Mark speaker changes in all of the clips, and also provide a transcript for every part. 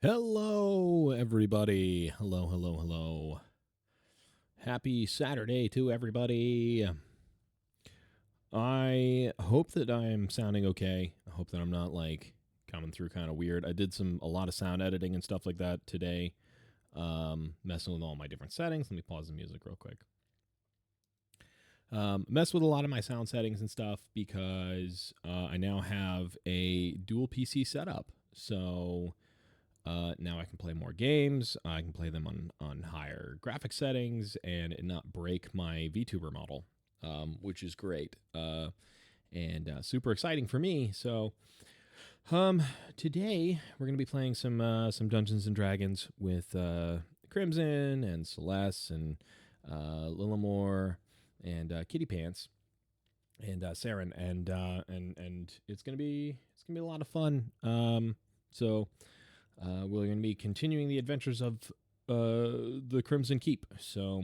Speaker 1: Hello, everybody. Hello, hello, hello. Happy Saturday to everybody. I hope that I'm sounding okay. I hope that I'm not like coming through kind of weird. I did a lot of sound editing and stuff like that today, messing with all my different settings. Let me pause the music real quick. Mess with a lot of my sound settings and stuff because I now have a dual PC setup. So now I can play more games. I can play them on higher graphic settings and it not break my VTuber model, which is great and super exciting for me. So today we're gonna be playing some Dungeons and Dragons with Crimson and Celeste and Lillamore and Kitty Pants and Saren and it's gonna be a lot of fun. So we're going to be continuing the adventures of the Crimson Keep. So,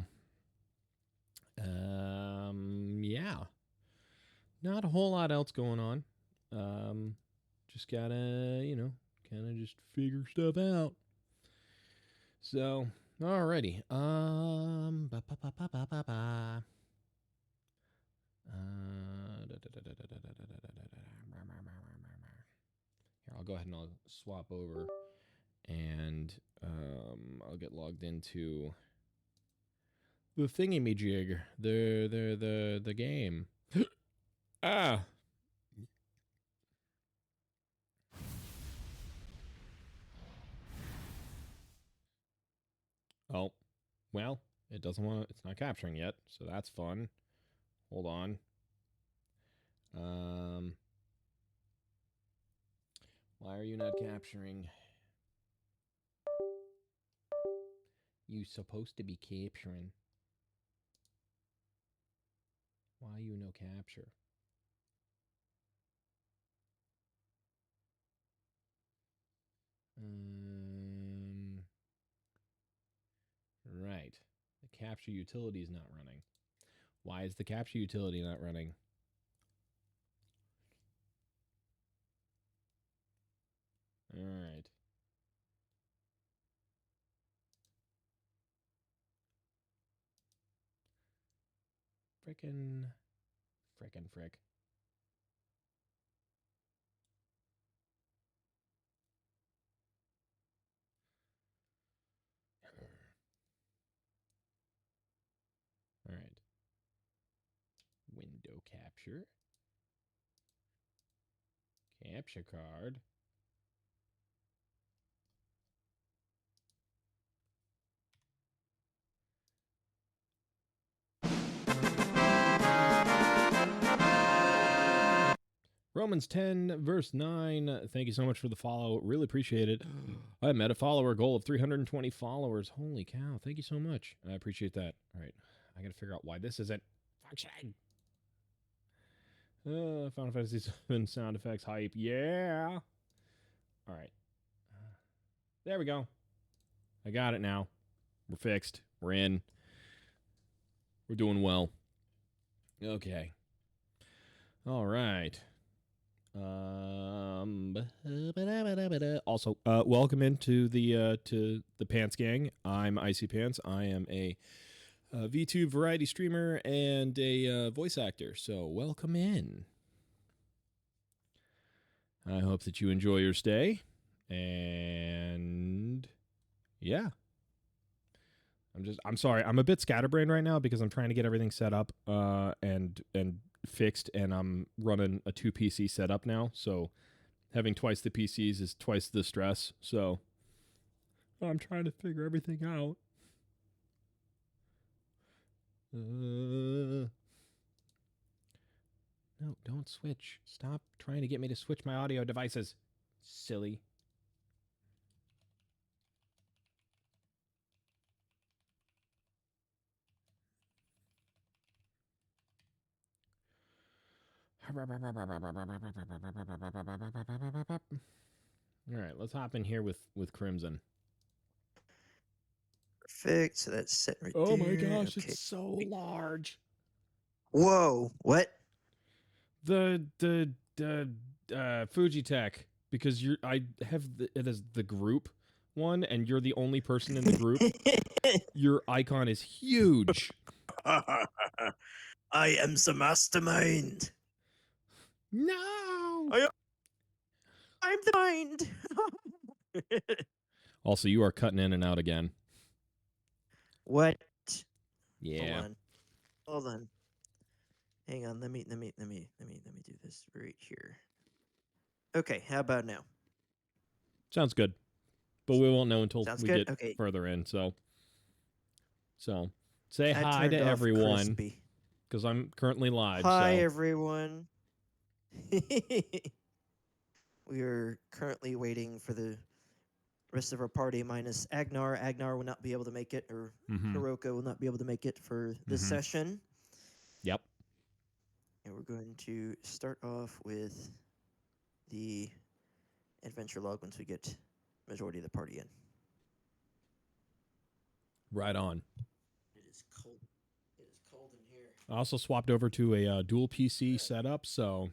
Speaker 1: yeah, not a whole lot else going on. Just gotta, kind of just figure stuff out. So, alrighty. Here, I'll go ahead and I'll swap over and I'll get logged into the thingy-me-jig, the game. Ah. Oh, well, it doesn't want to, it's not capturing yet, so that's fun. Hold on. Why are you not capturing? You supposed to be capturing. Why you no capture? Right. The capture utility is not running. Why is the capture utility not running? All right. Frickin' frick. All right. Window capture. Capture card. Romans 10, verse 9. Thank you so much for the follow. Really appreciate it. I met a follower goal of 320 followers. Holy cow. Thank you so much. I appreciate that. All right. I got to figure out why this isn't functioning. Final Fantasy VII sound effects hype. Yeah. All right. There we go. I got it now. We're fixed. We're in. We're doing well. Okay. All right. Also, welcome into the Pants Gang. I'm Icy Pants. I am a VTube variety streamer and a voice actor. So welcome in. I hope that you enjoy your stay. And yeah. I'm sorry. I'm a bit scatterbrained right now because I'm trying to get everything set up and fixed, and I'm running a 2 PC setup now. So having twice the PCs is twice the stress. So I'm trying to figure everything out. No, don't switch. Stop trying to get me to switch my audio devices. Silly. All right, let's hop in here with Crimson.
Speaker 2: Perfect. So that's set right there.
Speaker 1: Oh my gosh, okay. It's so large.
Speaker 2: Whoa! What?
Speaker 1: The Fujitech, because I have it as the group one and you're the only person in the group, your icon is huge.
Speaker 2: I am the mastermind.
Speaker 1: No.
Speaker 2: I'm the mind.
Speaker 1: Also, you are cutting in and out again.
Speaker 2: What?
Speaker 1: Yeah.
Speaker 2: Hold on. Hang on. Let me do this right here. Okay. How about now?
Speaker 1: Sounds good. But we won't know until
Speaker 2: Sounds
Speaker 1: we
Speaker 2: good?
Speaker 1: get
Speaker 2: Okay.
Speaker 1: further in. So say
Speaker 2: I
Speaker 1: hi to
Speaker 2: turned off
Speaker 1: everyone
Speaker 2: Crispy.
Speaker 1: because I'm currently live.
Speaker 2: Hi,
Speaker 1: so.
Speaker 2: everyone. We are currently waiting for the rest of our party minus Agnar. Agnar will not be able to make it, or Hiroko will not be able to make it for this session.
Speaker 1: Yep.
Speaker 2: And we're going to start off with the adventure log once we get majority of the party in.
Speaker 1: Right on.
Speaker 2: It is cold. It is cold in here.
Speaker 1: I also swapped over to a dual PC setup, so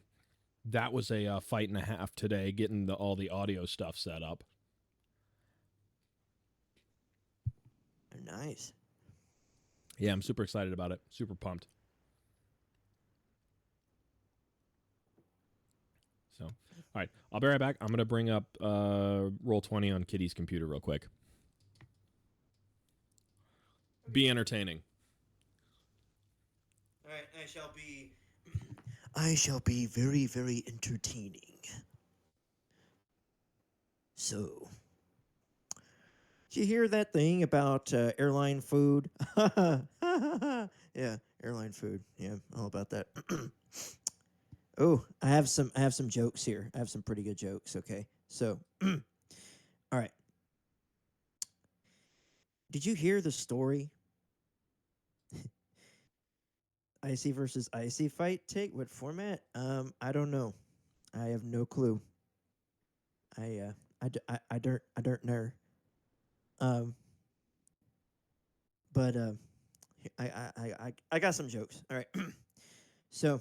Speaker 1: that was a fight and a half today, getting all the audio stuff set up.
Speaker 2: Nice.
Speaker 1: Yeah, I'm super excited about it. Super pumped. So, all right, I'll be right back. I'm going to bring up Roll20 on Kitty's computer real quick. Be entertaining.
Speaker 2: All right, I shall be very, very entertaining. So, did you hear that thing about airline food? Yeah, airline food. Yeah, all about that. Oh, I have some jokes here. I have some pretty good jokes, okay? So, all right. Did you hear the story? IC versus IC fight take? What format? I don't know. I have no clue. I don't know. But I got some jokes. All right. So,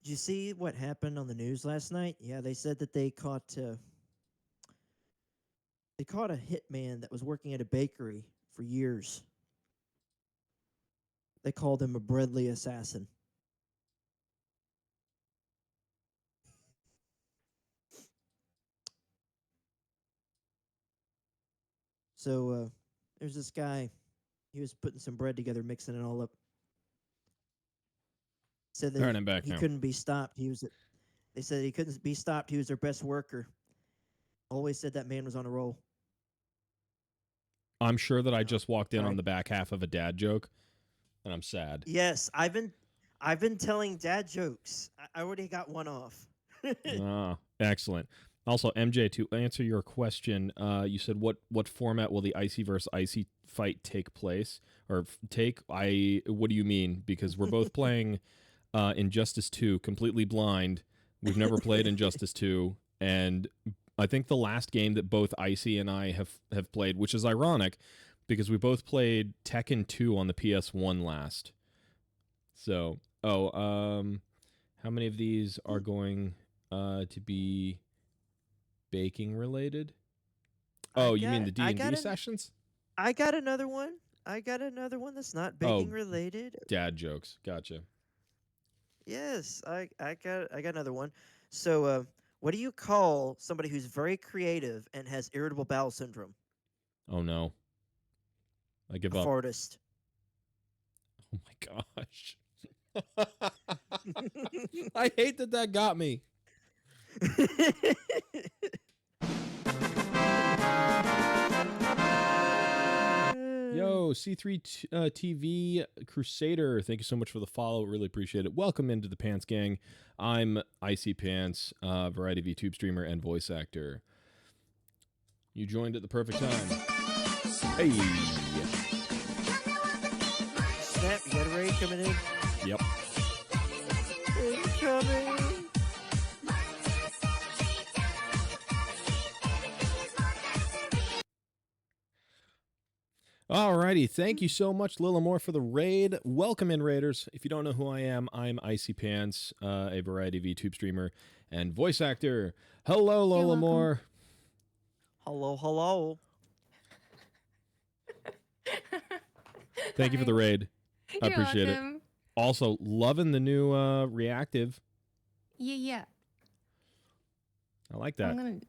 Speaker 2: did you see what happened on the news last night? Yeah, they said that they caught a hitman that was working at a bakery for years. They called him a breadly assassin. So there's this guy. He was putting some bread together, mixing it all up. Said that he couldn't be stopped. They said he couldn't be stopped. He was their best worker. Always said that man was on a roll.
Speaker 1: I'm sure that I just walked in on the back half of a dad joke, and I'm sad.
Speaker 2: Yes, I've been telling dad jokes. I already got one off.
Speaker 1: Excellent. Also, MJ, to answer your question, you said what format will the IC versus IC fight take place or take? What do you mean? Because we're both playing Injustice 2 completely blind. We've never played Injustice 2, and I think the last game that both IC and I have played, which is ironic, because we both played Tekken 2 on the PS1 last. So, how many of these are going to be baking related? Oh, you mean the D&D sessions?
Speaker 2: I got another one. That's not baking related.
Speaker 1: Dad jokes. Gotcha.
Speaker 2: Yes, I got another one. So, what do you call somebody who's very creative and has irritable bowel syndrome?
Speaker 1: Oh no. I give
Speaker 2: a
Speaker 1: up.
Speaker 2: Fartist.
Speaker 1: Oh my gosh. I hate that got me. Yo, C3 TV Crusader, thank you so much for the follow. Really appreciate it. Welcome into the Pants Gang. I'm Icy Pants, variety of YouTube streamer and voice actor. You joined at the perfect time. Hey.
Speaker 2: Snap, you got a raid coming in?
Speaker 1: Yep.
Speaker 2: Incoming.
Speaker 1: Alrighty, thank you so much, Lilamore, for the raid. Welcome in, Raiders. If you don't know who I am, I'm Icy Pants, a variety of YouTube streamer and voice actor. Hello, Lilamore.
Speaker 2: Hello.
Speaker 1: Thank you for the
Speaker 3: Hi.
Speaker 1: raid. I
Speaker 3: You're
Speaker 1: appreciate it.
Speaker 3: welcome.
Speaker 1: Also, loving the new reactive.
Speaker 3: Yeah.
Speaker 1: I like that.
Speaker 3: I'm gonna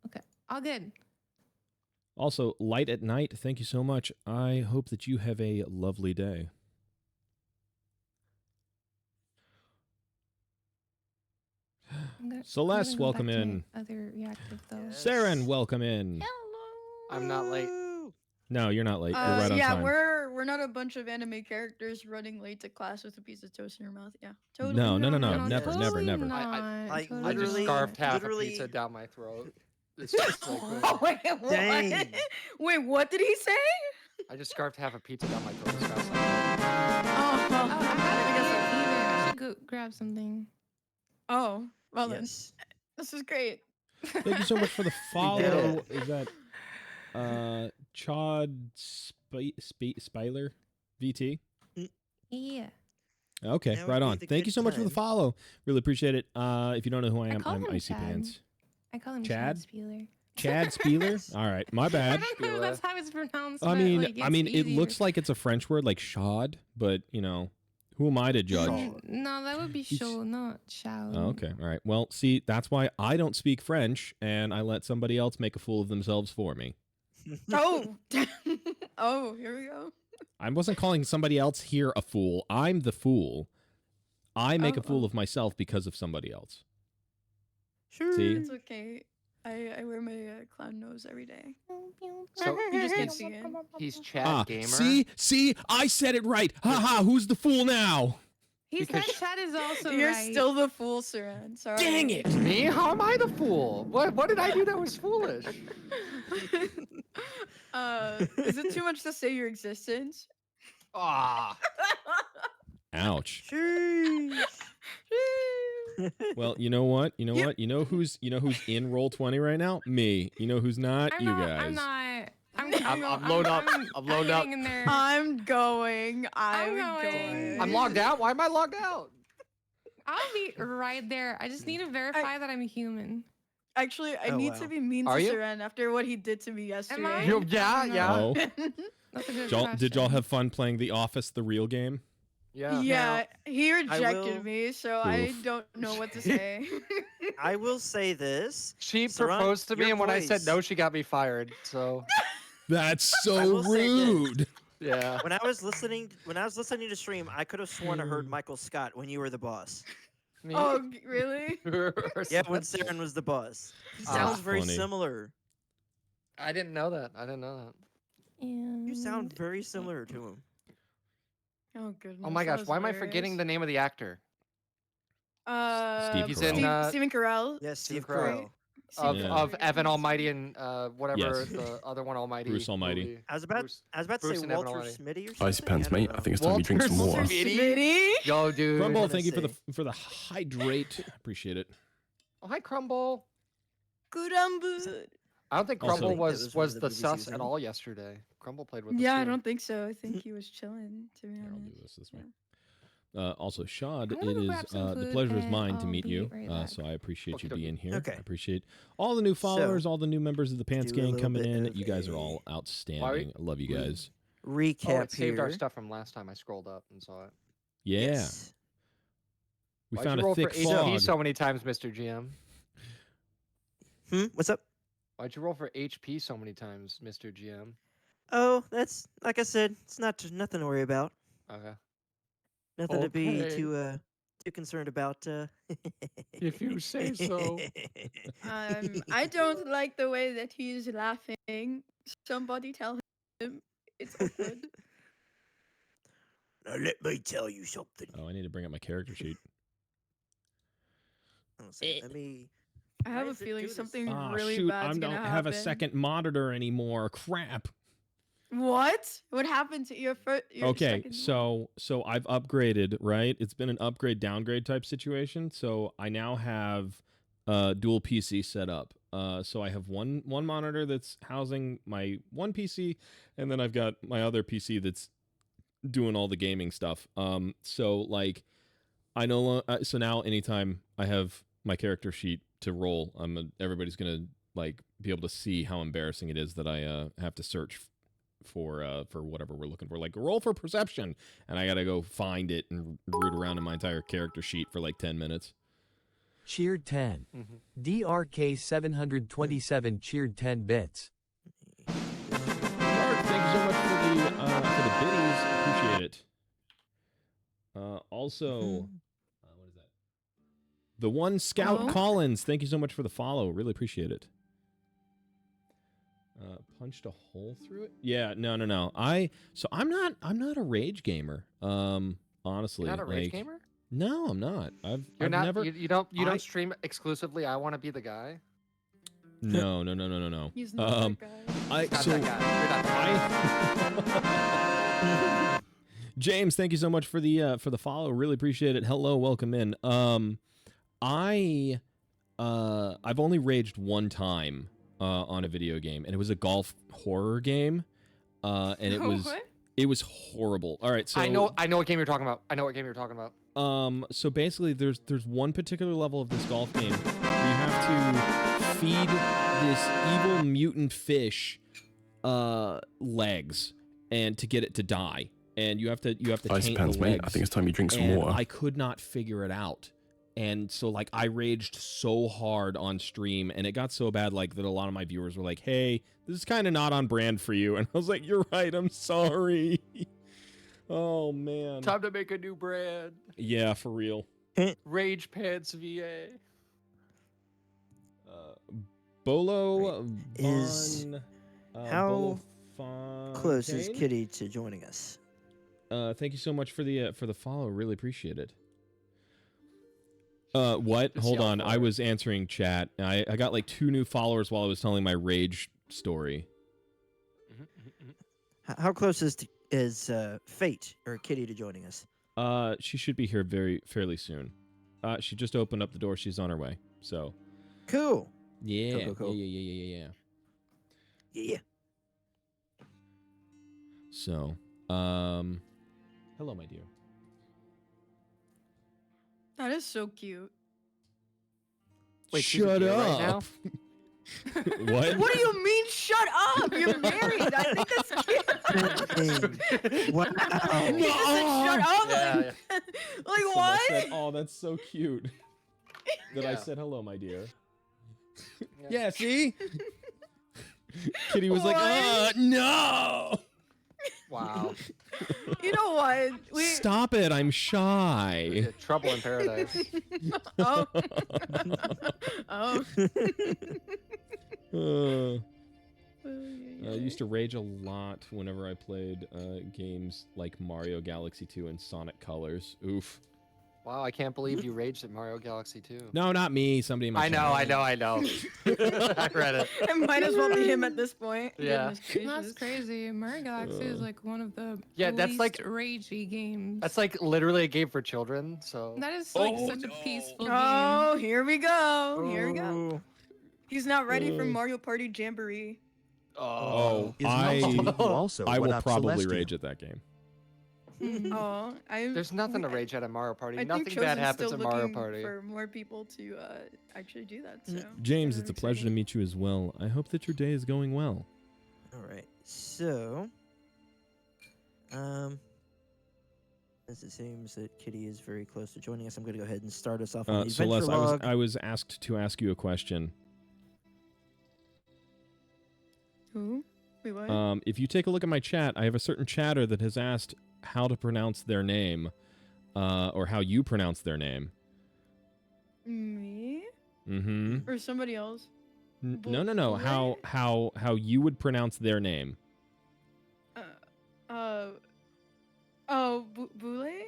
Speaker 3: okay. All good.
Speaker 1: Also, Light at Night, thank you so much. I hope that you have a lovely day. Celeste,
Speaker 3: go
Speaker 1: welcome
Speaker 3: back to my
Speaker 1: in.
Speaker 3: Other reactive though.
Speaker 2: Yes.
Speaker 1: Saren, welcome in.
Speaker 3: Hello.
Speaker 4: I'm not late.
Speaker 2: Woo!
Speaker 1: No, you're not late. You're right on
Speaker 5: yeah,
Speaker 1: time.
Speaker 5: we're not a bunch of anime characters running late to class with a piece of toast in your mouth. Yeah, totally.
Speaker 1: No.
Speaker 3: No,
Speaker 1: never,
Speaker 3: totally
Speaker 1: never.
Speaker 3: Not.
Speaker 2: Like,
Speaker 3: totally
Speaker 4: I just
Speaker 2: Literally-
Speaker 4: scarfed half a
Speaker 2: literally-
Speaker 4: pizza down my throat. It's just like,
Speaker 5: Oh, wait, what?
Speaker 2: Dang.
Speaker 5: Wait, what did he say?
Speaker 4: I just scarfed half a pizza down my throat as fast as I
Speaker 3: Oh,
Speaker 5: Oh,
Speaker 3: I got a fever. I should go grab something.
Speaker 5: oh, well
Speaker 2: Yes.
Speaker 5: then, this is great.
Speaker 1: Thank you so much for the
Speaker 2: did
Speaker 1: follow.
Speaker 2: it.
Speaker 1: Is that Chad Spyler VT?
Speaker 3: Yeah.
Speaker 1: Okay,
Speaker 2: That would
Speaker 1: right
Speaker 2: be
Speaker 1: on.
Speaker 2: the
Speaker 1: Thank
Speaker 2: good
Speaker 1: you so much for the
Speaker 2: time.
Speaker 1: follow. Really appreciate it. If you don't know who I am,
Speaker 3: call
Speaker 1: I'm
Speaker 3: him
Speaker 1: Icy
Speaker 3: Chad.
Speaker 1: Pants.
Speaker 3: I call him
Speaker 1: Chad?
Speaker 3: Chad Spieler.
Speaker 1: Chad Spieler? All right, my
Speaker 3: I
Speaker 1: bad.
Speaker 3: don't know if that's how it's pronounced.
Speaker 1: I
Speaker 3: but,
Speaker 1: mean,
Speaker 3: like, it's
Speaker 1: it
Speaker 3: easier.
Speaker 1: looks like it's a French word, like shod, but who am I to judge?
Speaker 3: No, that would be show, not shout.
Speaker 1: Oh, okay, all right. Well, see, that's why I don't speak French, and I let somebody else make a fool of themselves for me.
Speaker 5: Oh, oh, here we go.
Speaker 1: I wasn't calling somebody else here a fool. I'm the fool. I make a fool
Speaker 5: Oh.
Speaker 1: of myself because of somebody else.
Speaker 2: Sure.
Speaker 1: See?
Speaker 5: It's okay. I wear my clown nose every day.
Speaker 4: So
Speaker 5: You just can't see it.
Speaker 4: He's Chad Gamer.
Speaker 1: See, I said it right. Haha, who's the fool now?
Speaker 3: He's
Speaker 4: Because-
Speaker 3: right. Chad is also
Speaker 5: You're
Speaker 3: right.
Speaker 5: still the fool, Saran. Sorry.
Speaker 1: Dang it!
Speaker 4: Me? How am I the fool? What did I do that was foolish?
Speaker 5: Is it too much to say your existence?
Speaker 4: Ah,
Speaker 1: Ouch.
Speaker 2: Sheesh.
Speaker 1: Well, you know what? You know
Speaker 5: You-
Speaker 1: what? You know who's in roll 20 right now? Me. You know who's not?
Speaker 3: I'm
Speaker 1: you
Speaker 3: not,
Speaker 1: guys.
Speaker 3: I'm not.
Speaker 4: I'm load up. I'm load up.
Speaker 3: getting in there.
Speaker 5: I'm going. I'm
Speaker 3: going.
Speaker 5: going.
Speaker 4: I'm logged out. Why am I logged out?
Speaker 3: I'll be right there. I just need to verify that I'm a human.
Speaker 5: Actually, I
Speaker 2: Oh,
Speaker 5: need
Speaker 2: wow.
Speaker 5: to be mean
Speaker 4: Are
Speaker 5: to
Speaker 4: you?
Speaker 5: Saran after what he did to me yesterday.
Speaker 3: I?
Speaker 4: Yeah.
Speaker 1: Oh.
Speaker 3: That's a good
Speaker 1: Did y'all
Speaker 3: question.
Speaker 1: have fun playing The Office, the real game?
Speaker 4: Yeah.
Speaker 5: Yeah, he rejected
Speaker 2: will-
Speaker 5: me, so I
Speaker 1: Oof.
Speaker 5: don't know what to say.
Speaker 2: I will say this.
Speaker 4: She
Speaker 2: Saran,
Speaker 4: proposed to me,
Speaker 2: your
Speaker 4: and when I said
Speaker 2: voice.
Speaker 4: no, she got me fired. So
Speaker 1: That's
Speaker 2: I
Speaker 1: so
Speaker 2: will say this.
Speaker 1: rude.
Speaker 4: yeah.
Speaker 2: When I was listening to stream, I could have sworn I heard Michael Scott when you were the boss.
Speaker 4: Me?
Speaker 5: Oh, really?
Speaker 2: Yeah, when Saren was the boss. He
Speaker 4: Ah,
Speaker 2: sounds very
Speaker 1: funny.
Speaker 2: similar.
Speaker 4: I didn't know that. I didn't know that.
Speaker 2: You sound
Speaker 3: And-
Speaker 2: very similar to him.
Speaker 5: Oh goodness.
Speaker 4: Oh my
Speaker 5: that
Speaker 4: gosh,
Speaker 5: was
Speaker 4: why am I forgetting
Speaker 5: hilarious.
Speaker 4: the name of the actor?
Speaker 1: Steve
Speaker 4: He's
Speaker 1: Carell.
Speaker 4: in
Speaker 5: Stephen Carell.
Speaker 2: Yes,
Speaker 4: Steve
Speaker 2: Steve
Speaker 4: Carell.
Speaker 2: Carell.
Speaker 4: Of,
Speaker 1: Yeah.
Speaker 4: of Evan Almighty and whatever
Speaker 1: Yes.
Speaker 4: the other one Almighty.
Speaker 1: Bruce Almighty.
Speaker 4: movie.
Speaker 2: I was about
Speaker 4: Bruce-
Speaker 2: to
Speaker 4: Bruce
Speaker 2: say
Speaker 4: and Evan
Speaker 2: Walter
Speaker 4: Almighty.
Speaker 2: Smitty or something.
Speaker 6: Icy pants, mate. I
Speaker 2: don't
Speaker 6: think it's
Speaker 2: know.
Speaker 6: time you drink some
Speaker 4: Walter
Speaker 6: more.
Speaker 4: Smitty.
Speaker 5: Smitty.
Speaker 4: Yo, dude.
Speaker 1: Rumble,
Speaker 2: gonna
Speaker 1: thank you
Speaker 2: say.
Speaker 1: for the hydrate. Appreciate it.
Speaker 4: Oh, hi, Crumble.
Speaker 5: Good umbu.
Speaker 4: I don't think
Speaker 1: Also-
Speaker 4: Crumble
Speaker 2: I think
Speaker 4: was
Speaker 2: that was one of
Speaker 4: the
Speaker 2: the
Speaker 4: sus
Speaker 2: BBCs,
Speaker 4: at
Speaker 2: no?
Speaker 4: all yesterday. Crumble played with us.
Speaker 5: Yeah, I
Speaker 4: too.
Speaker 5: don't think so. I think he was chilling, to be
Speaker 1: Here, I'll do
Speaker 5: honest.
Speaker 1: this way. Also, Shad,
Speaker 3: I'm gonna
Speaker 1: it
Speaker 3: go
Speaker 1: is
Speaker 3: grab some
Speaker 1: the
Speaker 3: food
Speaker 1: pleasure is
Speaker 3: and
Speaker 1: mine to
Speaker 3: I'll
Speaker 1: meet
Speaker 3: be
Speaker 1: you.
Speaker 3: right back.
Speaker 1: So I appreciate you
Speaker 4: Okey-dokey.
Speaker 1: being here.
Speaker 2: Okay.
Speaker 1: I appreciate all the new followers, all the new members of the Pants
Speaker 2: do a
Speaker 1: Gang
Speaker 2: little
Speaker 1: coming
Speaker 2: bit
Speaker 1: in.
Speaker 2: of
Speaker 1: You guys are
Speaker 2: a
Speaker 1: all outstanding. I love you guys.
Speaker 2: Recap
Speaker 4: Oh, it saved our
Speaker 2: here.
Speaker 4: stuff from last time. I scrolled up and saw it.
Speaker 1: Yeah,
Speaker 2: Yes.
Speaker 1: we
Speaker 4: Why'd
Speaker 1: found
Speaker 4: you
Speaker 1: a
Speaker 4: roll
Speaker 1: thick
Speaker 4: for HP
Speaker 1: fog.
Speaker 4: so many times, Mr. GM?
Speaker 2: What's up?
Speaker 4: Why'd you roll for HP so many times, Mr. GM?
Speaker 2: Oh, that's like I said. It's nothing to worry about.
Speaker 4: Okay.
Speaker 2: Nothing to be
Speaker 4: Okay.
Speaker 2: too concerned about.
Speaker 4: If you say so.
Speaker 5: I don't like the way that he's laughing. Somebody tell him it's all good.
Speaker 2: Now let me tell you something.
Speaker 1: Oh, I need to bring up my character sheet.
Speaker 2: Let me.
Speaker 5: I
Speaker 2: Why
Speaker 5: have a
Speaker 2: does it
Speaker 5: feeling
Speaker 2: do this?
Speaker 5: something
Speaker 1: Ah,
Speaker 5: really
Speaker 1: shoot!
Speaker 5: bad's
Speaker 1: I don't
Speaker 5: gonna
Speaker 1: have a
Speaker 5: happen.
Speaker 1: second monitor anymore. Crap.
Speaker 5: What? What happened to your first?
Speaker 1: Okay, so I've upgraded, right? It's been an upgrade downgrade type situation. So I now have dual PC set up. So I have one monitor that's housing my one PC, and then I've got my other PC that's doing all the gaming stuff. So like I know. So now, anytime I have my character sheet to roll, everybody's gonna like be able to see how embarrassing it is that I have to search for whatever we're looking for. Like roll for perception, and I gotta go find it and root around in my entire character sheet for like 10 minutes.
Speaker 6: Cheered 10. DRK 727 cheered 10 bits.
Speaker 1: Mark, thank you so much for the biddies. Appreciate it. Also, what is that? The one Scout
Speaker 3: Hello?
Speaker 1: Collins. Thank you so much for the follow. Really appreciate it. Punched a hole through it. Yeah, no. I'm not a rage gamer. Honestly,
Speaker 4: You're not a rage
Speaker 1: like,
Speaker 4: gamer?
Speaker 1: No, I'm not. I've
Speaker 4: You're not.
Speaker 1: never.
Speaker 4: You don't. You
Speaker 1: I-
Speaker 4: don't stream exclusively. I want to be the guy.
Speaker 1: No.
Speaker 5: He's not that guy.
Speaker 1: I
Speaker 4: Not
Speaker 1: so
Speaker 4: that guy. You're not that guy.
Speaker 1: James, thank you so much for the follow. Really appreciate it. Hello, welcome in. I've only raged one time on a video game, and it was a golf horror game. And it was
Speaker 3: What?
Speaker 1: it was horrible. All right, so
Speaker 4: I know what game you're talking about. I know what game you're talking about.
Speaker 1: So basically, there's one particular level of this golf game where you have to feed this evil mutant fish legs, and to get it to die, and you have to
Speaker 7: Ice
Speaker 1: taint
Speaker 7: pants,
Speaker 1: the
Speaker 7: mate.
Speaker 1: legs.
Speaker 7: I think it's time you drink some
Speaker 1: And
Speaker 7: water.
Speaker 1: I could not figure it out. And so like I raged so hard on stream, and it got so bad like that a lot of my viewers were like, "Hey, this is kind of not on brand for you." And I was like, "You're right. I'm sorry." Oh man.
Speaker 4: Time to make a new brand.
Speaker 1: Yeah, for real.
Speaker 4: Rage Pants VA.
Speaker 1: Bolo
Speaker 2: Is-
Speaker 1: Von,
Speaker 2: how
Speaker 1: Bolo
Speaker 2: Close is
Speaker 1: Fontaine?
Speaker 2: Kitty to joining us?
Speaker 1: Thank you so much for the follow. Really appreciate it. What?
Speaker 4: Just
Speaker 1: Hold
Speaker 4: yell
Speaker 1: on.
Speaker 4: for
Speaker 1: I
Speaker 4: it.
Speaker 1: was answering chat. I got like 2 new followers while I was telling my rage story.
Speaker 2: How close is Fate or Kitty to joining us?
Speaker 1: She should be here fairly soon. She just opened up the door. She's on her way. So
Speaker 2: Cool.
Speaker 1: yeah,
Speaker 2: Cool.
Speaker 1: yeah.
Speaker 2: Yeah.
Speaker 1: So hello, my dear.
Speaker 5: That is so cute.
Speaker 4: Wait, she's a
Speaker 1: Shut
Speaker 4: deer right
Speaker 1: up. What?
Speaker 5: What do you mean? Shut up! You're married. I think that's cute.
Speaker 2: Wow.
Speaker 5: You just said shut up.
Speaker 4: Yeah,
Speaker 5: Like
Speaker 1: Someone
Speaker 5: what?
Speaker 1: said, "Oh, that's so cute." That I
Speaker 4: Yeah.
Speaker 1: said hello, my dear.
Speaker 4: Yeah.
Speaker 1: Yeah, see? Kitty was like,
Speaker 5: What?
Speaker 1: no!
Speaker 4: Wow.
Speaker 5: You know what?
Speaker 1: Stop it, I'm shy.
Speaker 4: Yeah, trouble in paradise.
Speaker 5: Oh. Oh.
Speaker 1: I used to rage a lot whenever I played games like Mario Galaxy 2 and Sonic Colors. Oof.
Speaker 4: Wow, I can't believe you raged at Mario Galaxy 2.
Speaker 1: No, not me. Somebody in my
Speaker 4: I know. I read it.
Speaker 5: It might as well be him at this point.
Speaker 4: Yeah.
Speaker 5: Goodness gracious.
Speaker 3: That's crazy. Mario Galaxy is like one of the
Speaker 4: Yeah, that's
Speaker 3: least
Speaker 4: like-
Speaker 3: ragey games.
Speaker 4: That's like literally a game for children. So
Speaker 3: That is like
Speaker 1: Oh,
Speaker 3: such a peaceful game.
Speaker 5: Oh, here we go. Here we go.
Speaker 2: Oh.
Speaker 5: He's not ready for
Speaker 1: Oh.
Speaker 5: Mario Party Jamboree.
Speaker 1: Oh,
Speaker 6: Is Melty also
Speaker 1: I
Speaker 6: what
Speaker 1: will
Speaker 6: up,
Speaker 1: probably
Speaker 6: Celestia?
Speaker 1: rage at that game.
Speaker 3: Mhm.
Speaker 5: Oh,
Speaker 4: there's nothing to rage at a Mario Party.
Speaker 5: I think
Speaker 4: Nothing bad
Speaker 5: Chosen's
Speaker 4: happens
Speaker 5: still
Speaker 4: at Mario
Speaker 5: looking
Speaker 4: Party.
Speaker 5: for more people to actually do that. So
Speaker 1: James,
Speaker 5: very
Speaker 1: it's a pleasure to
Speaker 5: exciting.
Speaker 1: meet you as well. I hope that your day is going well.
Speaker 2: All right. So, as it seems that Kitty is very close to joining us, I'm going to go ahead and start us off on the adventure
Speaker 1: Celeste,
Speaker 2: log.
Speaker 1: I was asked to ask you a question.
Speaker 5: Who? Wait, what?
Speaker 1: If you take a look at my chat, I have a certain chatter that has asked how to pronounce their name, or how you pronounce their name.
Speaker 5: Me
Speaker 1: Mm-hmm.
Speaker 5: or somebody else?
Speaker 1: No.
Speaker 5: Boule?
Speaker 1: How you would pronounce their name?
Speaker 5: Boule?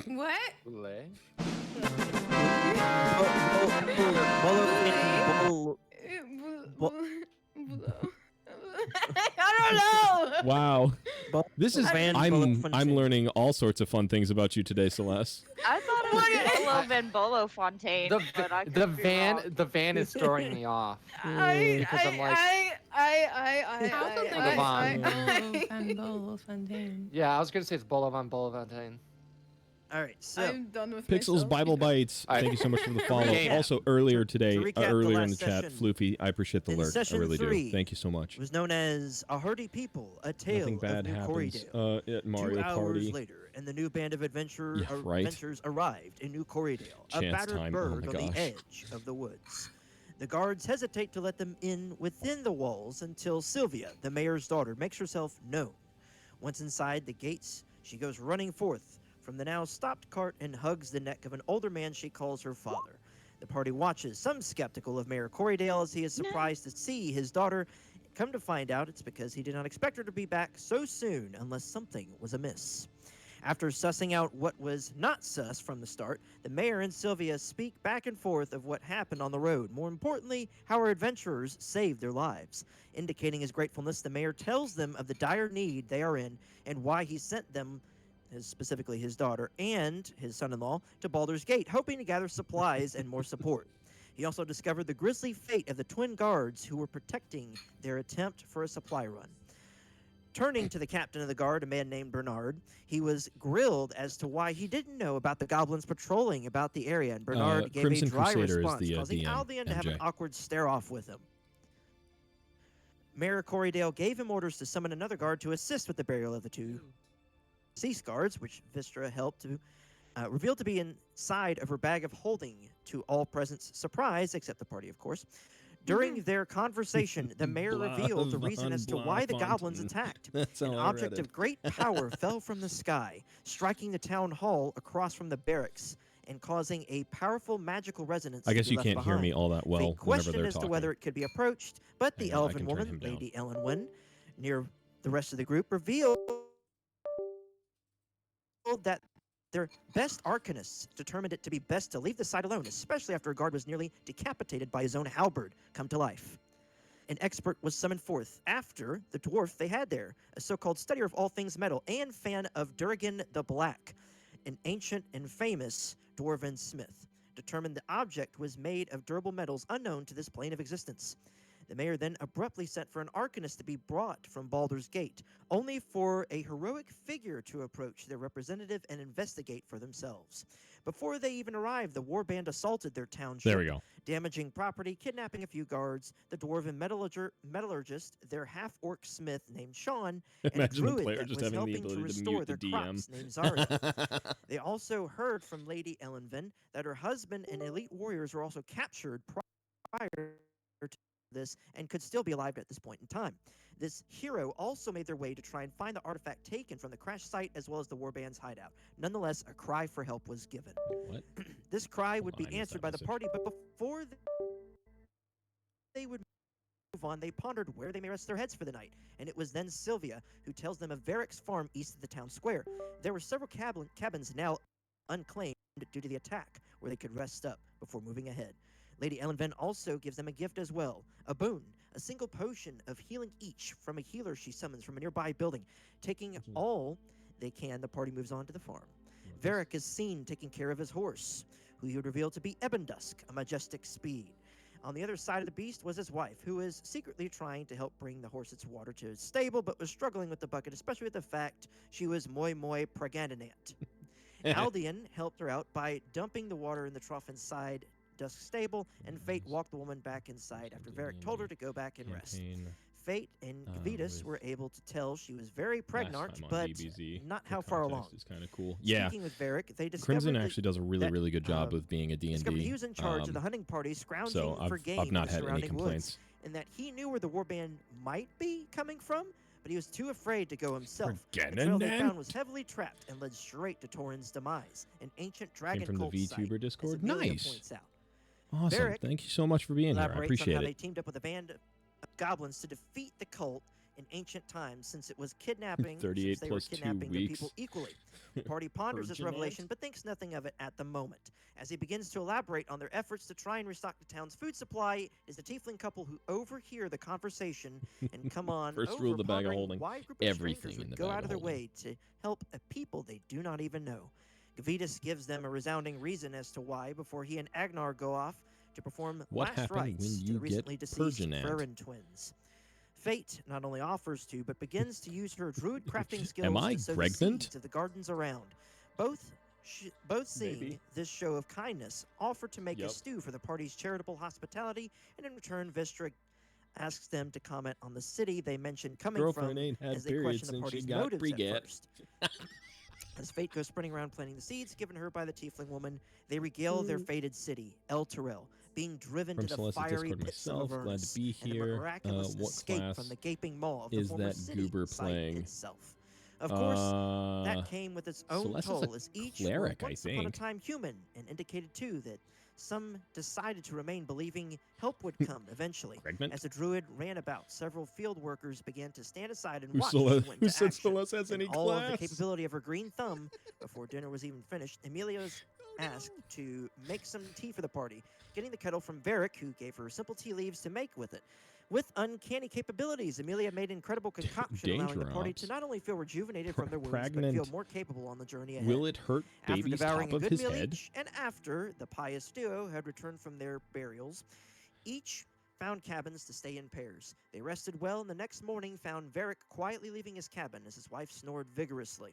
Speaker 3: What?
Speaker 4: Boule?
Speaker 2: Bo-
Speaker 5: I don't know.
Speaker 1: Wow.
Speaker 2: Bo-
Speaker 1: This is
Speaker 2: Van
Speaker 1: I'm
Speaker 2: Bullock-Fontaine.
Speaker 1: learning all sorts of fun things about you today, Celeste.
Speaker 8: I thought it
Speaker 5: What
Speaker 8: was
Speaker 5: is-
Speaker 8: Bolo Van Bolo Fontaine, but I
Speaker 4: The
Speaker 8: could be wrong.
Speaker 4: van is throwing me off. Because I'm like-
Speaker 3: How could they
Speaker 4: Levon.
Speaker 3: get Bolo and Bolo Fontaine?
Speaker 4: Yeah, I was gonna say it's Bolo Van Fontaine.
Speaker 2: All right, so
Speaker 5: I'm done with
Speaker 1: Pixels
Speaker 5: myself.
Speaker 1: Bible Bites.
Speaker 4: I-
Speaker 1: Thank you so much for the follow.
Speaker 2: recap-
Speaker 1: Also, earlier today,
Speaker 2: recap the
Speaker 1: earlier in
Speaker 2: last
Speaker 1: the chat,
Speaker 2: session,
Speaker 1: Floofy, I appreciate the
Speaker 2: in
Speaker 1: lurk. I
Speaker 2: session
Speaker 1: really
Speaker 2: 3,
Speaker 1: do. Thank you so much.
Speaker 2: it was known as A Hardy People, A Tale
Speaker 1: Nothing bad
Speaker 2: of New
Speaker 1: happens
Speaker 2: Corriedale.
Speaker 1: at Mario
Speaker 2: 2 hours
Speaker 1: Party.
Speaker 2: later, and the new band of adventurers arrived in New Corriedale, a
Speaker 1: Chance
Speaker 2: battered
Speaker 1: time. Oh
Speaker 2: burg
Speaker 1: my
Speaker 2: on the
Speaker 1: gosh.
Speaker 2: edge of the woods. The guards hesitate to let them in within the walls until Sylvia, the mayor's daughter, makes herself known. Once inside the gates, she goes running forth from the now stopped cart and hugs the neck of an older man she calls her father. The party watches, some skeptical of Mayor Corriedale, as he is surprised to see his daughter. Come to find out, it's because he did not expect her to be back so soon unless something was amiss. After sussing out what was not sus from the start, the mayor and Sylvia speak back and forth of what happened on the road. More importantly, how our adventurers saved their lives. Indicating his gratefulness, the mayor tells them of the dire need they are in and why he sent them, specifically his daughter and his son-in-law, to Baldur's Gate, hoping to gather supplies and more support. He also discovered the grisly fate of the twin guards who were protecting their attempt for a supply run. Turning to the captain of the guard, a man named Bernard, he was grilled as to why he didn't know about the goblins patrolling about the area, and Bernard gave
Speaker 1: Crimson
Speaker 2: a dry
Speaker 1: Crusader is
Speaker 2: response,
Speaker 1: the,
Speaker 2: causing
Speaker 1: DM,
Speaker 2: Aldian to have an
Speaker 1: MJ.
Speaker 2: awkward stare-off with him. Mayor Corriedale gave him orders to summon another guard to assist with the burial of the two deceased guards, which Vistra helped to reveal to be inside of her bag of holding, to all present's surprise, except the party, of course. During their conversation, the mayor revealed the reason as to why the goblins attacked.
Speaker 1: That's how
Speaker 2: An
Speaker 1: I read
Speaker 2: object
Speaker 1: it.
Speaker 2: of great power fell from the sky, striking the town hall across from the barracks and causing a powerful magical resonance.
Speaker 1: I
Speaker 2: to
Speaker 1: guess
Speaker 2: be
Speaker 1: you
Speaker 2: left
Speaker 1: can't hear
Speaker 2: behind.
Speaker 1: me all that well
Speaker 2: They
Speaker 1: whenever
Speaker 2: questioned
Speaker 1: they're
Speaker 2: as
Speaker 1: talking.
Speaker 2: to whether it could be approached, but the
Speaker 1: Hang on, I
Speaker 2: elven
Speaker 1: can turn
Speaker 2: woman,
Speaker 1: him down.
Speaker 2: Lady Ellenwen, near the rest of the group, revealed that their best arcanists determined it to be best to leave the site alone, especially after a guard was nearly decapitated by his own halberd come to life. An expert was summoned forth after the dwarf they had there, a so-called studier of all things metal and fan of Durgan the Black, an ancient and famous dwarven smith, determined the object was made of durable metals unknown to this plane of existence. The mayor then abruptly sent for an arcanist to be brought from Baldur's Gate, only for a heroic figure to approach their representative and investigate for themselves. Before they even arrived, the warband assaulted their township,
Speaker 1: There we go.
Speaker 2: damaging property, kidnapping a few guards, the dwarven metallurgist, their half-orc smith named Sean, and a
Speaker 1: Imagine the
Speaker 2: druid
Speaker 1: player
Speaker 2: that
Speaker 1: just
Speaker 2: was
Speaker 1: having the
Speaker 2: helping to
Speaker 1: ability to
Speaker 2: restore
Speaker 1: mute
Speaker 2: their
Speaker 1: the
Speaker 2: crops
Speaker 1: DM.
Speaker 2: named Zarya. They also heard from Lady Ellenven that her husband and elite warriors were also captured prior to this and could still be alive at this point in time. This hero also made their way to try and find the artifact taken from the crash site as well as the warband's hideout. Nonetheless, a cry for help was given.
Speaker 1: What?
Speaker 2: This cry would
Speaker 1: Hold on, I
Speaker 2: be
Speaker 1: missed
Speaker 2: answered
Speaker 1: that
Speaker 2: by the
Speaker 1: message.
Speaker 2: party, but before they would move on, they pondered where they may rest their heads for the night. And it was then Sylvia who tells them of Varric's farm east of the town square. There were several cabins now unclaimed due to the attack, where they could rest up before moving ahead. Lady Ellenven also gives them a gift as well, a boon, a single potion of healing each from a healer she summons from a nearby building. Taking all they can, the party moves on to the farm. Varric is seen taking care of his horse, who he would reveal to be Ebendusk, a majestic steed. On the other side of the beast was his wife, who is secretly trying to help bring the horse its water to its stable, but was struggling with the bucket, especially with the fact she was moi pragandinate. Aldian helped her out by dumping the water in the trough inside Dusk's stable, and Fate walked the woman back inside after Varric told her to go back and rest.
Speaker 1: Campaign.
Speaker 2: Fate and Gavitas
Speaker 1: with
Speaker 2: were able to tell she was very
Speaker 1: Last
Speaker 2: pregnant,
Speaker 1: time on
Speaker 2: but
Speaker 1: DBZ,
Speaker 2: not
Speaker 1: the
Speaker 2: how far along.
Speaker 1: context is kind of cool. Yeah,
Speaker 2: Speaking with Varric, they discovered
Speaker 1: Crimson
Speaker 2: that-
Speaker 1: actually does a really,
Speaker 2: that,
Speaker 1: really good job
Speaker 2: uh,
Speaker 1: with being a
Speaker 2: discovered he
Speaker 1: D&D.
Speaker 2: was in charge of the hunting party, scrounging
Speaker 1: So
Speaker 2: for game
Speaker 1: I've not
Speaker 2: in the
Speaker 1: had any
Speaker 2: surrounding
Speaker 1: complaints.
Speaker 2: woods, and that he knew where the warband might be coming from, but he was too afraid to go himself. The trail they found was heavily trapped and led straight to Torin's demise, an ancient dragon
Speaker 1: Came from the
Speaker 2: cult site,
Speaker 1: VTuber
Speaker 2: as
Speaker 1: Discord.
Speaker 2: Amelia
Speaker 1: Nice.
Speaker 2: points out.
Speaker 1: Awesome.
Speaker 2: Varric
Speaker 1: Thank you so much for being here. I
Speaker 2: Elaborates on
Speaker 1: appreciate
Speaker 2: how they
Speaker 1: it.
Speaker 2: teamed up with a band of goblins to defeat the cult in ancient times, since it was kidnapping
Speaker 1: 38
Speaker 2: since they
Speaker 1: plus
Speaker 2: were
Speaker 1: 2
Speaker 2: kidnapping the
Speaker 1: weeks.
Speaker 2: people equally. The party ponders this
Speaker 1: Virginate?
Speaker 2: revelation, but thinks nothing of it at the moment. As he begins to elaborate on their efforts to try and restock the town's food supply, is the tiefling couple who overhear the conversation and come on
Speaker 1: First
Speaker 2: over
Speaker 1: rule of the bag of
Speaker 2: pondering
Speaker 1: holding,
Speaker 2: why a group of
Speaker 1: everything
Speaker 2: strangers
Speaker 1: in
Speaker 2: would
Speaker 1: the
Speaker 2: go
Speaker 1: bag
Speaker 2: out
Speaker 1: of
Speaker 2: of their
Speaker 1: holding.
Speaker 2: way to help a people they do not even know. Gavitas gives them a resounding reason as to why before he and Agnar go off to perform
Speaker 1: What
Speaker 2: last
Speaker 1: happened
Speaker 2: rites
Speaker 1: when
Speaker 2: to
Speaker 1: you
Speaker 2: the
Speaker 1: get
Speaker 2: recently deceased
Speaker 1: Persianat?
Speaker 2: Furin twins. Fate not only offers to, but begins to use her druid crafting skills
Speaker 1: Am I
Speaker 2: to sow the
Speaker 1: pregnant?
Speaker 2: seeds of the gardens around. Both both seeing
Speaker 1: Maybe.
Speaker 2: this show of kindness, offer to make a
Speaker 1: Yep.
Speaker 2: stew for the party's charitable hospitality, and in return, Vistra asks them to comment on the city they mentioned coming
Speaker 1: Girlfriend
Speaker 2: from
Speaker 1: ain't had
Speaker 2: as they question
Speaker 1: periods
Speaker 2: the
Speaker 1: since she
Speaker 2: party's
Speaker 1: got
Speaker 2: motives at
Speaker 1: pregat.
Speaker 2: first. As fate goes sprinting around planting the seeds given her by the tiefling woman, they regale their fated city, El Terrell, being driven
Speaker 1: From
Speaker 2: to the
Speaker 1: Celeste's
Speaker 2: fiery
Speaker 1: Discord
Speaker 2: pits
Speaker 1: myself,
Speaker 2: of
Speaker 1: glad to
Speaker 2: Avernus,
Speaker 1: be
Speaker 2: and a
Speaker 1: here.
Speaker 2: miraculous
Speaker 1: What
Speaker 2: escape
Speaker 1: class
Speaker 2: from the gaping maw of the
Speaker 1: is
Speaker 2: former
Speaker 1: that
Speaker 2: city
Speaker 1: goober
Speaker 2: site
Speaker 1: playing?
Speaker 2: itself. Of course, that
Speaker 1: Uh,
Speaker 2: came with its own
Speaker 1: Celeste is a
Speaker 2: toll, as each
Speaker 1: cleric, I
Speaker 2: were once upon a
Speaker 1: think.
Speaker 2: time human, and indicated too that some decided to remain believing help would come eventually.
Speaker 1: Pregnant?
Speaker 2: As the druid ran about, several field workers began to stand aside and
Speaker 1: Who,
Speaker 2: watch as she went
Speaker 1: who
Speaker 2: into
Speaker 1: said
Speaker 2: action.
Speaker 1: Celeste has
Speaker 2: In
Speaker 1: any
Speaker 2: all of the
Speaker 1: class?
Speaker 2: capability of her green thumb, before dinner was even finished, Amelia was asked to make some tea for the party, getting the kettle from Varric, who gave her simple tea leaves to make with it. With uncanny capabilities, Amelia made an incredible concoction, allowing the party to
Speaker 1: Dangerops.
Speaker 2: not only feel rejuvenated from their wounds, but feel
Speaker 1: Pregnant.
Speaker 2: more capable on the journey ahead.
Speaker 1: Will it hurt
Speaker 2: After
Speaker 1: baby's
Speaker 2: devouring
Speaker 1: top
Speaker 2: a
Speaker 1: of
Speaker 2: good
Speaker 1: his
Speaker 2: meal
Speaker 1: head?
Speaker 2: each, and after the pious duo had returned from their burials, each found cabins to stay in pairs. They rested well, and the next morning found Varric quietly leaving his cabin as his wife snored vigorously.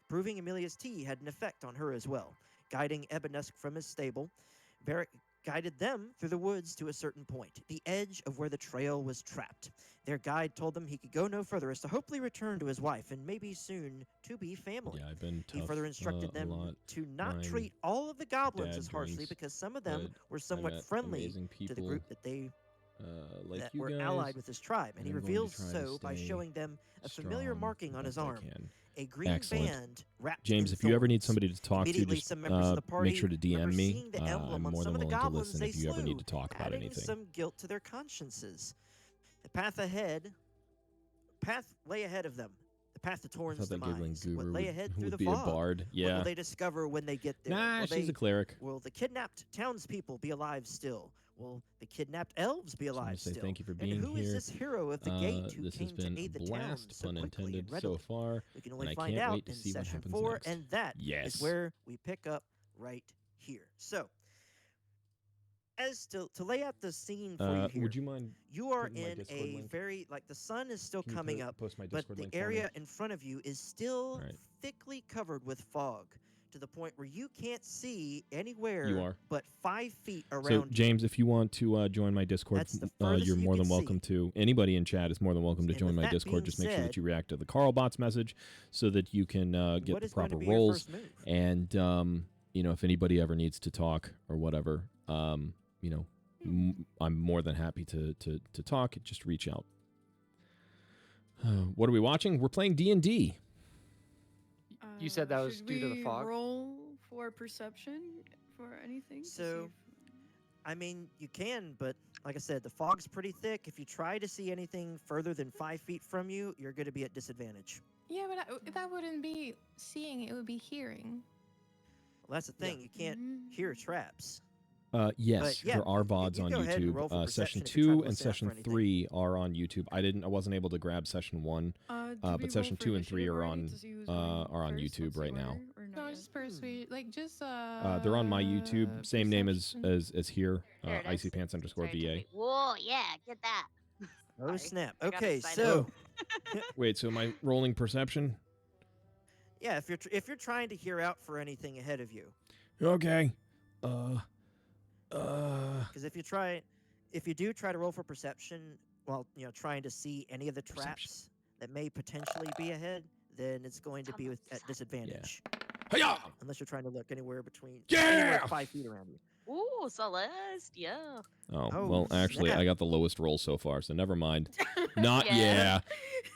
Speaker 2: Proving Amelia's tea had an effect on her as well. Guiding Ebenesk from his stable, Varric guided them through the woods to a certain point, the edge of where the trail was trapped. Their guide told them he could go no further, as to hopefully return to his wife and maybe soon to be family.
Speaker 1: Yeah, I've been tough
Speaker 2: He further instructed
Speaker 1: a
Speaker 2: them
Speaker 1: lot.
Speaker 2: to not
Speaker 1: Mine
Speaker 2: treat all of the goblins
Speaker 1: dad
Speaker 2: as harshly,
Speaker 1: drinks,
Speaker 2: because some of them
Speaker 1: but
Speaker 2: were
Speaker 1: I
Speaker 2: somewhat
Speaker 1: met
Speaker 2: friendly
Speaker 1: amazing
Speaker 2: to the
Speaker 1: people,
Speaker 2: group that they
Speaker 1: like
Speaker 2: that
Speaker 1: you
Speaker 2: were
Speaker 1: guys.
Speaker 2: allied with his tribe, and he
Speaker 1: I'm going to
Speaker 2: reveals
Speaker 1: try to
Speaker 2: so by
Speaker 1: stay
Speaker 2: showing them a familiar
Speaker 1: strong
Speaker 2: marking on
Speaker 1: the
Speaker 2: his
Speaker 1: best I
Speaker 2: arm,
Speaker 1: can.
Speaker 2: a green
Speaker 1: Excellent.
Speaker 2: band wrapped
Speaker 1: James,
Speaker 2: in
Speaker 1: if you ever need
Speaker 2: thorns.
Speaker 1: somebody to talk to,
Speaker 2: Immediately,
Speaker 1: just
Speaker 2: some members of the party
Speaker 1: make sure to DM
Speaker 2: remember
Speaker 1: me.
Speaker 2: seeing the
Speaker 1: I'm
Speaker 2: emblem on
Speaker 1: more
Speaker 2: some
Speaker 1: than
Speaker 2: of the
Speaker 1: willing to
Speaker 2: goblins
Speaker 1: listen
Speaker 2: they
Speaker 1: if you ever need
Speaker 2: slew,
Speaker 1: to talk about
Speaker 2: adding
Speaker 1: anything.
Speaker 2: some guilt to their consciences. The path lay ahead of them. The path to
Speaker 1: I
Speaker 2: Torn's
Speaker 1: thought that giggling
Speaker 2: demise.
Speaker 1: goober
Speaker 2: What lay ahead through
Speaker 1: would
Speaker 2: the
Speaker 1: be
Speaker 2: fog?
Speaker 1: a bard.
Speaker 2: What
Speaker 1: Yeah.
Speaker 2: will they discover when they get there?
Speaker 1: Nah,
Speaker 2: Will
Speaker 1: she's
Speaker 2: they-
Speaker 1: a cleric.
Speaker 2: Will the kidnapped townspeople be alive still? Will the kidnapped elves be
Speaker 1: Just want
Speaker 2: alive
Speaker 1: to say
Speaker 2: still?
Speaker 1: thank you for
Speaker 2: And
Speaker 1: being
Speaker 2: who is
Speaker 1: here.
Speaker 2: this hero of the gate who
Speaker 1: This
Speaker 2: came
Speaker 1: has been
Speaker 2: to aid
Speaker 1: a
Speaker 2: the town
Speaker 1: blast,
Speaker 2: so
Speaker 1: pun
Speaker 2: quickly
Speaker 1: intended,
Speaker 2: and
Speaker 1: so
Speaker 2: readily?
Speaker 1: far.
Speaker 2: We can
Speaker 1: and
Speaker 2: only
Speaker 1: I
Speaker 2: find
Speaker 1: can't
Speaker 2: out
Speaker 1: wait to
Speaker 2: in
Speaker 1: see what
Speaker 2: session
Speaker 1: happens
Speaker 2: 4,
Speaker 1: next.
Speaker 2: and that is
Speaker 1: Yes.
Speaker 2: where we pick up right here. So, as to lay out the scene for you here,
Speaker 1: Would you mind?
Speaker 2: you are
Speaker 1: putting my
Speaker 2: in
Speaker 1: Discord
Speaker 2: a
Speaker 1: link?
Speaker 2: very, like, the sun is still
Speaker 1: Can you
Speaker 2: coming up,
Speaker 1: post my
Speaker 2: but
Speaker 1: Discord
Speaker 2: the
Speaker 1: link for me?
Speaker 2: area in front of you is still
Speaker 1: Alright.
Speaker 2: thickly covered with fog, to the point where you can't see anywhere
Speaker 1: You are.
Speaker 2: but 5 feet around
Speaker 1: So,
Speaker 2: you.
Speaker 1: James, if you want to join my Discord,
Speaker 2: That's the furthest
Speaker 1: you're
Speaker 2: you
Speaker 1: more
Speaker 2: can
Speaker 1: than welcome to. Anybody in chat is more than welcome to
Speaker 2: And
Speaker 1: join
Speaker 2: with
Speaker 1: my
Speaker 2: that
Speaker 1: Discord.
Speaker 2: being
Speaker 1: Just make sure that
Speaker 2: said,
Speaker 1: you react to the Carlbots message so that you can get
Speaker 2: what
Speaker 1: the
Speaker 2: is going to
Speaker 1: proper
Speaker 2: be your
Speaker 1: roles.
Speaker 2: first move?
Speaker 1: And if anybody ever needs to talk or whatever, I'm more than happy to talk. Just reach out. What are we watching? We're playing D&D.
Speaker 4: You said that was
Speaker 5: should
Speaker 4: due to the
Speaker 5: we
Speaker 4: fog?
Speaker 5: Roll for perception for anything. to see
Speaker 2: So,
Speaker 5: if-
Speaker 2: I mean, you can, but like I said, the fog's pretty thick. If you try to see anything further than 5 feet from you, you're going to be at disadvantage.
Speaker 3: Yeah, but that wouldn't be seeing; it would be hearing.
Speaker 2: Well, that's the thing. You can't hear traps.
Speaker 1: Yes,
Speaker 2: But, yeah,
Speaker 1: there are
Speaker 2: you
Speaker 1: VODs
Speaker 2: can
Speaker 1: on
Speaker 2: go ahead and roll
Speaker 1: YouTube.
Speaker 2: for
Speaker 1: Session
Speaker 2: perception if you're trying
Speaker 1: 2
Speaker 2: to
Speaker 1: and
Speaker 2: listen out for
Speaker 1: Session
Speaker 2: anything.
Speaker 1: 3 are on YouTube. I wasn't able to grab Session 1.
Speaker 5: did
Speaker 1: but
Speaker 5: we roll
Speaker 1: Session
Speaker 5: for
Speaker 1: 2 and 3
Speaker 5: initiative
Speaker 1: are
Speaker 5: already
Speaker 1: on
Speaker 5: to see who's
Speaker 1: are
Speaker 5: going
Speaker 1: on
Speaker 5: first
Speaker 1: YouTube
Speaker 5: once they
Speaker 1: right now.
Speaker 5: were, or not
Speaker 3: No,
Speaker 5: yet?
Speaker 3: just persuade, like just
Speaker 1: They're on my YouTube, same name as
Speaker 3: perception.
Speaker 1: as here,
Speaker 8: There it is.
Speaker 1: icypants _VA.
Speaker 8: Sorry, Whoa, yeah, get that.
Speaker 2: Oh,
Speaker 8: Sorry.
Speaker 2: snap.
Speaker 8: I got
Speaker 2: Okay,
Speaker 8: excited.
Speaker 2: so,
Speaker 1: Wait, so am I rolling perception?
Speaker 2: yeah, if you're trying to hear out for anything ahead of you,
Speaker 1: Okay.
Speaker 2: because if you do try to roll for perception while trying to see any of the
Speaker 1: Perception.
Speaker 2: traps that may potentially be ahead, then it's going to be at disadvantage.
Speaker 1: Hiya!
Speaker 2: Unless you're trying to look anywhere
Speaker 1: Yeah!
Speaker 2: anywhere 5 feet around you.
Speaker 8: Ooh, Celeste, yeah.
Speaker 1: Oh,
Speaker 2: Oh,
Speaker 1: well, actually,
Speaker 2: snap.
Speaker 1: I got the lowest roll so far, so never mind. Not
Speaker 8: Yeah.
Speaker 1: yeah.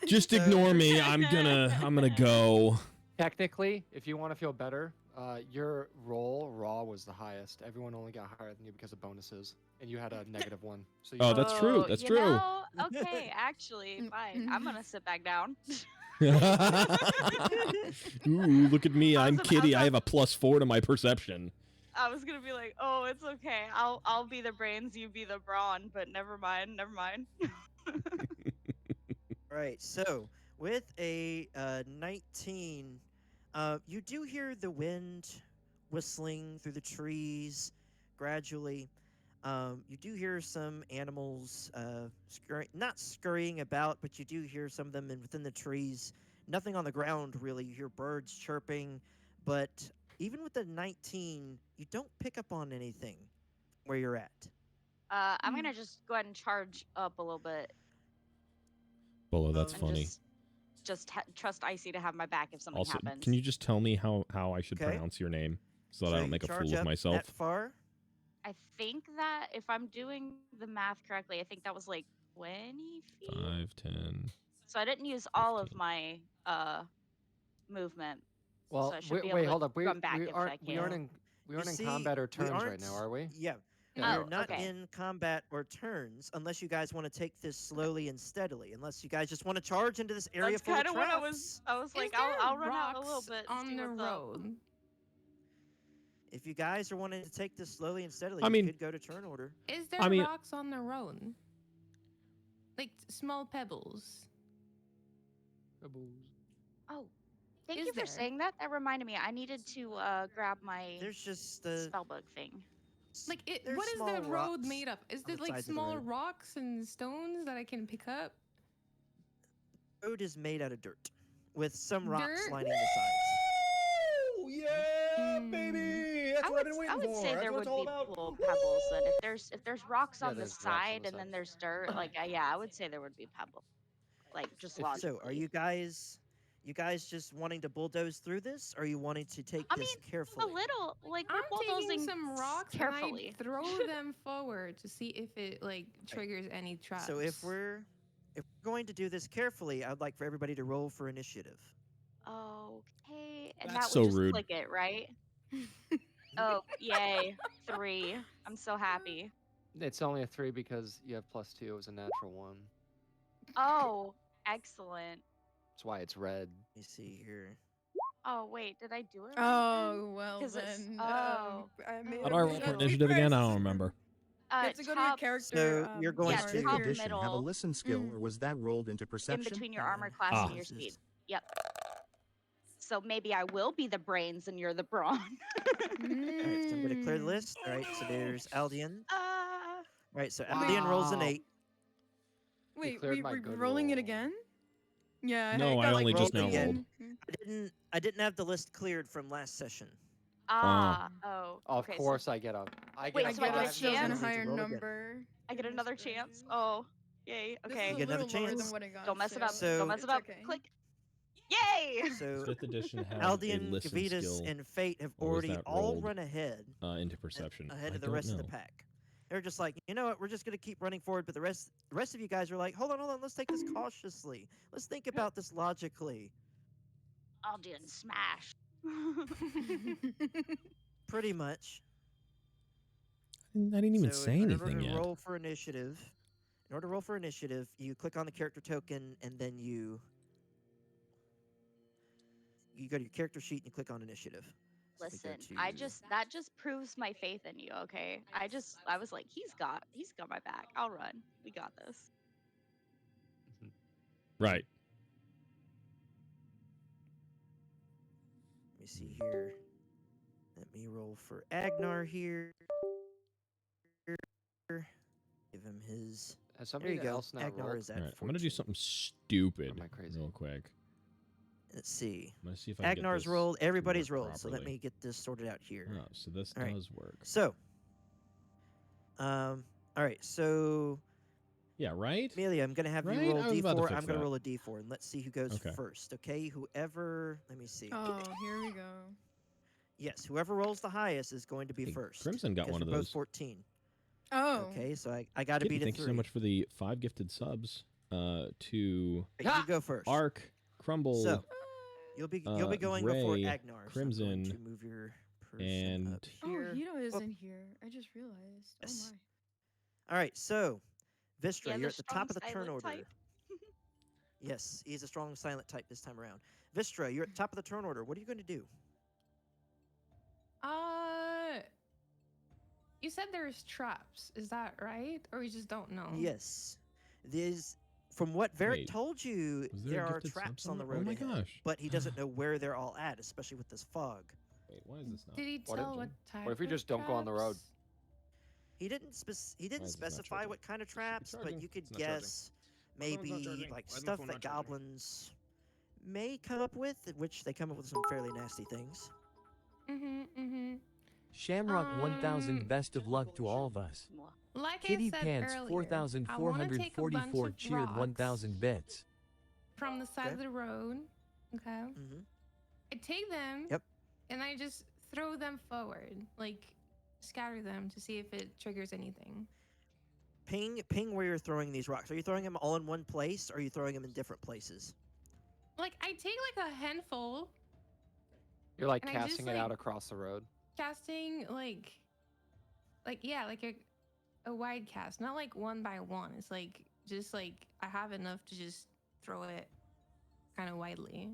Speaker 1: Just ignore me. I'm gonna go.
Speaker 4: Technically, if you want to feel better, your roll raw was the highest. Everyone only got higher than you because of bonuses, and you had a -1. So you
Speaker 1: Oh, that's true. That's
Speaker 8: you
Speaker 1: true.
Speaker 8: know, okay, actually, fine. I'm gonna sit back down.
Speaker 1: Ooh, look at me. I'm
Speaker 8: How's
Speaker 1: Kitty.
Speaker 8: that-
Speaker 1: I have a +4 to my perception.
Speaker 8: I was gonna be like, oh, it's okay. I'll be the brains, you be the brawn, but never mind, never mind.
Speaker 2: Right, so with a 19, you do hear the wind whistling through the trees gradually. You do hear some animals not scurrying about, but you do hear some of them within the trees. Nothing on the ground, really. You hear birds chirping, but even with the 19, you don't pick up on anything where you're at.
Speaker 8: I'm
Speaker 5: Mm.
Speaker 8: gonna just go ahead and charge up a little bit
Speaker 1: Bolo, that's
Speaker 8: and
Speaker 1: funny.
Speaker 8: just trust Icy to have my back if something
Speaker 1: Also,
Speaker 8: happens.
Speaker 1: can you just tell me how I should
Speaker 2: Okay.
Speaker 1: pronounce your name so that I
Speaker 2: So
Speaker 1: don't
Speaker 2: you
Speaker 1: make a
Speaker 2: charge
Speaker 1: fool of
Speaker 2: up
Speaker 1: myself?
Speaker 2: that far.
Speaker 8: I think that if I'm doing the math correctly, I think that was like 20 feet.
Speaker 1: 5, 10.
Speaker 8: So I didn't use all of
Speaker 1: 15.
Speaker 8: my movement.
Speaker 4: Well,
Speaker 8: so I should be able
Speaker 4: wait,
Speaker 8: to
Speaker 4: hold up.
Speaker 8: run back if I
Speaker 4: We aren't
Speaker 8: can.
Speaker 4: in
Speaker 2: See,
Speaker 4: combat or
Speaker 2: we
Speaker 4: turns right now,
Speaker 2: aren't-
Speaker 4: are we?
Speaker 2: Yeah.
Speaker 4: Yeah,
Speaker 2: We're
Speaker 8: Oh,
Speaker 2: not
Speaker 8: okay.
Speaker 2: in combat or turns unless you guys want to take this slowly and steadily. Unless you guys just want to charge into this area
Speaker 8: That's
Speaker 2: full of
Speaker 8: kind of what
Speaker 2: traps.
Speaker 8: I was
Speaker 3: Is
Speaker 8: like,
Speaker 3: there
Speaker 8: I'll run out a little
Speaker 3: rocks
Speaker 8: bit and
Speaker 3: on
Speaker 8: see
Speaker 3: the
Speaker 8: what's up.
Speaker 3: road?
Speaker 2: If you guys are wanting to take this slowly and steadily,
Speaker 1: I mean-
Speaker 2: you could go to turn order.
Speaker 3: Is there
Speaker 1: I mean-
Speaker 3: rocks on the road? Like small pebbles.
Speaker 8: Oh, thank
Speaker 3: Is
Speaker 8: you for
Speaker 3: there?
Speaker 8: saying that. That reminded me. I needed to grab my
Speaker 2: There's just the
Speaker 8: spellbook thing.
Speaker 3: Like
Speaker 2: there's
Speaker 3: what is
Speaker 2: small
Speaker 3: the road
Speaker 2: rocks
Speaker 3: made of? Is
Speaker 2: on
Speaker 3: it
Speaker 2: the
Speaker 3: like
Speaker 2: sides of the
Speaker 3: small
Speaker 2: road.
Speaker 3: rocks and stones that I can pick up?
Speaker 2: road is made out of dirt, with some rocks
Speaker 3: Dirt?
Speaker 2: lining the sides.
Speaker 1: Woo! Yeah,
Speaker 3: Mm.
Speaker 1: baby! That's what I've been waiting
Speaker 8: I would
Speaker 1: for.
Speaker 8: say
Speaker 1: That's
Speaker 8: there
Speaker 1: what
Speaker 8: would
Speaker 1: it's all
Speaker 8: be
Speaker 1: about.
Speaker 8: little pebbles. Then if there's rocks
Speaker 4: Yeah,
Speaker 8: on the
Speaker 4: there's rocks on
Speaker 8: side
Speaker 4: the
Speaker 8: and then
Speaker 4: sides.
Speaker 8: there's dirt, like yeah, I would say there would be pebbles. Like just
Speaker 4: If-
Speaker 8: logically.
Speaker 2: So, are you guys just wanting to bulldoze through this, or are you wanting to take
Speaker 8: I
Speaker 2: this
Speaker 8: mean,
Speaker 2: carefully?
Speaker 8: a little like we're
Speaker 3: I'm
Speaker 8: bulldozing
Speaker 3: taking some rocks
Speaker 8: carefully.
Speaker 3: and I throw them forward to see if it like triggers any traps.
Speaker 2: So if we're going to do this carefully, I'd like for everybody to roll for initiative.
Speaker 8: Okay, and
Speaker 1: That's
Speaker 8: that
Speaker 1: so
Speaker 8: would just
Speaker 1: rude.
Speaker 8: click it, right? Oh, yay. 3. I'm so happy.
Speaker 4: It's only a 3 because you have +2. It was a natural 1.
Speaker 8: Oh, excellent.
Speaker 4: That's why it's red.
Speaker 2: Let me see here.
Speaker 8: Oh, wait, did I do it? right
Speaker 5: Oh well
Speaker 8: 'Cause it's-
Speaker 5: then.
Speaker 8: oh.
Speaker 5: I made
Speaker 3: How
Speaker 1: How
Speaker 5: a
Speaker 1: do I roll
Speaker 5: mistake.
Speaker 1: for
Speaker 8: Ew.
Speaker 1: initiative again? I don't remember.
Speaker 5: You have to go to your
Speaker 8: top
Speaker 5: character.
Speaker 2: So you're going
Speaker 8: yeah,
Speaker 2: to-
Speaker 8: top
Speaker 6: Edition, have a
Speaker 8: middle,
Speaker 6: listen skill,
Speaker 5: Mm.
Speaker 6: or was that rolled into
Speaker 8: in
Speaker 6: perception?
Speaker 8: between your armor
Speaker 2: and
Speaker 8: class
Speaker 1: Ah.
Speaker 8: and your
Speaker 2: this is-
Speaker 8: speed. Yep. So maybe I will be the brains and you're the brawn.
Speaker 2: All right, so I'm going to clear the
Speaker 5: Mm.
Speaker 2: list. All right, so there's Aldian.
Speaker 8: Ah.
Speaker 2: All right, so Aldian rolls an
Speaker 4: Wow.
Speaker 2: 8.
Speaker 5: Wait,
Speaker 4: cleared my
Speaker 5: we're
Speaker 4: good
Speaker 5: rolling it
Speaker 4: roll.
Speaker 5: again? Yeah.
Speaker 1: No,
Speaker 5: got,
Speaker 1: I
Speaker 5: like,
Speaker 1: only just
Speaker 2: now
Speaker 5: rolled
Speaker 2: rolled.
Speaker 5: again.
Speaker 2: I didn't have the list cleared from last session.
Speaker 8: Ah. Oh.
Speaker 4: Of
Speaker 8: okay,
Speaker 4: course, I get a. I get
Speaker 8: Wait,
Speaker 4: a
Speaker 5: I
Speaker 8: so I
Speaker 5: get
Speaker 8: get a
Speaker 5: a
Speaker 8: chance?
Speaker 5: chosen
Speaker 8: Need to
Speaker 5: higher
Speaker 2: roll again.
Speaker 5: number.
Speaker 8: I get another chance. Oh. Yay.
Speaker 5: This
Speaker 8: Okay.
Speaker 5: is
Speaker 2: You get
Speaker 5: a
Speaker 2: another
Speaker 5: little lower
Speaker 2: chance.
Speaker 5: than what I got.
Speaker 8: Don't mess it up.
Speaker 2: So-
Speaker 8: Don't mess it
Speaker 5: it's
Speaker 8: up.
Speaker 5: okay.
Speaker 8: Click. Yay!
Speaker 2: So
Speaker 1: Fifth edition has a
Speaker 2: Aldian,
Speaker 1: listen
Speaker 2: Gavitas,
Speaker 1: skill
Speaker 2: and Fate have
Speaker 1: What was
Speaker 2: already
Speaker 1: that
Speaker 2: all
Speaker 1: rolled?
Speaker 2: run ahead
Speaker 1: into perception.
Speaker 2: ahead
Speaker 1: I
Speaker 2: of the
Speaker 1: don't
Speaker 2: rest of
Speaker 1: know.
Speaker 2: the pack. They're just like, you know what? We're just gonna keep running forward. But the rest of you guys are like, hold on. Let's take this cautiously. Let's think about this logically.
Speaker 8: I'll do it and smash.
Speaker 2: Pretty much.
Speaker 1: I didn't even
Speaker 2: So
Speaker 1: say
Speaker 2: in
Speaker 1: anything
Speaker 2: order to
Speaker 1: yet.
Speaker 2: roll for initiative, you click on the character token and then you go to your character sheet and you click on initiative. So we go
Speaker 8: Listen,
Speaker 2: to-
Speaker 8: that just proves my faith in you, okay? I was like, he's got my back. I'll run. We got this.
Speaker 1: Right.
Speaker 2: Let me see here. Let me roll for Agnar here. Give him his.
Speaker 4: Has
Speaker 2: There
Speaker 4: somebody
Speaker 2: you go.
Speaker 4: else not
Speaker 2: Agnar
Speaker 4: rolled?
Speaker 2: is at
Speaker 1: All right. I'm gonna
Speaker 2: 14.
Speaker 1: do something stupid
Speaker 4: am I crazy?
Speaker 1: real quick.
Speaker 2: Let's see.
Speaker 1: I'm gonna see if I can get
Speaker 2: Agnar's
Speaker 1: this
Speaker 2: rolled.
Speaker 1: to
Speaker 2: Everybody's
Speaker 1: work
Speaker 2: rolled. So let
Speaker 1: properly.
Speaker 2: me get this sorted out here.
Speaker 1: Oh, so this
Speaker 2: All right.
Speaker 1: does work.
Speaker 2: So, all right. So,
Speaker 1: Yeah. Right.
Speaker 2: Amelia, I'm gonna have
Speaker 1: Right?
Speaker 2: you roll
Speaker 1: I was about to
Speaker 2: D4.
Speaker 1: fix
Speaker 2: I'm gonna
Speaker 1: that.
Speaker 2: roll a D4, and let's see who goes
Speaker 1: Okay.
Speaker 2: first. Okay. Whoever. Let me see.
Speaker 5: Oh, here we go.
Speaker 2: Yes. Whoever rolls the highest is going to be
Speaker 1: Hey,
Speaker 2: first.
Speaker 1: Crimson got
Speaker 2: because
Speaker 1: one of
Speaker 2: we're both
Speaker 1: those.
Speaker 2: 14.
Speaker 5: Oh.
Speaker 2: Okay. So I got to
Speaker 1: Kitty,
Speaker 2: beat a
Speaker 1: thank you
Speaker 2: 3.
Speaker 1: so much for the 5 gifted subs. To
Speaker 2: Right, you go first.
Speaker 1: Ark, Crumble,
Speaker 2: So you'll be going before
Speaker 1: Gray,
Speaker 2: Agnar.
Speaker 1: Crimson,
Speaker 2: so I'm going to move your person
Speaker 1: and-
Speaker 2: up
Speaker 5: Oh,
Speaker 2: here.
Speaker 5: Hito isn't here. I just realized.
Speaker 2: Yes.
Speaker 5: Oh my.
Speaker 2: All right. So Vistra,
Speaker 8: Yeah,
Speaker 2: you're
Speaker 8: the
Speaker 2: at the top of the
Speaker 8: strong
Speaker 2: turn
Speaker 8: silent
Speaker 2: order.
Speaker 8: type.
Speaker 2: Yes, he's a strong silent type this time around. Vistra, you're at the top of the turn order. What are you going to do?
Speaker 3: You said there's traps. Is that right? Or you just don't know?
Speaker 2: Yes. There's, from what Varric
Speaker 1: Wait,
Speaker 2: told you,
Speaker 1: Was
Speaker 2: there
Speaker 1: a
Speaker 2: are
Speaker 1: gifted
Speaker 2: traps
Speaker 1: subs
Speaker 2: on the
Speaker 1: there?
Speaker 2: road
Speaker 1: Oh my
Speaker 2: ahead,
Speaker 1: gosh.
Speaker 2: but he doesn't know where they're all at, especially with this fog.
Speaker 1: Wait, why is this not?
Speaker 3: Did he
Speaker 4: What
Speaker 3: tell
Speaker 4: if-
Speaker 3: what type?
Speaker 4: if we
Speaker 3: of
Speaker 4: just don't go on the road?
Speaker 3: traps?
Speaker 2: He didn't
Speaker 1: Why is this not
Speaker 2: specify
Speaker 1: charging?
Speaker 2: what kind of
Speaker 1: It should be
Speaker 2: traps, but
Speaker 1: charging.
Speaker 2: you could
Speaker 1: It's not charging.
Speaker 2: guess
Speaker 1: My phone's not
Speaker 2: maybe
Speaker 1: charging.
Speaker 2: like
Speaker 1: Why is my
Speaker 2: stuff
Speaker 1: phone
Speaker 2: that
Speaker 1: not charging?
Speaker 2: goblins may come up with, which they come up with some fairly nasty things.
Speaker 3: Mm-hmm.
Speaker 6: Shamrock 1000 best of luck to all of us.
Speaker 3: Like
Speaker 6: Kitty
Speaker 3: I said
Speaker 6: Pants
Speaker 3: earlier, I wanna take a bunch
Speaker 6: 4444
Speaker 3: of
Speaker 6: cheered
Speaker 3: rocks
Speaker 6: 1000 bits.
Speaker 3: from the side
Speaker 2: Okay.
Speaker 3: of the road. Okay.
Speaker 2: Mm-hmm.
Speaker 3: I take them.
Speaker 2: Yep.
Speaker 3: And I just throw them forward, like scatter them to see if it triggers anything.
Speaker 2: Ping where you're throwing these rocks. Are you throwing them all in one place, or are you throwing them in different places?
Speaker 3: Like I take like a handful,
Speaker 4: You're like
Speaker 3: And I just,
Speaker 4: casting it out
Speaker 3: like-
Speaker 4: across the road.
Speaker 3: casting like yeah, like a wide cast, not like one by one. It's like just like I have enough to just throw it kind of widely.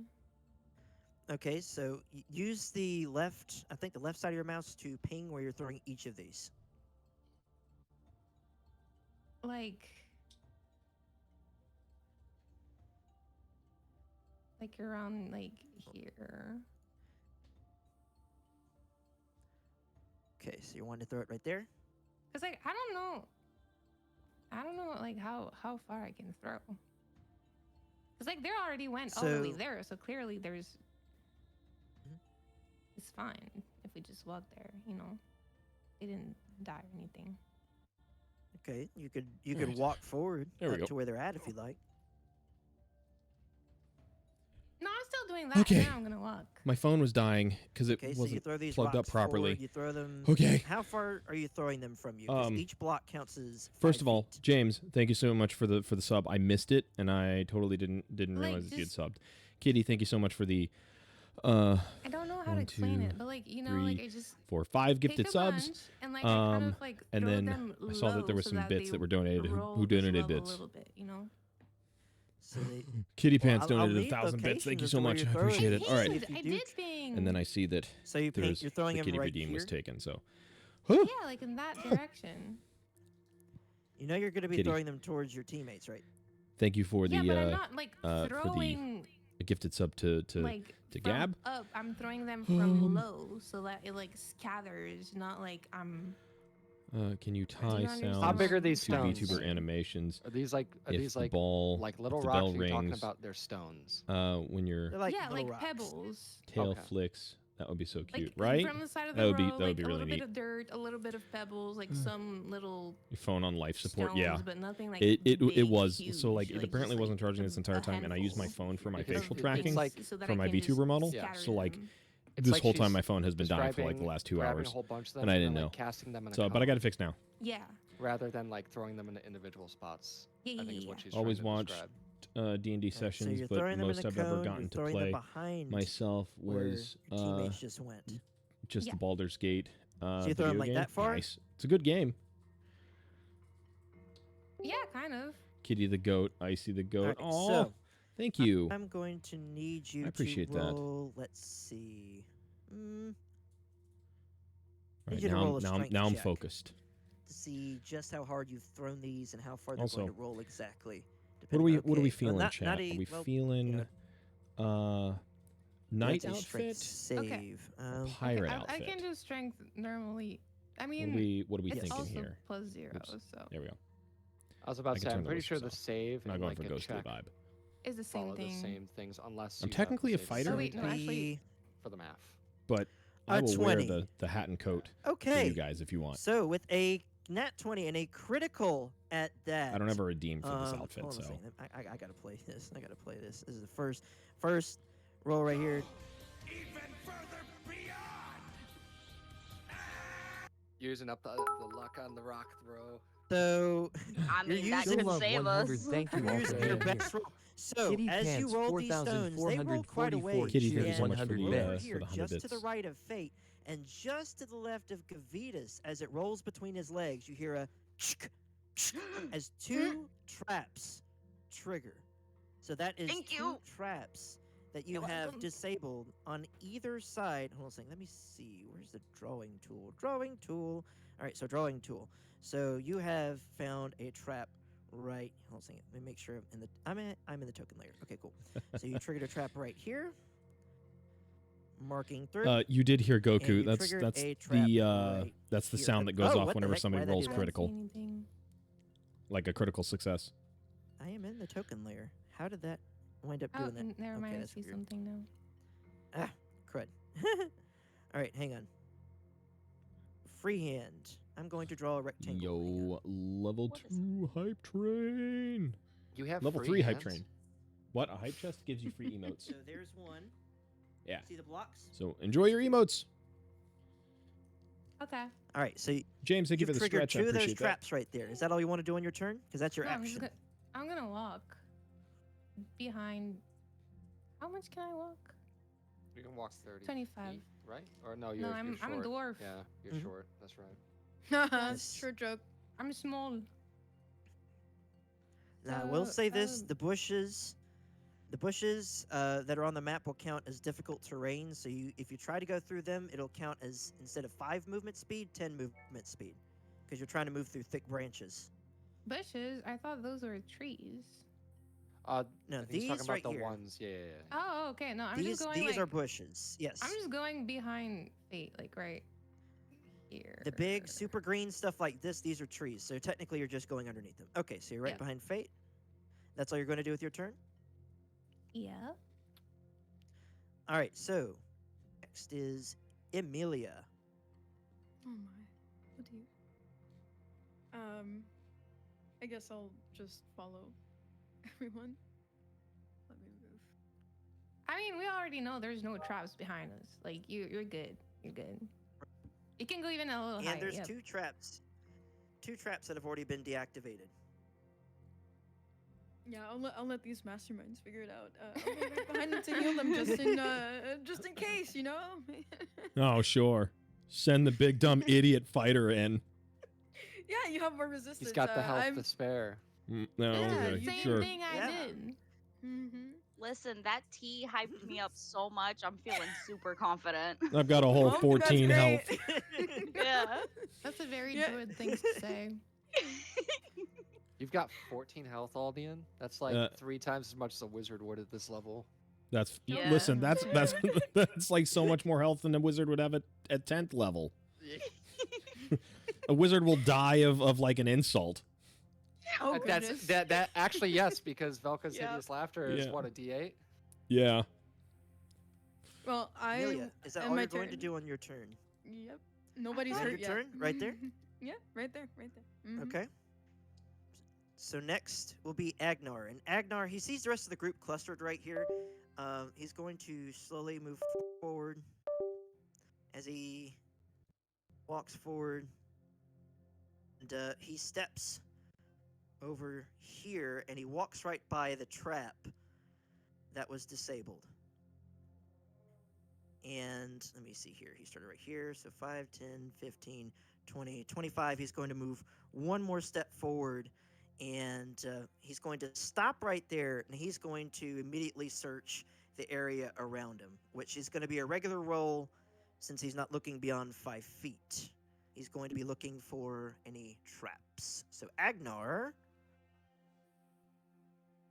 Speaker 2: Okay, so use the left, I think the left side of your mouse to ping where you're throwing each of these.
Speaker 3: Like around like here.
Speaker 2: Okay, so you want to throw it right there?
Speaker 3: Cause like I don't know like how far I can throw. Cause like they already went all the way
Speaker 2: So-
Speaker 3: there, so clearly there's.
Speaker 2: Mhm.
Speaker 3: It's fine if we just walk there, you know. They didn't die or anything.
Speaker 2: Okay, you could
Speaker 1: Alright.
Speaker 2: walk forward
Speaker 1: There we go.
Speaker 2: to where they're at if you'd like.
Speaker 3: No, I'm still doing that.
Speaker 1: Okay.
Speaker 3: Now I'm gonna walk.
Speaker 1: My phone was dying because it
Speaker 2: Okay, so you
Speaker 1: wasn't
Speaker 2: throw these
Speaker 1: plugged up
Speaker 2: rocks
Speaker 1: properly.
Speaker 2: forward, you throw them.
Speaker 1: Okay.
Speaker 2: How far are you throwing them from you? 'Cause
Speaker 1: Um,
Speaker 2: each block counts as.
Speaker 1: First
Speaker 2: 5
Speaker 1: of all,
Speaker 2: feet.
Speaker 1: James, thank you so much for the sub. I missed it, and I totally didn't
Speaker 3: Like,
Speaker 1: realize that you'd
Speaker 3: just-
Speaker 1: subbed. Kitty, thank you so much for the
Speaker 3: I don't know how to
Speaker 1: 1,
Speaker 3: explain
Speaker 1: 2,
Speaker 3: it, but like you know, like
Speaker 1: 3,
Speaker 3: I just
Speaker 1: 4, 5
Speaker 3: take
Speaker 1: gifted
Speaker 3: a
Speaker 1: subs.
Speaker 3: bunch and like I kind
Speaker 1: um,
Speaker 3: of like
Speaker 1: and
Speaker 3: throw
Speaker 1: then
Speaker 3: them
Speaker 1: I saw that there
Speaker 3: low
Speaker 1: were
Speaker 3: so
Speaker 1: some bits
Speaker 3: they
Speaker 1: that were donated.
Speaker 3: roll
Speaker 1: Who
Speaker 3: with the
Speaker 1: donated
Speaker 3: level
Speaker 1: bits?
Speaker 3: a little bit, you know.
Speaker 2: So they,
Speaker 1: Kitty
Speaker 2: Well,
Speaker 1: Pants
Speaker 2: I'll
Speaker 1: donated
Speaker 2: need
Speaker 1: 1,000 bits. Thank you
Speaker 2: locations
Speaker 1: so
Speaker 2: of where
Speaker 1: much.
Speaker 2: you're
Speaker 1: I
Speaker 2: throwing
Speaker 1: appreciate
Speaker 2: it.
Speaker 1: it. All right.
Speaker 2: If you
Speaker 3: I
Speaker 2: do-
Speaker 3: did ping.
Speaker 1: And then I see that
Speaker 2: so you
Speaker 1: there's
Speaker 2: you're throwing
Speaker 1: the
Speaker 2: them
Speaker 1: Kitty
Speaker 2: right
Speaker 1: redeem
Speaker 2: here.
Speaker 1: was taken. So,
Speaker 3: Yeah, like in that direction.
Speaker 2: You know you're going to be
Speaker 1: Kitty.
Speaker 2: throwing them towards your teammates, right?
Speaker 1: thank you for the
Speaker 3: Yeah, but I'm not like
Speaker 1: for the
Speaker 3: throwing
Speaker 1: gifted sub to
Speaker 3: like
Speaker 1: to
Speaker 3: from
Speaker 1: Gab.
Speaker 3: up. I'm throwing them from
Speaker 1: Um,
Speaker 3: low so that it like scatters, not like I'm.
Speaker 1: Can you
Speaker 3: you
Speaker 1: tie
Speaker 3: understand?
Speaker 1: sounds
Speaker 4: How big are these
Speaker 1: to
Speaker 4: stones?
Speaker 1: VTuber animations?
Speaker 4: Are these like
Speaker 1: If the ball, if
Speaker 4: little
Speaker 1: the
Speaker 4: rocks?
Speaker 1: bell
Speaker 4: Or are you talking
Speaker 1: rings,
Speaker 4: about their stones?
Speaker 1: when your
Speaker 2: They're like
Speaker 3: yeah,
Speaker 2: little
Speaker 3: like
Speaker 2: rocks.
Speaker 3: pebbles.
Speaker 1: tail
Speaker 4: Okay.
Speaker 1: flicks, that would be so
Speaker 3: Like
Speaker 1: cute, right?
Speaker 3: from the side of
Speaker 1: That
Speaker 3: the
Speaker 1: would be-
Speaker 3: road,
Speaker 1: that would
Speaker 3: like
Speaker 1: be
Speaker 3: a
Speaker 1: really
Speaker 3: little
Speaker 1: neat.
Speaker 3: bit of dirt, a little bit of pebbles, like some little
Speaker 1: Your phone on life support,
Speaker 3: stones,
Speaker 1: yeah.
Speaker 3: but nothing like
Speaker 1: It
Speaker 3: big,
Speaker 1: was
Speaker 3: huge,
Speaker 1: so like it apparently
Speaker 3: just,
Speaker 1: wasn't
Speaker 3: like,
Speaker 1: charging this entire time, and I used my
Speaker 3: handful
Speaker 1: phone for my
Speaker 4: Because
Speaker 1: facial
Speaker 4: it's
Speaker 1: tracking
Speaker 4: like-
Speaker 3: so that
Speaker 1: for
Speaker 3: I
Speaker 1: my
Speaker 3: can just
Speaker 1: VTuber model.
Speaker 4: Yeah.
Speaker 3: scatter
Speaker 1: So like
Speaker 3: them.
Speaker 4: It's
Speaker 1: this
Speaker 4: like
Speaker 1: whole time
Speaker 4: she's
Speaker 1: my phone has been dying for like the
Speaker 4: describing
Speaker 1: last 2
Speaker 4: grabbing
Speaker 1: hours.
Speaker 4: a whole bunch of them
Speaker 1: and I
Speaker 4: and
Speaker 1: didn't
Speaker 4: then,
Speaker 1: know.
Speaker 4: like, casting them in a
Speaker 1: So, but I got
Speaker 4: cone
Speaker 1: it fixed now.
Speaker 3: Yeah,
Speaker 4: rather than like throwing them into individual spots.
Speaker 3: yeah,
Speaker 4: I
Speaker 3: yeah,
Speaker 4: think is
Speaker 3: yeah.
Speaker 4: what she's
Speaker 1: Always
Speaker 4: trying to
Speaker 1: watch
Speaker 4: describe.
Speaker 1: D&D
Speaker 2: Alright, so
Speaker 1: sessions,
Speaker 2: you're
Speaker 1: but
Speaker 2: throwing them in
Speaker 1: most
Speaker 2: the
Speaker 1: I've ever
Speaker 2: cone,
Speaker 1: gotten
Speaker 2: you're
Speaker 1: to
Speaker 2: throwing them
Speaker 1: play
Speaker 2: behind
Speaker 1: myself
Speaker 2: where
Speaker 1: was
Speaker 2: your teammates just went.
Speaker 1: just
Speaker 3: Yeah.
Speaker 1: the Baldur's Gate.
Speaker 2: you throw 'em
Speaker 1: video
Speaker 2: like
Speaker 1: game.
Speaker 2: that far?
Speaker 1: Nice. It's a good game.
Speaker 3: Yeah, kind of.
Speaker 1: Kitty the goat, Icy the goat.
Speaker 2: Alright,
Speaker 1: Oh,
Speaker 2: so
Speaker 1: thank you.
Speaker 2: I'm going to need you
Speaker 1: appreciate
Speaker 2: to
Speaker 1: that.
Speaker 2: roll. Let's see.
Speaker 1: All
Speaker 2: need
Speaker 1: right,
Speaker 2: you to
Speaker 1: now
Speaker 2: roll
Speaker 1: I'm,
Speaker 2: a
Speaker 1: now I'm,
Speaker 2: strength
Speaker 1: now I'm
Speaker 2: check.
Speaker 1: focused.
Speaker 2: To see just how hard you've thrown these and how far they're
Speaker 1: Also,
Speaker 2: going to roll exactly.
Speaker 1: What are we
Speaker 2: depending-
Speaker 1: What are we
Speaker 2: okay, well,
Speaker 1: feeling,
Speaker 2: not
Speaker 1: chat?
Speaker 2: a-
Speaker 1: Are we
Speaker 2: well,
Speaker 1: feeling night
Speaker 2: that's a strength
Speaker 1: outfit?
Speaker 2: save.
Speaker 3: Okay.
Speaker 1: Pirate
Speaker 3: I
Speaker 1: outfit.
Speaker 3: can do strength normally. I mean,
Speaker 1: What are we
Speaker 3: it's
Speaker 1: thinking
Speaker 3: also
Speaker 1: here?
Speaker 3: +0,
Speaker 1: Oops.
Speaker 3: so
Speaker 1: There we go.
Speaker 4: I was about
Speaker 1: I
Speaker 4: to
Speaker 1: can
Speaker 4: say,
Speaker 1: turn
Speaker 4: I'm
Speaker 1: the
Speaker 4: pretty sure the
Speaker 1: whistles off.
Speaker 4: save
Speaker 1: I'm not
Speaker 4: and
Speaker 1: going
Speaker 4: like
Speaker 1: for
Speaker 4: a
Speaker 1: ghostly
Speaker 4: check
Speaker 1: vibe.
Speaker 3: it's the same
Speaker 4: follow the
Speaker 3: thing.
Speaker 4: same things unless
Speaker 1: I'm
Speaker 4: you have
Speaker 1: technically a
Speaker 4: the save
Speaker 1: fighter.
Speaker 3: Oh, wait, no, actually-
Speaker 2: Be-
Speaker 4: for the math.
Speaker 1: But I will wear
Speaker 2: 20.
Speaker 1: the hat and coat for
Speaker 2: Okay.
Speaker 1: you guys if you want.
Speaker 2: So with a nat 20 and a critical at that.
Speaker 1: I don't have a redeem for this outfit,
Speaker 2: hold on a
Speaker 1: so
Speaker 2: second. I gotta play this. I gotta play this. This is the first roll right here.
Speaker 4: Using up the luck on the rock throw.
Speaker 2: So
Speaker 8: I
Speaker 2: You're
Speaker 8: mean, that
Speaker 2: using-
Speaker 8: could
Speaker 6: Love
Speaker 8: save
Speaker 6: 100,
Speaker 8: us.
Speaker 6: thank you all
Speaker 2: you're
Speaker 6: for
Speaker 2: using your
Speaker 6: being here.
Speaker 2: best roll. So
Speaker 6: Kitty
Speaker 2: as you
Speaker 6: Pants,
Speaker 2: roll these stones, they roll quite a
Speaker 6: 4,444
Speaker 2: way.
Speaker 1: Kitty, thank you
Speaker 6: cheers,
Speaker 1: so much for the,
Speaker 2: over
Speaker 6: 100
Speaker 1: for
Speaker 6: bits.
Speaker 2: here,
Speaker 1: the 100
Speaker 2: just to
Speaker 1: bits.
Speaker 2: the right of Fate, and just to the left of Gavitas, as it rolls between his legs, you hear a as two traps trigger. So that is
Speaker 8: Thank
Speaker 2: two
Speaker 8: you.
Speaker 2: traps that you
Speaker 3: You're
Speaker 2: have
Speaker 3: welcome.
Speaker 2: disabled on either side. Hold on a second. Let me see. Where's the drawing tool? Drawing tool. All right, so drawing tool. So you have found a trap right. Hold on a second. Let me make sure I'm in the token layer. Okay, cool. So you triggered a trap right here. Marking through.
Speaker 1: You did hear
Speaker 2: you
Speaker 1: Goku. That's
Speaker 2: triggered
Speaker 1: that's
Speaker 2: a trap
Speaker 1: the
Speaker 2: right
Speaker 1: that's the
Speaker 2: here.
Speaker 1: sound that goes
Speaker 2: Oh,
Speaker 1: off
Speaker 2: what the
Speaker 1: whenever
Speaker 2: heck?
Speaker 1: somebody
Speaker 2: Why'd that
Speaker 1: rolls
Speaker 2: do
Speaker 3: I
Speaker 2: that?
Speaker 3: don't see
Speaker 1: critical,
Speaker 3: anything.
Speaker 1: like a critical success.
Speaker 2: I am in the token layer. How did that wind up
Speaker 3: Oh,
Speaker 2: doing that?
Speaker 3: never
Speaker 2: Okay,
Speaker 3: mind. I
Speaker 2: that's
Speaker 3: see
Speaker 2: weird.
Speaker 3: something now.
Speaker 2: Ah, crud. All right, hang on. Freehand. I'm going to draw a rectangle. Hang on.
Speaker 1: Yo, level
Speaker 8: What is
Speaker 1: 2 hype train.
Speaker 4: You have
Speaker 1: Level
Speaker 4: free
Speaker 1: 3 hype
Speaker 4: hands?
Speaker 1: train. What? A hype chest gives you free emotes.
Speaker 2: So there's one.
Speaker 1: Yeah.
Speaker 2: See the blocks?
Speaker 1: So enjoy your emotes.
Speaker 3: Okay.
Speaker 2: All right, so
Speaker 1: James, thank you
Speaker 2: you've
Speaker 1: for the
Speaker 2: triggered
Speaker 1: stretch. I
Speaker 2: two of those
Speaker 1: appreciate that.
Speaker 2: traps right there. Is that all you want to do on your turn? Because that's your
Speaker 3: No,
Speaker 2: action.
Speaker 3: I'm gonna walk behind. How much can I walk?
Speaker 4: You can walk 30
Speaker 3: 25.
Speaker 4: feet, right? Or no, you're,
Speaker 3: I'm
Speaker 4: you're short.
Speaker 3: a dwarf.
Speaker 4: Yeah, you're
Speaker 2: Mhm.
Speaker 4: short. That's right.
Speaker 2: Yes.
Speaker 5: Short joke.
Speaker 3: I'm small.
Speaker 2: Now, I will
Speaker 3: So,
Speaker 2: say this: the bushes that are on the map will count as difficult terrain. So if you try to go through them, it'll count as, instead of 5 movement speed, 10 movement speed, because you're trying to move through thick branches.
Speaker 3: Bushes? I thought those were trees.
Speaker 2: No,
Speaker 4: I think he's talking
Speaker 2: these
Speaker 4: about
Speaker 2: right
Speaker 4: the
Speaker 2: here.
Speaker 4: ones. Yeah.
Speaker 3: Oh, okay. No, I'm
Speaker 2: These
Speaker 3: just going
Speaker 2: these
Speaker 3: like.
Speaker 2: are bushes. Yes.
Speaker 3: I'm just going behind Fate, like right here.
Speaker 2: The big super green stuff like this, these are trees. So technically you're just going underneath them. Okay, so you're right
Speaker 3: Yeah.
Speaker 2: behind Fate. That's all you're going to do with your turn?
Speaker 3: Yeah.
Speaker 2: All right, so next is Emilia.
Speaker 5: Oh my. What do you? I guess I'll just follow everyone. Let me move.
Speaker 3: I mean, we already know there's no traps behind us. Like you're good. You're good. You can go even a little higher.
Speaker 2: And there's
Speaker 3: yep.
Speaker 2: two traps that have already been deactivated.
Speaker 5: Yeah, I'll let these masterminds figure it out. I'll go right behind them to heal them just in case, you know.
Speaker 1: Oh, sure. Send the big dumb idiot fighter in.
Speaker 5: Yeah, you have more resistance.
Speaker 4: He's got the health
Speaker 5: I'm...
Speaker 4: to spare.
Speaker 1: No,
Speaker 3: Yeah,
Speaker 1: okay,
Speaker 3: same
Speaker 1: sure.
Speaker 3: thing I
Speaker 2: Yeah.
Speaker 3: did.
Speaker 5: Mm-hmm.
Speaker 8: Listen, that tea hyped me up so much. I'm feeling super confident.
Speaker 1: I've got a whole
Speaker 5: Well,
Speaker 1: 14
Speaker 5: that's
Speaker 1: health.
Speaker 5: great.
Speaker 8: Yeah.
Speaker 3: That's a very
Speaker 5: Yeah.
Speaker 3: druid thing to say.
Speaker 4: You've got 14 health, Albion. That's like 3 times as much as a wizard would at this level.
Speaker 1: That's
Speaker 8: Yeah.
Speaker 1: listen. That's that's like so much more health than a wizard would have at 10th level. A wizard will die of like an insult.
Speaker 5: Oh,
Speaker 4: That's
Speaker 5: goodness.
Speaker 4: that actually yes, because Velka's
Speaker 8: Yep.
Speaker 4: hideous laughter is
Speaker 1: Yeah.
Speaker 4: what, a D8?
Speaker 1: Yeah.
Speaker 5: Well,
Speaker 2: Amelia, is that
Speaker 5: and
Speaker 2: all
Speaker 5: my
Speaker 2: you're going to
Speaker 5: turn.
Speaker 2: do on your turn?
Speaker 5: Yep. Nobody's
Speaker 8: thought-
Speaker 5: hurt
Speaker 2: Your
Speaker 5: yet.
Speaker 2: turn? Right there?
Speaker 5: Yeah, right there, right there. Mhm.
Speaker 2: Okay. So next will be Agnar. And Agnar, he sees the rest of the group clustered right here. He's going to slowly move forward. As he walks forward, and he steps over here, and he walks right by the trap that was disabled. And let me see here. He started right here. So 5, 10, 15, 20, 25. He's going to move one more step forward, and he's going to stop right there, and he's going to immediately search the area around him, which is going to be a regular roll since he's not looking beyond 5 feet. He's going to be looking for any traps. So Agnar,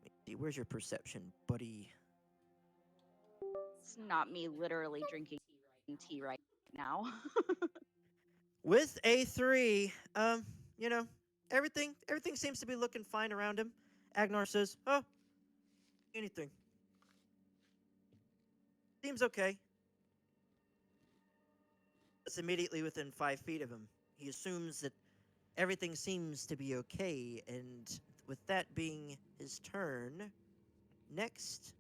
Speaker 2: let me see, where's your perception, buddy?
Speaker 8: It's not me literally drinking tea right now.
Speaker 2: With a 3, you know, everything seems to be looking fine around him. Agnar says, "Oh, anything. Seems okay." It's immediately within 5 feet of him. He assumes that everything seems to be okay, and with that being his turn, next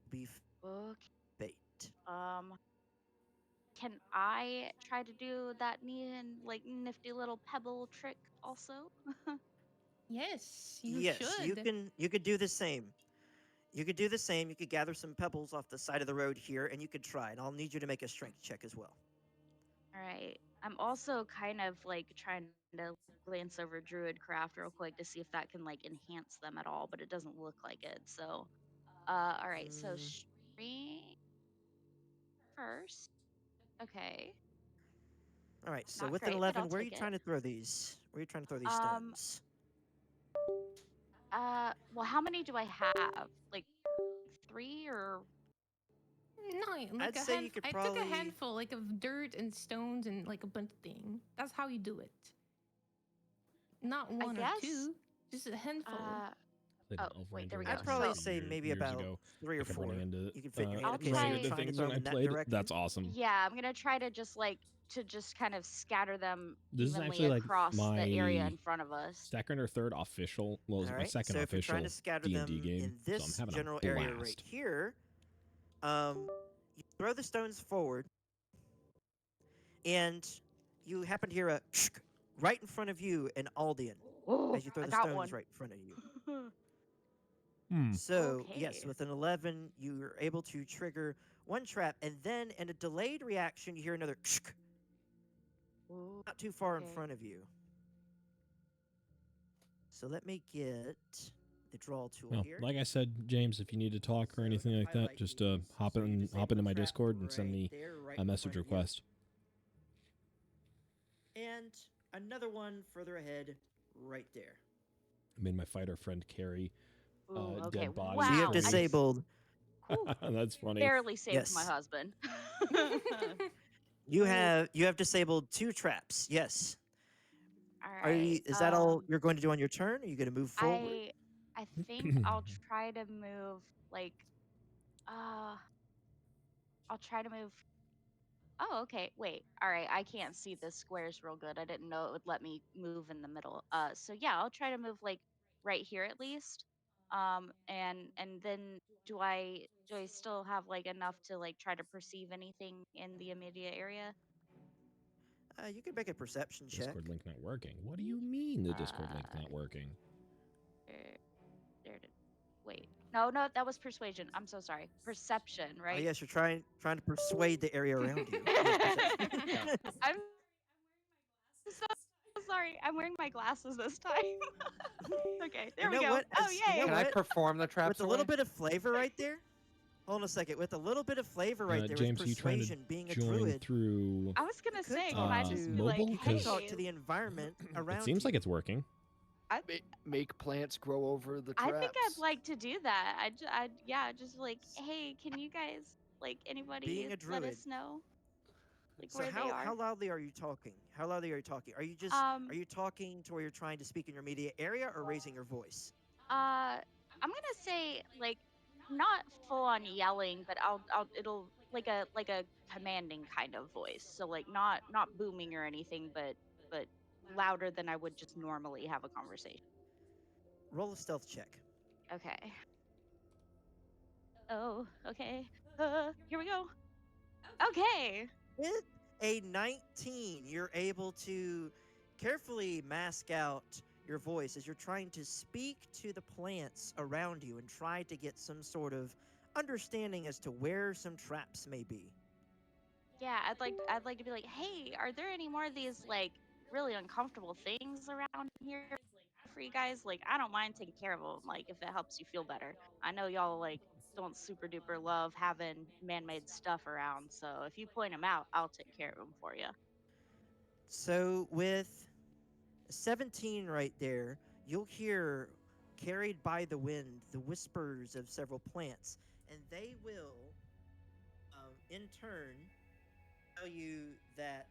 Speaker 2: be
Speaker 8: Okay.
Speaker 2: Fate.
Speaker 8: Can I try to do that nifty little pebble trick also?
Speaker 3: Yes, you
Speaker 2: Yes,
Speaker 3: should.
Speaker 2: you could do the same. You could do the same. You could gather some pebbles off the side of the road here, and you could try. And I'll need you to make a strength check as well.
Speaker 8: All right. I'm also kind of like trying to glance over Druidcraft real quick to see if that can like enhance them at all, but it doesn't look like it. So, all right. So
Speaker 2: Mm.
Speaker 8: strength first. Okay.
Speaker 2: All right. So
Speaker 8: Not
Speaker 2: with an
Speaker 8: great, but
Speaker 2: 11,
Speaker 8: I'll
Speaker 2: where are you
Speaker 8: take it.
Speaker 2: trying to throw these? Where are you trying to throw these
Speaker 8: Um,
Speaker 2: stones?
Speaker 8: Well, how many do I have? Like 3 or
Speaker 3: No, like
Speaker 2: I'd
Speaker 3: a
Speaker 2: say you
Speaker 3: hand-
Speaker 2: could
Speaker 3: I
Speaker 2: probably.
Speaker 3: took a handful like of dirt and stones and like a bunch of thing. That's how you do it. Not one or
Speaker 8: guess,
Speaker 3: two, just a handful.
Speaker 1: Played
Speaker 8: Oh,
Speaker 1: an Elf
Speaker 8: wait, there we
Speaker 1: Ranger
Speaker 8: go.
Speaker 2: I'd probably
Speaker 8: So-
Speaker 2: say maybe
Speaker 1: years
Speaker 2: about
Speaker 1: ago.
Speaker 2: 3 or
Speaker 1: Like, I'm
Speaker 2: 4.
Speaker 1: running into,
Speaker 2: You can fit in your
Speaker 8: I'll
Speaker 2: hand. Okay, so
Speaker 8: try-
Speaker 2: you're
Speaker 1: into
Speaker 2: trying to
Speaker 1: things
Speaker 2: throw
Speaker 1: when
Speaker 2: them
Speaker 1: I
Speaker 2: in that
Speaker 1: played.
Speaker 2: direction?
Speaker 1: That's awesome.
Speaker 8: Yeah, I'm gonna try to just kind of scatter them
Speaker 1: This is
Speaker 8: evenly
Speaker 1: actually like
Speaker 8: across the area
Speaker 1: my
Speaker 8: in front of us.
Speaker 1: second or third official. Well, it was
Speaker 2: All
Speaker 1: my
Speaker 2: right.
Speaker 1: second
Speaker 2: So if you're trying
Speaker 1: official
Speaker 2: to scatter
Speaker 1: D&D
Speaker 2: them
Speaker 1: game.
Speaker 2: in
Speaker 1: So I'm
Speaker 2: this
Speaker 1: having
Speaker 2: general
Speaker 1: a
Speaker 2: area right
Speaker 1: blast.
Speaker 2: here, you throw the stones forward, and you happen to hear a right in front of you and Aldian
Speaker 8: Oh,
Speaker 2: as you throw
Speaker 8: I
Speaker 2: the
Speaker 8: got
Speaker 2: stones
Speaker 8: one.
Speaker 2: right in front of you.
Speaker 1: Hmm.
Speaker 2: So yes,
Speaker 8: Okay.
Speaker 2: with an 11, you're able to trigger one trap, and then in a delayed reaction, you hear another
Speaker 8: Ooh,
Speaker 2: not too far in
Speaker 8: okay.
Speaker 2: front of you. So let me get the draw tool
Speaker 1: Well,
Speaker 2: here.
Speaker 1: like I said, James, if you need to talk or
Speaker 2: So
Speaker 1: anything
Speaker 2: to
Speaker 1: like that,
Speaker 2: highlight
Speaker 1: just
Speaker 2: these,
Speaker 1: hop
Speaker 2: so you
Speaker 1: in,
Speaker 2: disable
Speaker 1: hop into
Speaker 2: the
Speaker 1: my
Speaker 2: trap
Speaker 1: Discord and send
Speaker 2: right
Speaker 1: me
Speaker 2: there, right
Speaker 1: a
Speaker 2: in
Speaker 1: message
Speaker 2: front of you.
Speaker 1: request.
Speaker 2: And another one further ahead, right there.
Speaker 1: I made my fighter friend carry
Speaker 8: Ooh, okay.
Speaker 1: dead bodies.
Speaker 8: Wow.
Speaker 2: So you have
Speaker 1: for me.
Speaker 2: disabled.
Speaker 8: Whew,
Speaker 1: That's funny.
Speaker 8: barely saved my
Speaker 2: Yes.
Speaker 8: husband.
Speaker 2: You
Speaker 8: Ooh.
Speaker 2: have disabled 2 traps. Yes.
Speaker 8: All
Speaker 2: Are you?
Speaker 8: right.
Speaker 2: Is that all you're going to do on your turn? Are you going to move forward?
Speaker 8: I think I'll try to move like I'll try to move. Oh, okay. Wait. All right. I can't see the squares real good. I didn't know it would let me move in the middle. So yeah, I'll try to move like right here at least. And then do I still have like enough to like try to perceive anything in the immediate area?
Speaker 2: You can make a perception check.
Speaker 1: Discord link not working. What do you mean the Discord link's
Speaker 8: Uh,
Speaker 1: not working?
Speaker 8: There it is. Wait. No, that was persuasion. I'm so sorry. Perception,
Speaker 2: Oh,
Speaker 8: right?
Speaker 2: yes, you're trying to persuade the area around you. Yes, perception.
Speaker 8: I'm so sorry. I'm wearing my glasses this time. Okay, there we
Speaker 2: know
Speaker 8: go.
Speaker 2: what?
Speaker 8: Oh,
Speaker 2: You
Speaker 8: yay.
Speaker 2: know
Speaker 4: Can I
Speaker 2: what?
Speaker 4: perform the traps
Speaker 2: With a little
Speaker 4: away?
Speaker 2: bit of flavor right there. Hold on a second. With a little bit of flavor right there,
Speaker 1: James, are
Speaker 2: with
Speaker 1: you trying to
Speaker 2: persuasion, being a
Speaker 1: join
Speaker 2: druid,
Speaker 1: through?
Speaker 8: I was gonna
Speaker 2: you could
Speaker 8: say,
Speaker 2: talk
Speaker 8: can I
Speaker 2: to
Speaker 8: just be
Speaker 1: mobile?
Speaker 8: like,
Speaker 2: you could talk
Speaker 8: hey?
Speaker 2: to the environment around
Speaker 1: It seems
Speaker 2: you.
Speaker 1: like it's working.
Speaker 4: Make plants grow over the
Speaker 8: I
Speaker 4: traps.
Speaker 8: think I'd like to do that. Yeah, just like, hey, can you guys, like, anybody
Speaker 2: Being a
Speaker 8: let
Speaker 2: druid.
Speaker 8: us know, like,
Speaker 2: So
Speaker 8: where they are?
Speaker 2: how loudly are you talking? How loudly are you talking? Are you just
Speaker 8: Um,
Speaker 2: are you talking to where you're trying to speak in your immediate area, or raising your voice?
Speaker 8: I'm gonna say like not full on yelling, but it'll like a commanding kind of voice. So like not booming or anything, but louder than I would just normally have a conversation.
Speaker 2: Roll a stealth check.
Speaker 8: Okay. Oh, okay. Here we go. Okay.
Speaker 2: With a 19, you're able to carefully mask out your voice as you're trying to speak to the plants around you and try to get some sort of understanding as to where some traps may be.
Speaker 8: Yeah, I'd like to be like, hey, are there any more of these like really uncomfortable things around here for you guys? Like, I don't mind taking care of them. Like, if it helps you feel better. I know y'all like don't super duper love having man-made stuff around, so if you point them out, I'll take care of them for you.
Speaker 2: So with 17 right there, you'll hear, carried by the wind, the whispers of several plants, and they will, in turn, tell you that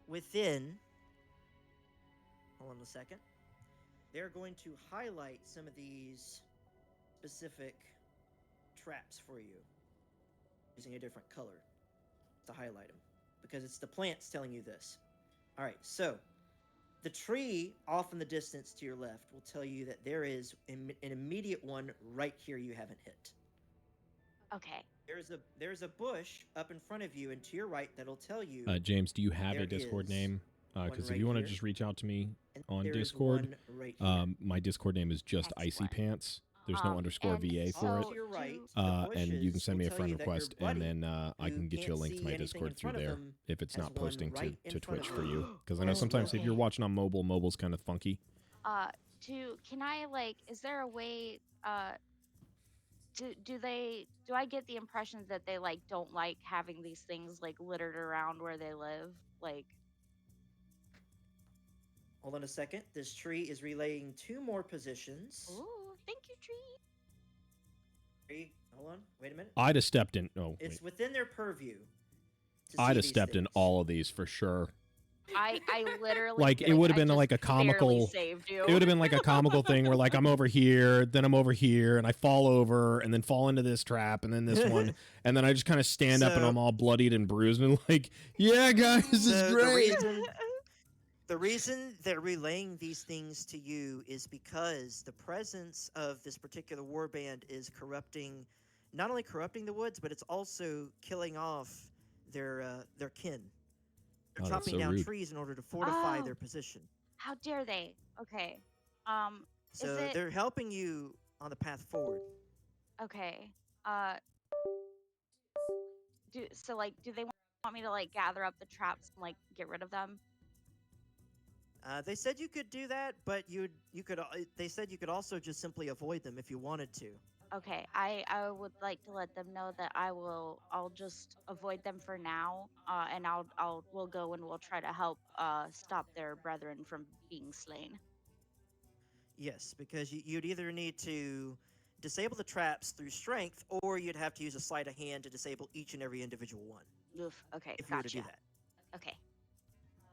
Speaker 2: within, hold on a second, they're going to highlight some of these specific traps for you using a different color to highlight them, because it's the plants telling you this. All right, so the tree off in the distance to your left will tell you that there is an immediate one right here you haven't hit.
Speaker 8: Okay.
Speaker 2: There's a bush up in front of you and to your right that'll tell you.
Speaker 1: James, do you have
Speaker 2: there
Speaker 1: a Discord
Speaker 2: is
Speaker 1: name?
Speaker 2: one
Speaker 1: Because if
Speaker 2: right
Speaker 1: you want to
Speaker 2: here,
Speaker 1: just reach out to me
Speaker 2: and
Speaker 1: on
Speaker 2: there is
Speaker 1: Discord,
Speaker 2: one right here.
Speaker 1: my Discord name is just Icy
Speaker 8: Excellent.
Speaker 1: Pants. There's no underscore
Speaker 8: and
Speaker 1: VA for
Speaker 2: Off
Speaker 1: it.
Speaker 2: to your right,
Speaker 1: And you can
Speaker 2: bushes
Speaker 1: send me a
Speaker 2: will tell
Speaker 1: friend
Speaker 2: you that your
Speaker 1: request,
Speaker 2: buddy,
Speaker 1: and then I
Speaker 2: who
Speaker 1: can get you a
Speaker 2: can't
Speaker 1: link to
Speaker 2: see
Speaker 1: my
Speaker 2: anything
Speaker 1: Discord
Speaker 2: in
Speaker 1: through
Speaker 2: front of
Speaker 1: there
Speaker 2: them,
Speaker 1: if it's
Speaker 2: has
Speaker 1: not
Speaker 2: one
Speaker 1: posting
Speaker 2: right
Speaker 1: to
Speaker 2: in front
Speaker 1: Twitch
Speaker 2: of
Speaker 1: for
Speaker 2: them.
Speaker 1: you. Because I know
Speaker 2: as
Speaker 1: sometimes if
Speaker 2: well.
Speaker 1: you're watching on mobile, mobile's kind of funky.
Speaker 8: Can I like, is there a way, do I get the impression that they like don't like having these things like littered around where they live? Like,
Speaker 2: Hold on a second. This tree is relaying 2 more positions.
Speaker 8: ooh, thank you, tree.
Speaker 2: Hold on. Wait a minute.
Speaker 1: I'd have stepped in. Oh,
Speaker 2: It's
Speaker 1: wait.
Speaker 2: within their purview.
Speaker 1: I'd have stepped in all of these for sure.
Speaker 8: I literally
Speaker 1: Like it would have
Speaker 8: I
Speaker 1: been
Speaker 8: just
Speaker 1: like a
Speaker 8: barely
Speaker 1: comical.
Speaker 8: saved you.
Speaker 1: It would have been like a comical thing where like I'm over here, then I'm over here, and I fall over, and then fall into this trap, and then this one, and then I just kind of stand up and
Speaker 2: So-
Speaker 1: I'm all bloodied and bruised and like, yeah, guys, this is
Speaker 2: So
Speaker 1: great.
Speaker 2: the reason they're relaying these things to you is because the presence of this particular warband is corrupting, not only corrupting the woods, but it's also killing off their kin. They're
Speaker 1: Oh, that's
Speaker 2: chopping
Speaker 1: so
Speaker 2: down
Speaker 1: rude.
Speaker 2: trees in order to fortify
Speaker 8: Oh.
Speaker 2: their position.
Speaker 8: How dare they? Okay.
Speaker 2: So
Speaker 8: it-
Speaker 2: they're helping you on the path forward.
Speaker 8: Okay. Do they want me to like gather up the traps and like get rid of them?
Speaker 2: They said you could do that, but you could. They said you could also just simply avoid them if you wanted to.
Speaker 8: Okay, I would like to let them know that I'll just avoid them for now, and we'll go and we'll try to help stop their brethren from being slain.
Speaker 2: Yes, because you'd either need to disable the traps through strength, or you'd have to use a sleight of hand to disable each and every individual one.
Speaker 8: Oof. Okay,
Speaker 2: If you were to
Speaker 8: gotcha.
Speaker 2: do that.
Speaker 8: Okay.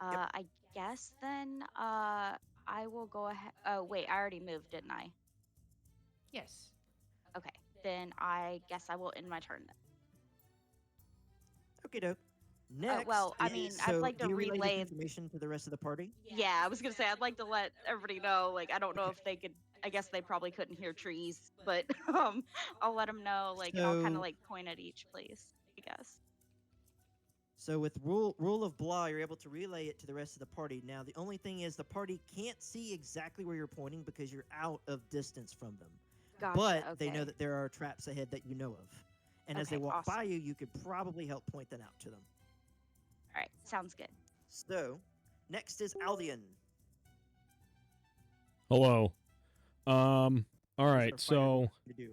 Speaker 2: Yep.
Speaker 8: I guess then I will go ahead. Oh wait, I already moved, didn't I?
Speaker 3: Yes.
Speaker 8: Okay, then I guess I will end my turn then.
Speaker 2: Okay, doke. Next.
Speaker 8: well, I
Speaker 2: is-
Speaker 8: mean, I'd
Speaker 2: so
Speaker 8: like to
Speaker 2: do you relay this
Speaker 8: relay-
Speaker 2: information to the rest of the party.
Speaker 8: Yeah, I was gonna say I'd like to let everybody know. Like, I don't know if they could. I guess they probably couldn't hear trees, but I'll let them know. Like, and I'll kind
Speaker 2: So-
Speaker 8: of like point at each place. I guess.
Speaker 2: So with rule of Blah, you're able to relay it to the rest of the party. Now, the only thing is the party can't see exactly where you're pointing because you're out of distance from them.
Speaker 8: Gotcha.
Speaker 2: But they know
Speaker 8: okay.
Speaker 2: that there are traps ahead that you know of. And as they
Speaker 8: Okay,
Speaker 2: walk by
Speaker 8: awesome.
Speaker 2: you could probably help point them out to them.
Speaker 8: All right, sounds good.
Speaker 2: So, next is Aldian.
Speaker 1: Hello. All
Speaker 2: Who's
Speaker 1: right,
Speaker 2: our fighter
Speaker 1: so
Speaker 2: to do.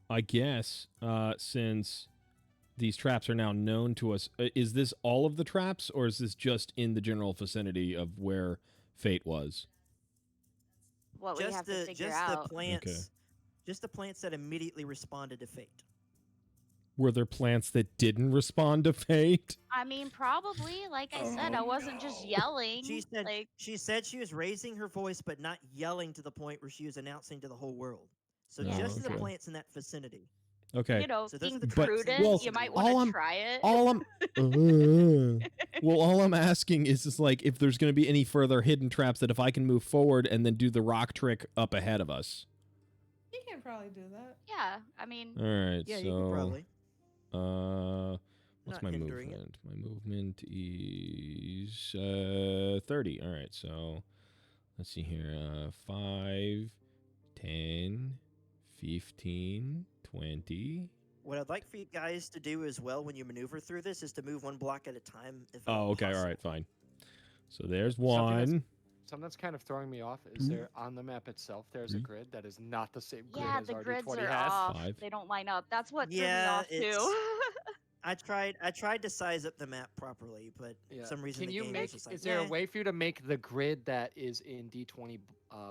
Speaker 1: I guess since these traps are now known to us, is this all of the traps, or is this just in the general vicinity of where Fate was?
Speaker 8: What we have to figure out.
Speaker 2: the plants, just the plants that immediately responded to Fate.
Speaker 1: Were there plants that didn't respond to Fate?
Speaker 8: I mean, probably. Like I said, I wasn't just yelling.
Speaker 2: She said
Speaker 8: like,
Speaker 2: she said she was raising her voice, but not yelling to the point where she was announcing to the whole world. So
Speaker 1: Oh,
Speaker 2: just the
Speaker 1: okay.
Speaker 2: plants in that vicinity.
Speaker 1: Okay.
Speaker 8: you know,
Speaker 2: So those
Speaker 8: being
Speaker 2: are the
Speaker 1: But-
Speaker 8: prudent,
Speaker 1: well,
Speaker 8: you might
Speaker 1: all
Speaker 8: want
Speaker 1: I'm-
Speaker 8: to try it.
Speaker 1: All I'm well, all I'm asking is just like if there's going to be any further hidden traps that if I can move forward and then do the rock trick up ahead of us.
Speaker 3: You can probably do that.
Speaker 8: Yeah, I mean,
Speaker 1: All right.
Speaker 2: Yeah,
Speaker 1: so
Speaker 2: you can probably.
Speaker 1: what's
Speaker 2: Not
Speaker 1: my
Speaker 2: hindering it.
Speaker 1: movement? My movement is 30. All right. So let's see here. 5, 10, 15, 20.
Speaker 2: What I'd like for you guys to do as well when you maneuver through this is to move one block at a time. If
Speaker 1: Oh, okay. All right.
Speaker 2: possible.
Speaker 1: Fine. So there's
Speaker 4: Something that's-
Speaker 1: one.
Speaker 4: Something that's kind of throwing me off is there on the map itself. There's a
Speaker 1: Mhm.
Speaker 4: grid that is not the same grid
Speaker 8: yeah,
Speaker 4: as
Speaker 8: the grids
Speaker 4: RD20
Speaker 8: are
Speaker 4: has.
Speaker 8: off.
Speaker 1: 5.
Speaker 8: They don't line up. That's what
Speaker 2: Yeah,
Speaker 8: threw me off too.
Speaker 2: I tried to size up the map properly, but
Speaker 4: Yeah.
Speaker 2: for some reason
Speaker 4: Can
Speaker 2: the
Speaker 4: you
Speaker 2: game
Speaker 4: make?
Speaker 2: was just like,
Speaker 4: Is there a
Speaker 2: "Nah."
Speaker 4: way for you to make the grid that is in D20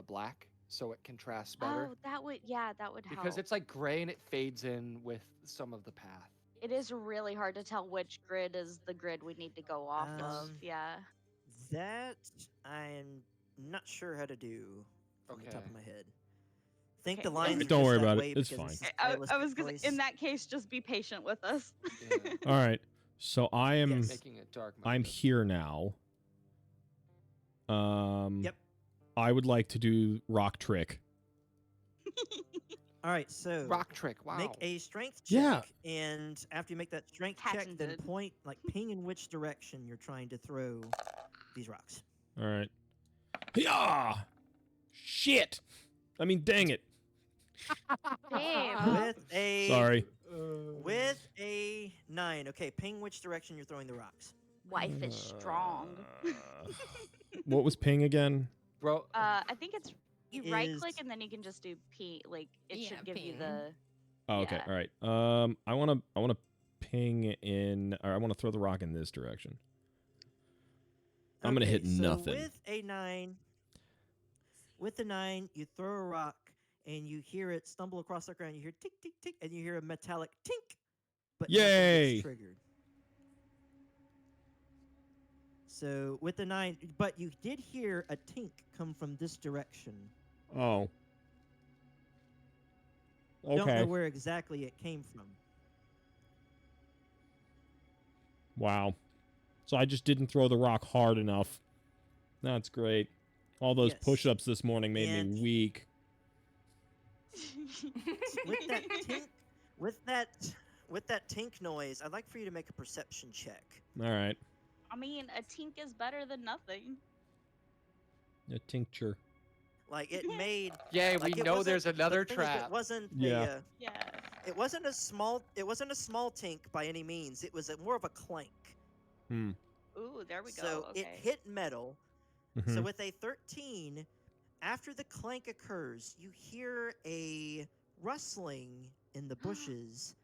Speaker 4: black so it contrasts better?
Speaker 8: Oh, that would help.
Speaker 4: Because it's like gray and it fades in with some of the path.
Speaker 8: It is really hard to tell which grid is the grid we need to go off of. Yeah.
Speaker 2: That I'm not sure how to do from the top
Speaker 4: Okay.
Speaker 2: of my head. Think
Speaker 8: Okay.
Speaker 2: the lines. are
Speaker 1: Don't
Speaker 2: just
Speaker 1: worry
Speaker 2: that
Speaker 1: about it,
Speaker 2: way
Speaker 1: it's
Speaker 2: because
Speaker 1: fine.
Speaker 8: I
Speaker 2: stylistic
Speaker 8: was gonna.
Speaker 2: choice.
Speaker 8: In that case, just be patient with us.
Speaker 4: Yeah.
Speaker 1: All right. So I am.
Speaker 2: Yes.
Speaker 4: Making it dark.
Speaker 1: I'm
Speaker 4: mode.
Speaker 1: here now.
Speaker 2: Yep.
Speaker 1: I would like to do rock trick.
Speaker 2: All right, so
Speaker 4: Rock trick. Wow.
Speaker 2: make a strength check,
Speaker 1: Yeah.
Speaker 2: and after you make that strength check, then
Speaker 8: Patented.
Speaker 2: point like ping in which direction you're trying to throw these rocks.
Speaker 1: All right. Yeah. Shit. I mean, dang it.
Speaker 8: Damn.
Speaker 2: With a
Speaker 1: Sorry.
Speaker 2: with a 9. Okay, ping which direction you're throwing the rocks.
Speaker 8: Wife is strong.
Speaker 1: What was ping again?
Speaker 4: Bro.
Speaker 8: I think it's you
Speaker 2: It
Speaker 8: right click
Speaker 2: is-
Speaker 8: and then you can just do P. Like it
Speaker 3: Yeah,
Speaker 8: should give you
Speaker 3: ping.
Speaker 8: the.
Speaker 1: Oh, okay.
Speaker 8: Yeah.
Speaker 1: All right. I wanna ping in, or I wanna throw the rock in this direction. I'm gonna hit
Speaker 2: Okay, so
Speaker 1: nothing.
Speaker 2: With the 9, you throw a rock and you hear it stumble across the ground. You hear tick tick tick, and you hear a metallic tink. But nothing gets
Speaker 1: Yay!
Speaker 2: triggered. So with the 9, but you did hear a tink come from this direction.
Speaker 1: Oh.
Speaker 2: Don't know
Speaker 1: Okay.
Speaker 2: where exactly it came from.
Speaker 1: Wow. So I just didn't throw the rock hard enough. That's great. All those
Speaker 2: Yes.
Speaker 1: push-ups this morning made me
Speaker 2: And-
Speaker 1: weak.
Speaker 2: With that tink, with that tink noise, I'd like for you to make a perception check.
Speaker 1: All right.
Speaker 8: I mean, a tink is better than nothing.
Speaker 1: A tincture.
Speaker 2: Like it made.
Speaker 4: Yay,
Speaker 2: like
Speaker 4: we
Speaker 2: it
Speaker 4: know
Speaker 2: wasn't-
Speaker 4: there's another
Speaker 2: the thing is,
Speaker 4: trap.
Speaker 2: It wasn't.
Speaker 1: Yeah.
Speaker 8: Yes.
Speaker 2: It wasn't a small. It wasn't a small tink by any means. It was more of a clank.
Speaker 1: Hmm.
Speaker 8: Ooh, there we go.
Speaker 2: So
Speaker 8: Okay.
Speaker 2: it hit metal. So
Speaker 1: Mhm.
Speaker 2: with a 13, after the clank occurs, you hear a rustling in the bushes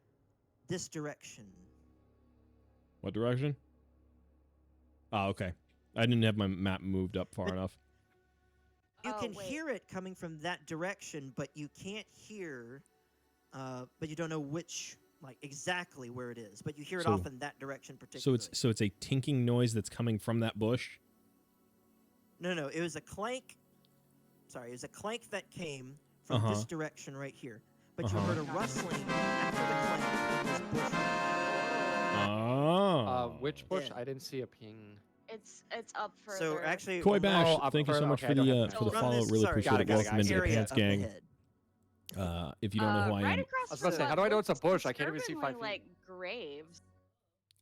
Speaker 2: this direction.
Speaker 1: What direction? Oh, okay. I didn't have my map moved up far enough.
Speaker 2: You
Speaker 8: Oh,
Speaker 2: can
Speaker 8: wait.
Speaker 2: hear it coming from that direction, but you can't hear, but you don't know which, like exactly where it is. But you hear it
Speaker 1: So-
Speaker 2: off in that direction
Speaker 1: So
Speaker 2: particularly.
Speaker 1: it's a tinking noise that's coming from that bush.
Speaker 2: No, it was a clank. Sorry, it was a clank that came from
Speaker 1: Uh-huh.
Speaker 2: this direction right here. But you
Speaker 1: Uh-huh.
Speaker 2: heard a rustling after the clank in this bush.
Speaker 1: Oh.
Speaker 4: Which bush?
Speaker 2: Yeah.
Speaker 4: I didn't see a ping.
Speaker 8: It's up further.
Speaker 2: So actually,
Speaker 1: Koi
Speaker 2: one more-
Speaker 1: Bash,
Speaker 4: Oh, up
Speaker 1: thank you so
Speaker 4: further.
Speaker 1: much
Speaker 4: Okay,
Speaker 1: for
Speaker 4: I don't
Speaker 1: the
Speaker 4: have
Speaker 8: to
Speaker 1: for the
Speaker 8: run
Speaker 1: follow.
Speaker 2: this-
Speaker 1: Really
Speaker 2: sorry,
Speaker 1: appreciate
Speaker 4: got
Speaker 1: it.
Speaker 4: it, got it,
Speaker 1: Welcome
Speaker 4: got it.
Speaker 1: into the
Speaker 2: area
Speaker 1: Pants
Speaker 2: up
Speaker 1: Gang.
Speaker 2: ahead.
Speaker 1: If you don't know who I
Speaker 8: right
Speaker 1: am,
Speaker 8: across
Speaker 4: I was about to
Speaker 8: from
Speaker 4: say, how do I know it's a
Speaker 8: what's
Speaker 4: bush? I can't even see 5
Speaker 8: disturbingly,
Speaker 4: feet.
Speaker 8: like graves.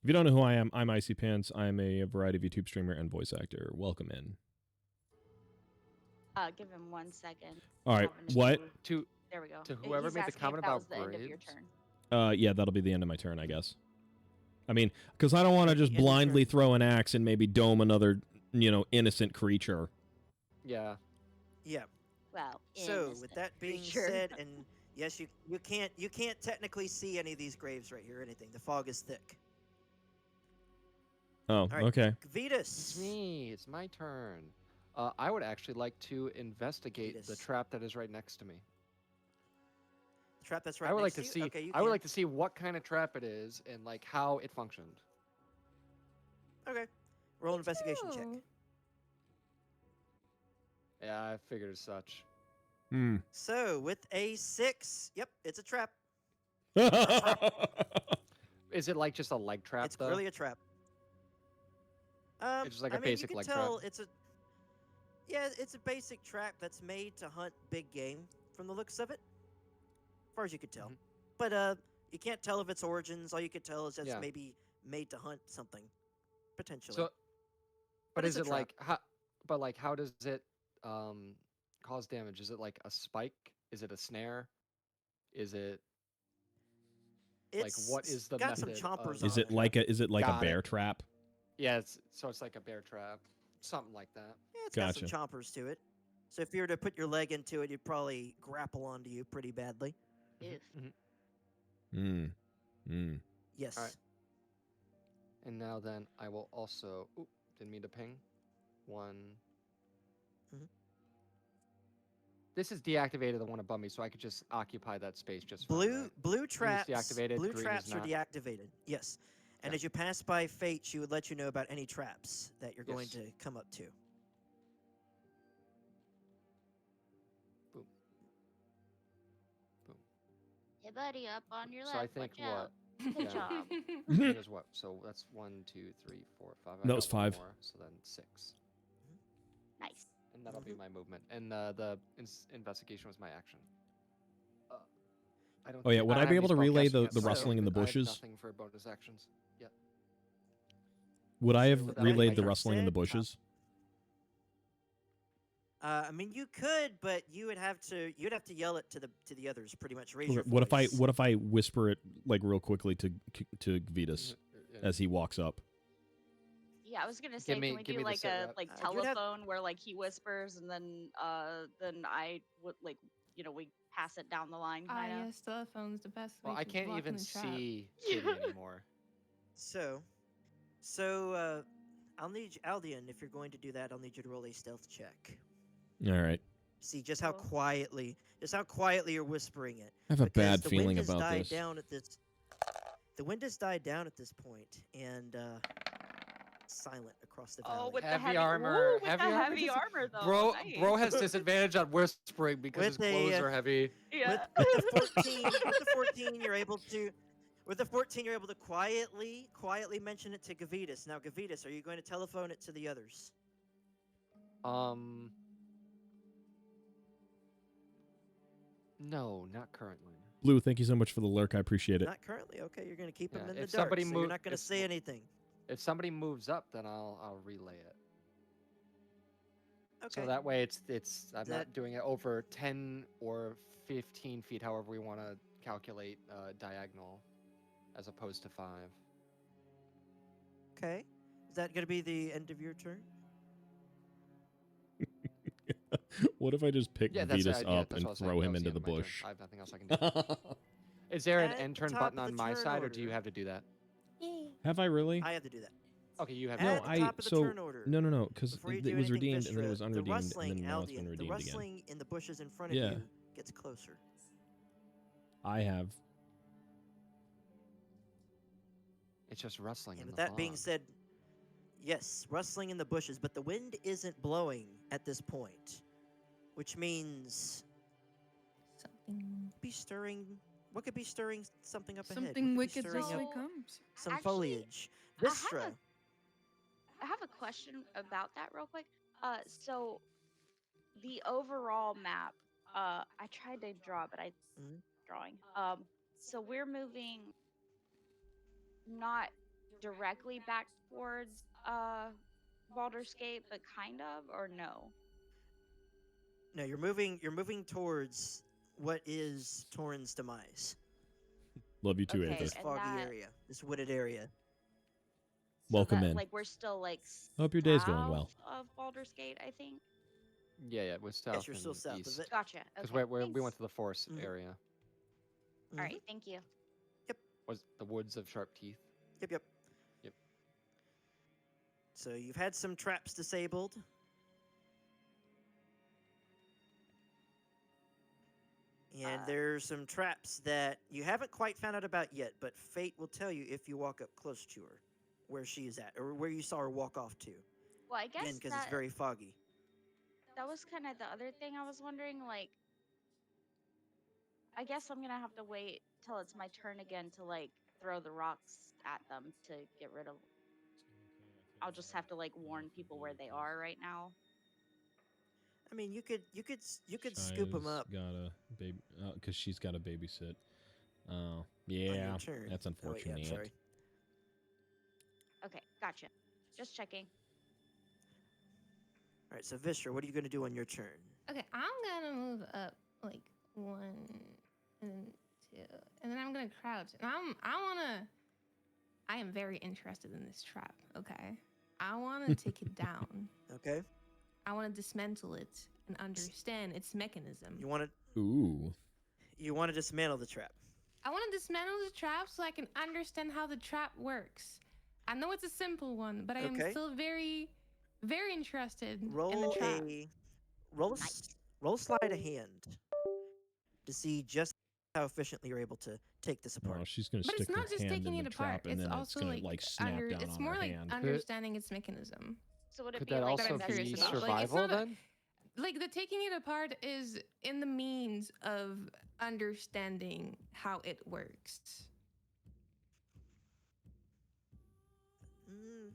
Speaker 1: if you don't know who I am, I'm Icy Pants. I'm a variety of YouTube streamer and voice actor. Welcome in.
Speaker 8: Give him 1 second.
Speaker 1: All right,
Speaker 8: Having
Speaker 1: what?
Speaker 4: To
Speaker 8: There we go.
Speaker 4: To whoever
Speaker 8: He's
Speaker 4: made the
Speaker 8: asking if
Speaker 4: comment
Speaker 8: that
Speaker 4: about
Speaker 8: was the end of your
Speaker 4: graves?
Speaker 8: turn.
Speaker 1: Yeah, that'll be the end of my turn, I guess. I mean, because I don't want to just
Speaker 2: End of turn.
Speaker 1: blindly throw an axe and maybe dome another, innocent creature.
Speaker 4: yeah.
Speaker 2: Yeah.
Speaker 8: Well,
Speaker 2: So
Speaker 8: innocent
Speaker 2: with that being
Speaker 8: creature.
Speaker 2: said, and yes, you can't technically see any of these graves right here or anything. The fog is thick.
Speaker 1: Oh,
Speaker 2: right.
Speaker 1: okay.
Speaker 2: Vetus.
Speaker 4: It's me. It's my turn. I would actually like to investigate the
Speaker 2: Vetus.
Speaker 4: trap that is right next to me.
Speaker 2: The trap that's right
Speaker 4: I would like
Speaker 2: next
Speaker 4: to
Speaker 2: to you?
Speaker 4: see.
Speaker 2: Okay, you
Speaker 4: I would
Speaker 2: can.
Speaker 4: like to see what kind of trap it is and like how it functioned.
Speaker 2: Okay. Roll an investigation check.
Speaker 3: Ooh.
Speaker 4: Yeah, I figured as such.
Speaker 1: Hmm.
Speaker 2: So with a 6, yep, it's a trap.
Speaker 4: Is it like just a leg trap
Speaker 2: It's
Speaker 4: though?
Speaker 2: clearly a trap.
Speaker 4: It's just like
Speaker 2: I
Speaker 4: a
Speaker 2: mean,
Speaker 4: basic
Speaker 2: you can
Speaker 4: leg trap.
Speaker 2: tell it's a. Yeah, it's a basic trap that's made to hunt big game from the looks of it. As far as you could tell.
Speaker 4: Mhm.
Speaker 2: But you can't tell of its origins. All you could tell is that
Speaker 4: Yeah.
Speaker 2: it's maybe made to hunt something. Potentially.
Speaker 4: So, but
Speaker 2: it's
Speaker 4: is
Speaker 2: a
Speaker 4: it
Speaker 2: trap.
Speaker 4: like how? But like, how does it cause damage? Is it like a spike? Is it a snare? Is it like what
Speaker 2: It's
Speaker 4: is the
Speaker 2: got some
Speaker 4: method
Speaker 2: chompers
Speaker 4: of-
Speaker 2: on
Speaker 1: is it
Speaker 2: it.
Speaker 1: like a
Speaker 4: Got it.
Speaker 1: bear trap?
Speaker 4: Yeah, it's like a bear trap, something like that.
Speaker 2: Yeah, it's got some
Speaker 1: Gotcha.
Speaker 2: chompers to it. So if you were to put your leg into it, it'd probably grapple onto you pretty badly.
Speaker 8: If
Speaker 1: Hmm. Hmm.
Speaker 2: Yes.
Speaker 4: Alright. And now then, I will also. Oop, didn't mean to ping. One.
Speaker 2: Mhm.
Speaker 4: This is deactivated, the one above me, so I could just occupy that space just fine,
Speaker 2: Blue
Speaker 4: right?
Speaker 2: blue traps.
Speaker 4: deactivated,
Speaker 2: Blue
Speaker 4: green is
Speaker 2: traps are
Speaker 4: not.
Speaker 2: deactivated. Yes. And
Speaker 4: Yeah.
Speaker 2: as you pass by Fate, she would let you know about any traps that you're going
Speaker 4: Yes.
Speaker 2: to come up to.
Speaker 4: Boom. Boom.
Speaker 8: hey buddy, up on your
Speaker 4: So
Speaker 8: left.
Speaker 4: I think
Speaker 8: watch out. Good
Speaker 4: Yeah.
Speaker 8: job.
Speaker 4: There's what? So that's 1, 2, 3, 4, 5. I
Speaker 1: That was
Speaker 4: got one
Speaker 1: 5.
Speaker 4: more, so then 6.
Speaker 8: Nice.
Speaker 4: And that'll be
Speaker 2: Mhm.
Speaker 4: my movement. And the investigation was my action. I don't
Speaker 1: Oh, yeah,
Speaker 4: think-
Speaker 1: would I
Speaker 4: have
Speaker 1: be
Speaker 4: any
Speaker 1: able to relay
Speaker 4: spellcasting
Speaker 1: the-
Speaker 4: yet,
Speaker 1: the
Speaker 4: so I
Speaker 2: rustling
Speaker 1: in the
Speaker 4: don't- I have
Speaker 1: bushes?
Speaker 4: nothing for bonus actions. Yep.
Speaker 1: Would I have
Speaker 4: So that
Speaker 1: relayed
Speaker 4: might
Speaker 1: the
Speaker 4: be
Speaker 1: rustling in the
Speaker 2: said,
Speaker 1: bushes?
Speaker 2: I mean, you could, but you'd have to yell it to the others. Pretty much, raise
Speaker 1: Okay,
Speaker 2: your
Speaker 1: What
Speaker 2: voice.
Speaker 1: if I whisper it like real quickly to Vetus as he walks up?
Speaker 8: Yeah, I was gonna say,
Speaker 4: me-
Speaker 8: can we
Speaker 4: give
Speaker 8: do
Speaker 4: me the
Speaker 8: like
Speaker 4: sit
Speaker 8: a
Speaker 4: rep.
Speaker 8: like
Speaker 2: You'd have-
Speaker 8: telephone where like he whispers and then I would like we pass it down the line
Speaker 3: Ah,
Speaker 8: kind of.
Speaker 3: yes, telephone's the best way
Speaker 4: Well, I
Speaker 3: to
Speaker 4: can't
Speaker 3: block
Speaker 4: even
Speaker 3: the trap.
Speaker 4: see Kitty anymore.
Speaker 2: So, I'll need Aldian. If you're going to do that, I'll need you to roll a stealth check.
Speaker 1: All right.
Speaker 2: See just how
Speaker 8: Cool.
Speaker 2: quietly you're whispering it.
Speaker 1: I have a
Speaker 2: Because
Speaker 1: bad
Speaker 2: the
Speaker 1: feeling
Speaker 2: wind has
Speaker 1: about
Speaker 2: died
Speaker 1: this.
Speaker 2: down at this. The wind has died down at this point, and silent across the
Speaker 7: Oh,
Speaker 2: valley.
Speaker 7: with the
Speaker 4: Heavy
Speaker 7: heavy
Speaker 4: armor,
Speaker 7: Ooh, with
Speaker 4: heavy
Speaker 7: the
Speaker 4: armor
Speaker 7: heavy
Speaker 4: does-
Speaker 7: armor though.
Speaker 4: Bro
Speaker 7: nice.
Speaker 4: has disadvantage on whispering because his
Speaker 2: With a,
Speaker 4: clothes are heavy.
Speaker 7: Yeah.
Speaker 2: With the 14, with the 14, you're able to. With the 14, you're able to quietly mention it to Gavitas. Now, Gavitas, are you going to telephone it to the others?
Speaker 4: No, not currently.
Speaker 1: Blue, thank you so much for the lurk. I appreciate it.
Speaker 2: Not currently. Okay, you're going to keep them
Speaker 4: Yeah,
Speaker 2: in the
Speaker 4: if
Speaker 2: dark,
Speaker 4: somebody
Speaker 2: so you're
Speaker 4: move-
Speaker 2: not going to
Speaker 4: if-
Speaker 2: say anything.
Speaker 4: If somebody moves up, then I'll relay it.
Speaker 2: Okay.
Speaker 4: So that way I'm
Speaker 2: That-
Speaker 4: not doing it over 10 or 15 feet, however we want to calculate diagonal, as opposed to 5.
Speaker 2: Okay. Is that going to be the end of your turn?
Speaker 1: What if I just pick
Speaker 4: Yeah,
Speaker 1: Vetus
Speaker 4: that's
Speaker 1: up
Speaker 4: what I
Speaker 1: and
Speaker 4: was saying.
Speaker 1: throw
Speaker 4: That
Speaker 1: him
Speaker 4: was the
Speaker 1: into the
Speaker 4: end of my turn.
Speaker 1: bush?
Speaker 4: I have nothing else I can do. Is there an
Speaker 2: At
Speaker 4: end
Speaker 2: the
Speaker 4: turn
Speaker 2: top
Speaker 4: button
Speaker 2: of
Speaker 4: on
Speaker 2: the
Speaker 4: my
Speaker 2: turn
Speaker 4: side, or do you
Speaker 2: order.
Speaker 4: have to do that?
Speaker 1: Have I really?
Speaker 2: I have to do that.
Speaker 4: Okay, you have.
Speaker 2: At
Speaker 1: No,
Speaker 2: the
Speaker 1: I
Speaker 2: top of the
Speaker 1: so
Speaker 2: turn order.
Speaker 1: no, because
Speaker 2: Before you
Speaker 1: it
Speaker 2: do
Speaker 1: was
Speaker 2: anything,
Speaker 1: redeemed and then it
Speaker 2: Vistra,
Speaker 1: was
Speaker 2: the
Speaker 1: unredeemed and
Speaker 2: rustling,
Speaker 1: then now it's been
Speaker 2: Aldian, the
Speaker 1: redeemed again.
Speaker 2: rustling in the bushes in front of
Speaker 1: Yeah.
Speaker 2: you gets closer.
Speaker 1: I have.
Speaker 4: It's just rustling
Speaker 2: And
Speaker 4: in
Speaker 2: with
Speaker 4: the
Speaker 2: that being
Speaker 4: fog.
Speaker 2: said, yes, rustling in the bushes, but the wind isn't blowing at this point, which means
Speaker 3: Something.
Speaker 2: be stirring. What could be stirring something up ahead?
Speaker 5: Something
Speaker 2: What could be
Speaker 5: wicked
Speaker 2: stirring
Speaker 5: suddenly
Speaker 2: up
Speaker 8: So-
Speaker 5: comes.
Speaker 2: some
Speaker 8: Actually,
Speaker 2: foliage.
Speaker 8: I have
Speaker 2: Vistra.
Speaker 8: I have a question about that real quick. So the overall map, I tried to draw, but I
Speaker 2: Mhm.
Speaker 8: drawing. So we're moving not directly back towards Baldur's Gate, but kind of, or no?
Speaker 2: No, you're moving. You're moving towards what is Torrin's demise.
Speaker 1: Love you too,
Speaker 8: Okay,
Speaker 1: Aether.
Speaker 2: This
Speaker 8: and
Speaker 2: foggy
Speaker 8: that-
Speaker 2: area, this wooded area.
Speaker 8: So
Speaker 1: Welcome
Speaker 8: that,
Speaker 1: in.
Speaker 8: Like we're still like.
Speaker 1: Hope your day's going well.
Speaker 8: south Of Baldur's Gate, I think.
Speaker 4: Yeah, we're south
Speaker 2: Yes, you're still
Speaker 4: and
Speaker 2: south
Speaker 4: east.
Speaker 2: of it.
Speaker 8: Gotcha.
Speaker 4: Because
Speaker 8: Okay.
Speaker 4: we
Speaker 8: thanks.
Speaker 4: went to the forest
Speaker 2: Mhm.
Speaker 4: area.
Speaker 2: Mhm.
Speaker 8: All right, thank you.
Speaker 4: Was the woods of sharp teeth?
Speaker 2: Yep.
Speaker 4: Yep.
Speaker 2: So you've had some traps disabled. And
Speaker 8: Uh,
Speaker 2: there's some traps that you haven't quite found out about yet, but fate will tell you if you walk up close to her, where she is at, or where you saw her walk off to.
Speaker 8: Well, I guess
Speaker 2: Again, because
Speaker 8: that
Speaker 2: it's very foggy.
Speaker 8: that was kind of the other thing I was wondering. Like, I guess I'm gonna have to wait till it's my turn again to like throw the rocks at them to get rid of. I'll just have to like warn people where they are right now.
Speaker 2: I mean, you could scoop them
Speaker 1: Shia's
Speaker 2: up
Speaker 1: Got a baby because she's got to babysit. Oh,
Speaker 2: on
Speaker 1: yeah,
Speaker 2: your turn.
Speaker 1: that's
Speaker 2: Oh, wait, yeah,
Speaker 1: unfortunate.
Speaker 2: sorry.
Speaker 8: Okay, gotcha. Just checking.
Speaker 2: All right, so Vistra, what are you going to do on your turn?
Speaker 3: Okay, I'm gonna move up like 1 and 2, and then I'm gonna crouch. And I am very interested in this trap. Okay, I want to take it down.
Speaker 2: Okay,
Speaker 3: I want to dismantle it and understand its mechanism.
Speaker 2: you want
Speaker 1: Ooh,
Speaker 2: to dismantle the trap.
Speaker 3: I want to dismantle the trap so I can understand how the trap works. I know it's a simple one, but I am
Speaker 2: Okay.
Speaker 3: still very, very interested in the
Speaker 2: Roll
Speaker 3: trap.
Speaker 2: roll slide a hand to see just how efficiently you're able to take this apart.
Speaker 1: oh, she's gonna
Speaker 3: But
Speaker 1: stick
Speaker 3: it's not
Speaker 1: her
Speaker 3: just
Speaker 1: hand
Speaker 3: taking
Speaker 1: in
Speaker 3: it
Speaker 1: the trap,
Speaker 3: apart.
Speaker 1: and
Speaker 3: It's
Speaker 1: then it's
Speaker 3: also
Speaker 1: gonna like snap down
Speaker 3: it's
Speaker 1: on
Speaker 3: more
Speaker 1: her
Speaker 3: like
Speaker 1: hand.
Speaker 3: understanding its mechanism.
Speaker 8: So would it
Speaker 4: Could
Speaker 8: be
Speaker 4: that
Speaker 8: like
Speaker 3: that
Speaker 4: also
Speaker 3: I'm curious
Speaker 4: be
Speaker 3: about? Like, it's
Speaker 4: survival
Speaker 3: not a-
Speaker 4: then?
Speaker 3: Like the taking it apart is in the means of understanding how it works.
Speaker 2: Mm.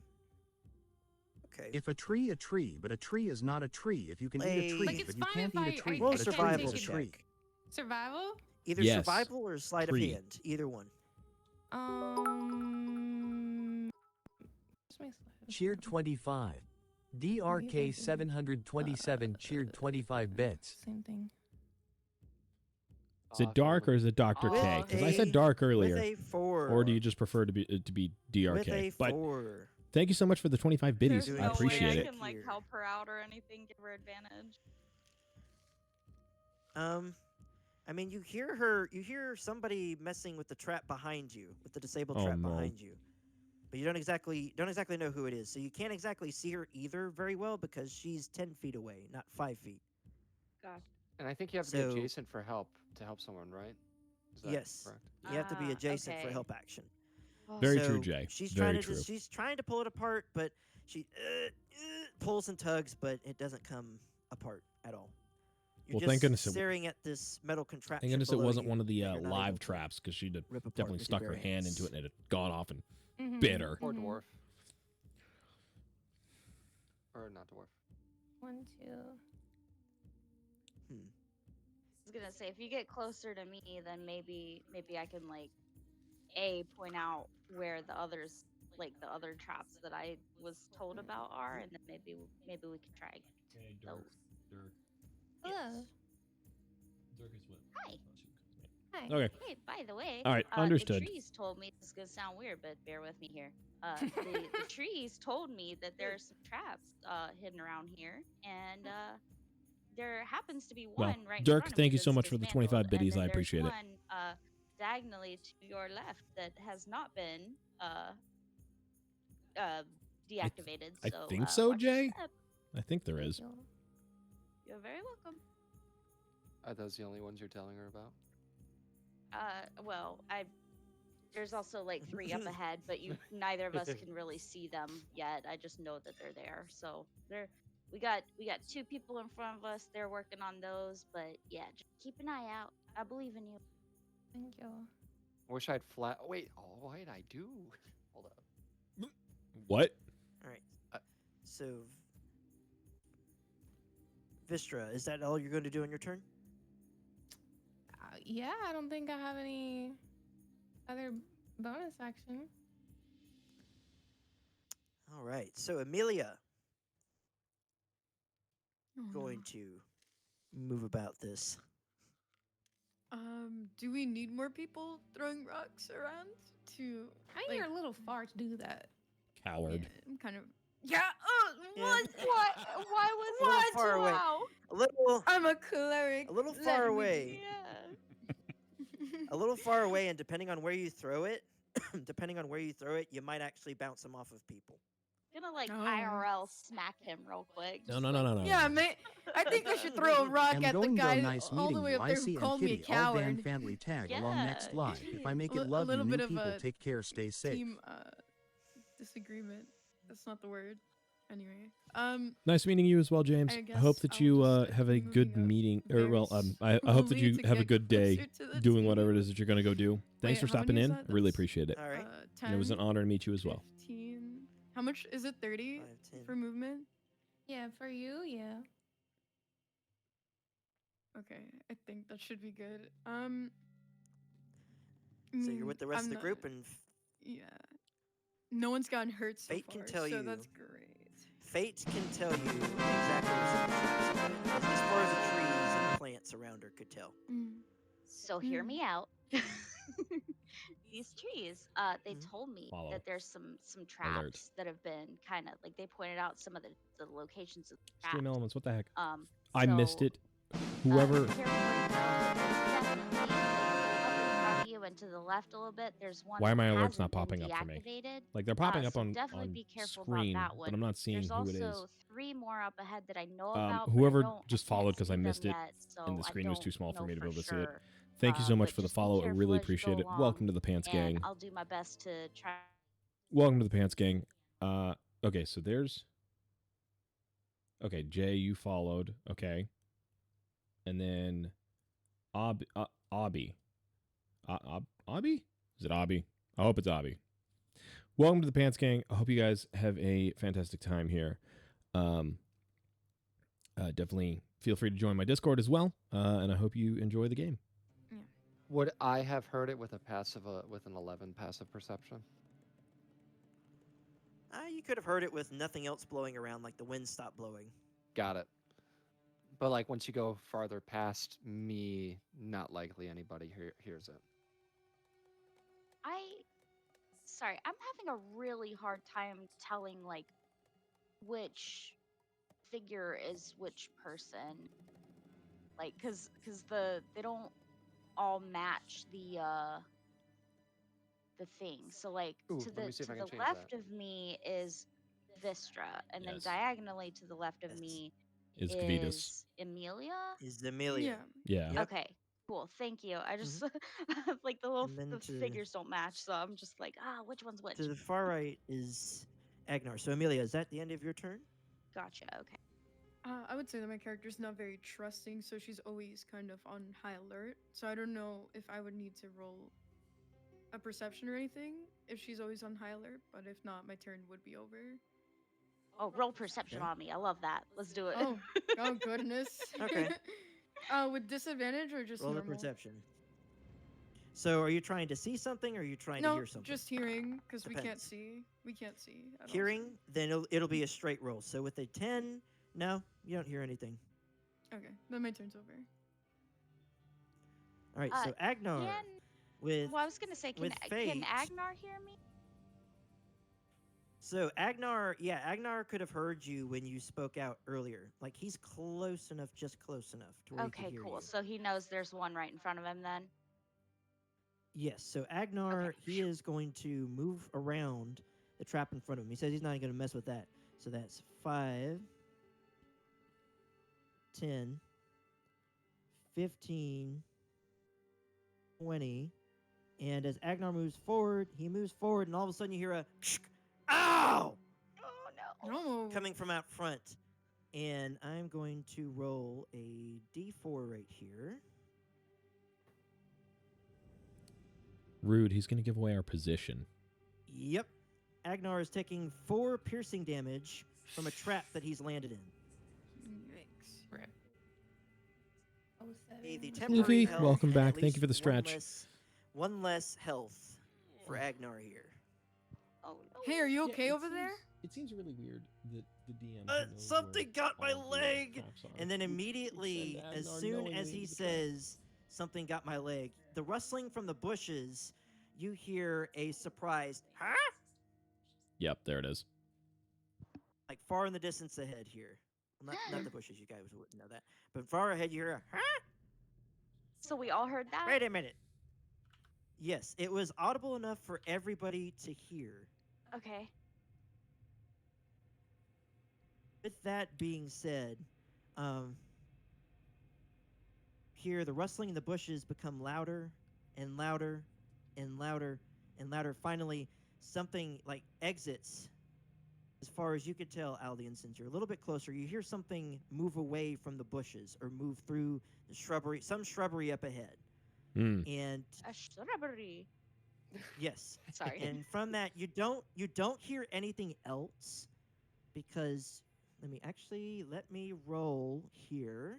Speaker 2: Okay.
Speaker 9: If a tree, but a tree is not a tree. If you can eat a
Speaker 2: Like,
Speaker 9: tree,
Speaker 3: it's
Speaker 9: but you
Speaker 3: fine
Speaker 9: can't
Speaker 3: if
Speaker 9: eat a
Speaker 3: I-
Speaker 9: tree,
Speaker 3: I
Speaker 2: Roll
Speaker 9: but a
Speaker 3: can't
Speaker 9: tree
Speaker 2: survival
Speaker 9: is a
Speaker 3: take it
Speaker 9: tree.
Speaker 2: check.
Speaker 3: Survival?
Speaker 2: Either
Speaker 1: Yes.
Speaker 2: survival or sleight
Speaker 1: Tree.
Speaker 2: of hand. Either one.
Speaker 3: Where's my slide?
Speaker 6: Cheered 25. DRK 727 cheered 25 bits.
Speaker 3: Same thing.
Speaker 1: Is it dark or is it Dr.
Speaker 8: With
Speaker 1: K? Because I
Speaker 2: a-
Speaker 1: said dark
Speaker 2: With
Speaker 1: earlier.
Speaker 2: a 4.
Speaker 1: Or do you just prefer to be DRK?
Speaker 2: With a
Speaker 1: But
Speaker 2: 4.
Speaker 1: thank you so much for the 25 biddies.
Speaker 7: There's
Speaker 2: Doing
Speaker 1: I
Speaker 7: no
Speaker 1: appreciate
Speaker 7: way
Speaker 1: it.
Speaker 7: I can like
Speaker 2: Here.
Speaker 7: help her out or anything, give her advantage.
Speaker 2: I mean, you hear somebody messing with the trap behind you, with the disabled
Speaker 1: Oh,
Speaker 2: trap
Speaker 1: no.
Speaker 2: behind you. But you don't exactly know who it is, so you can't exactly see her either very well because she's 10 feet away, not 5 feet.
Speaker 7: Gosh.
Speaker 4: And I think you have to
Speaker 2: So-
Speaker 4: be adjacent for help to help someone, right? Is that
Speaker 2: Yes.
Speaker 4: correct?
Speaker 2: You have to be
Speaker 8: Ah,
Speaker 2: adjacent for
Speaker 8: okay.
Speaker 2: help action.
Speaker 1: Very
Speaker 2: So
Speaker 1: true, Jay.
Speaker 2: She's
Speaker 1: Very
Speaker 2: trying to
Speaker 1: true.
Speaker 2: she's trying to pull it apart, but she pulls and tugs, but it doesn't come apart at all. You're
Speaker 1: Well,
Speaker 2: just
Speaker 1: thank goodness
Speaker 2: staring at this metal contraption.
Speaker 1: Thank goodness it
Speaker 2: below
Speaker 1: wasn't
Speaker 2: you
Speaker 1: one of the
Speaker 2: that you're not
Speaker 1: live
Speaker 2: able to
Speaker 1: traps, because she'd have
Speaker 2: rip apart
Speaker 1: definitely
Speaker 2: with your
Speaker 1: stuck her
Speaker 2: bare
Speaker 1: hand
Speaker 2: hands.
Speaker 1: into it and it had gone off and
Speaker 3: Mhm,
Speaker 1: bit her.
Speaker 4: Or
Speaker 3: mhm.
Speaker 4: dwarf. Or not dwarf.
Speaker 3: 1, 2.
Speaker 2: Hmm.
Speaker 8: I was gonna say if you get closer to me, then maybe I can like point out where the others like the other traps that I was told about are, and then maybe we can try those.
Speaker 3: Hello. Hi. Hi.
Speaker 1: Okay.
Speaker 8: Hey, by the way,
Speaker 1: All right,
Speaker 8: the
Speaker 1: understood.
Speaker 8: trees told me this is gonna sound weird, but bear with me here. The trees told me that there are some traps hidden around here, and there happens to be one
Speaker 1: Well,
Speaker 8: right in
Speaker 1: Dirk,
Speaker 8: front of
Speaker 1: thank
Speaker 8: me
Speaker 1: you so
Speaker 8: that's
Speaker 1: much for the
Speaker 8: dismantled,
Speaker 1: 25
Speaker 8: and
Speaker 1: biddies.
Speaker 8: then
Speaker 1: I
Speaker 8: there's
Speaker 1: appreciate it.
Speaker 8: one diagonally to your left that has not been deactivated.
Speaker 1: I
Speaker 8: So
Speaker 1: think so,
Speaker 8: watch your
Speaker 1: Jay.
Speaker 8: step.
Speaker 1: I think there
Speaker 3: Thank
Speaker 1: is.
Speaker 3: you.
Speaker 8: You're very welcome.
Speaker 4: Are those the only ones you're telling her about?
Speaker 8: Well, there's also like 3 up ahead, but neither of us can really see them yet. I just know that they're there. So we got 2 people in front of us. They're working on those, but yeah, just keep an eye out. I believe in you.
Speaker 3: Thank you.
Speaker 4: I wish I'd flat. Wait, oh wait, I do. Hold up.
Speaker 1: What?
Speaker 2: All right. So, Vistra, is that all you're going to do on your turn?
Speaker 3: Yeah, I don't think I have any other bonus action.
Speaker 2: All right. So, Amelia,
Speaker 5: Oh,
Speaker 2: going to move about this.
Speaker 5: Do we need more people throwing rocks around to?
Speaker 3: I think you're a little far to do that.
Speaker 1: Coward.
Speaker 5: Yeah, I'm kind of. Yeah.
Speaker 2: Yeah.
Speaker 5: What?
Speaker 8: What? Why was
Speaker 2: A little
Speaker 8: that
Speaker 2: far away.
Speaker 8: wow?
Speaker 2: A little,
Speaker 5: I'm a cleric.
Speaker 2: a little
Speaker 5: let
Speaker 2: far
Speaker 5: me
Speaker 2: away.
Speaker 8: Yeah.
Speaker 2: A little far away, and depending on where you throw it, you might actually bounce them off of people.
Speaker 8: Gonna like
Speaker 5: Oh.
Speaker 8: IRL smack him real quick.
Speaker 1: No,
Speaker 8: just
Speaker 1: no, no,
Speaker 8: like-
Speaker 1: no, no.
Speaker 5: Yeah, I think I should throw a rock
Speaker 9: I'm
Speaker 5: at the
Speaker 9: going
Speaker 5: guy
Speaker 9: though, nice
Speaker 5: all the
Speaker 9: meeting
Speaker 5: way
Speaker 9: you.
Speaker 5: up there
Speaker 9: Icy
Speaker 5: who
Speaker 9: and
Speaker 5: called me a
Speaker 9: Kitty, all Van
Speaker 5: coward.
Speaker 9: family tag along next
Speaker 8: Yeah,
Speaker 9: live. If I make
Speaker 5: Li-
Speaker 9: it
Speaker 5: a
Speaker 9: love you,
Speaker 5: little bit
Speaker 9: new
Speaker 5: of
Speaker 9: people,
Speaker 5: a
Speaker 9: take care, stay safe.
Speaker 5: Team disagreement. That's not the word. Anyway,
Speaker 1: Nice meeting you as well, James.
Speaker 5: I
Speaker 1: I hope
Speaker 5: guess
Speaker 1: that
Speaker 5: I'll
Speaker 1: you
Speaker 5: just
Speaker 1: have a
Speaker 5: moving
Speaker 1: good
Speaker 5: up
Speaker 1: meeting, or
Speaker 5: very
Speaker 1: well, I hope that
Speaker 5: slowly
Speaker 1: you
Speaker 5: to
Speaker 1: have a
Speaker 5: get
Speaker 1: good day
Speaker 5: closer to the
Speaker 1: doing whatever it
Speaker 5: team.
Speaker 1: is that you're gonna go do. Thanks
Speaker 5: Wait,
Speaker 1: for
Speaker 5: how
Speaker 1: stopping
Speaker 5: many
Speaker 1: in.
Speaker 5: is
Speaker 1: I
Speaker 5: that?
Speaker 1: really
Speaker 5: That's,
Speaker 1: appreciate it.
Speaker 2: All right.
Speaker 5: 10,
Speaker 1: And it was an honor to meet you as well.
Speaker 5: 15. How much is it? 30
Speaker 2: 5, 10.
Speaker 5: for movement?
Speaker 3: Yeah, for you, yeah.
Speaker 5: Okay, I think that should be good.
Speaker 2: So you're with the rest of the group, and
Speaker 5: Yeah. No one's gotten hurt so
Speaker 2: Fate
Speaker 5: far,
Speaker 2: can tell
Speaker 5: so
Speaker 2: you.
Speaker 5: that's great.
Speaker 2: Fate can tell you exactly where some of the traps are, as far as the trees and plants around her could tell.
Speaker 8: So hear
Speaker 5: Mm.
Speaker 8: me out. These trees, they
Speaker 2: Mhm.
Speaker 8: told me
Speaker 1: Follow.
Speaker 8: that there's some traps that have been kind of like they pointed out some of the locations of the traps.
Speaker 1: Stream elements. What the heck?
Speaker 8: Um,
Speaker 1: I missed
Speaker 8: so,
Speaker 1: it. Whoever.
Speaker 8: careful, definitely up in front of you and to the left a little bit. There's one.
Speaker 1: Why are my
Speaker 8: that
Speaker 1: alerts not
Speaker 8: hasn't been
Speaker 1: popping up for me?
Speaker 8: deactivated.
Speaker 1: Like they're popping up
Speaker 8: So
Speaker 1: on
Speaker 8: definitely be careful
Speaker 1: screen,
Speaker 8: about that one.
Speaker 1: but I'm not seeing
Speaker 8: There's
Speaker 1: who
Speaker 8: also
Speaker 1: it is.
Speaker 8: 3 more up ahead that I know about. but
Speaker 1: Whoever
Speaker 8: I
Speaker 1: just
Speaker 8: can't
Speaker 1: followed 'cause I
Speaker 8: see them
Speaker 1: missed it,
Speaker 8: yet, so
Speaker 1: and the
Speaker 8: I
Speaker 1: screen was too
Speaker 8: don't
Speaker 1: small for
Speaker 8: know
Speaker 1: me to be able to see it.
Speaker 8: sure.
Speaker 1: Thank you so much
Speaker 8: But
Speaker 1: for the
Speaker 8: just be
Speaker 1: follow. I
Speaker 8: careful
Speaker 1: really
Speaker 8: as you
Speaker 1: appreciate
Speaker 8: go
Speaker 1: it. Welcome to
Speaker 8: along,
Speaker 1: the Pants
Speaker 8: and
Speaker 1: Gang.
Speaker 8: I'll do my best to try.
Speaker 1: Welcome to the Pants Gang. Okay, so there's. Okay, Jay, you followed. Okay, and then, Obby. Obby? Is it Obby? I hope it's Obby. Welcome to the Pants Gang. I hope you guys have a fantastic time here. Definitely feel free to join my Discord as well, and I hope you enjoy the game.
Speaker 4: Would I have heard it with a with an 11 passive perception?
Speaker 2: You could have heard it with nothing else blowing around, like the wind stopped blowing.
Speaker 4: Got it. But like once you go farther past me, not likely anybody hears it.
Speaker 8: Sorry, I'm having a really hard time telling like which figure is which person. Like, cause they don't all match the thing. So like
Speaker 4: Ooh,
Speaker 8: to
Speaker 4: let me see if
Speaker 8: the
Speaker 4: I can change
Speaker 8: left
Speaker 4: that.
Speaker 8: of me is Vistra, and then
Speaker 1: Yes.
Speaker 8: diagonally to the left of
Speaker 2: Yes.
Speaker 8: me
Speaker 1: Is Kvitas.
Speaker 8: is Amelia.
Speaker 2: Is Amelia?
Speaker 5: Yeah.
Speaker 1: Yeah.
Speaker 2: Yep.
Speaker 8: Okay. Cool. Thank you. I
Speaker 2: Mhm.
Speaker 8: just like the little
Speaker 2: And then
Speaker 8: the
Speaker 2: to
Speaker 8: figures don't match, so I'm just like, which one's which?
Speaker 2: the far right is Agnar. So Amelia, is that the end of your turn?
Speaker 8: Gotcha. Okay.
Speaker 5: I would say that my character's not very trusting, so she's always kind of on high alert. So I don't know if I would need to roll a perception or anything if she's always on high alert, but if not, my turn would be over.
Speaker 8: Oh, roll perception
Speaker 2: Okay.
Speaker 8: on me. I love that. Let's do it.
Speaker 5: Oh, oh goodness.
Speaker 2: Okay.
Speaker 5: With disadvantage or just
Speaker 2: Roll the
Speaker 5: normal?
Speaker 2: perception. So are you trying to see something or are you trying to
Speaker 5: No,
Speaker 2: hear something?
Speaker 5: just hearing, because we can't
Speaker 2: Depends.
Speaker 5: see. We can't see. At all, so-
Speaker 2: Hearing, then it'll be a straight roll. So with a 10, no, you don't hear anything.
Speaker 5: Okay, then my turn's over.
Speaker 2: All right, so Agnar
Speaker 8: Can
Speaker 2: with
Speaker 8: well, I was gonna say, can
Speaker 2: with
Speaker 8: can
Speaker 2: Fate.
Speaker 8: Agnar hear me?
Speaker 2: So Agnar could have heard you when you spoke out earlier. Like he's close enough, just close enough to where he
Speaker 8: Okay,
Speaker 2: can hear
Speaker 8: cool.
Speaker 2: you.
Speaker 8: So he knows there's one right in front of him then.
Speaker 2: Yes, so Agnar,
Speaker 8: Okay.
Speaker 2: he is going to move around the trap in front of him. He says he's not going to mess with that. So that's 5, 10, 15, 20. And as Agnar moves forward, he moves forward, and all of a sudden you hear a ow!
Speaker 8: Oh no.
Speaker 5: No.
Speaker 2: Coming from out front. And I'm going to roll a d4 right here.
Speaker 1: Rude. He's going to give away our position.
Speaker 2: Yep. Agnar is taking 4 piercing damage from a trap that he's landed in.
Speaker 5: Yikes.
Speaker 3: Rip. Oh,
Speaker 2: Hey, the
Speaker 3: seven.
Speaker 2: temporary
Speaker 1: Luffy,
Speaker 2: health
Speaker 1: welcome
Speaker 2: and
Speaker 1: back.
Speaker 2: at
Speaker 1: Thank you for the
Speaker 2: least
Speaker 1: stretch.
Speaker 2: one less health for Agnar here.
Speaker 8: Oh no.
Speaker 5: Hey, are you okay over there?
Speaker 1: It seems really weird that the DM.
Speaker 2: Something got my leg! And then immediately, as soon as he says something got my leg, the rustling from the bushes, you hear a surprised, huh?
Speaker 1: Yep, there it is.
Speaker 2: Like far in the distance ahead here. Well, not the bushes, you guys wouldn't know that. But far ahead, you hear a, huh?
Speaker 8: So we all heard that?
Speaker 2: Wait a minute. Yes, it was audible enough for everybody to hear.
Speaker 8: Okay.
Speaker 2: With that being said, here the rustling in the bushes become louder and louder and louder and louder. Finally, something like exits. As far as you could tell, Aldian, since you're a little bit closer, you hear something move away from the bushes or move through the shrubbery, some shrubbery up ahead. And
Speaker 8: A shrubbery.
Speaker 2: yes,
Speaker 8: Sorry.
Speaker 2: and from that you don't hear anything else because let me roll here.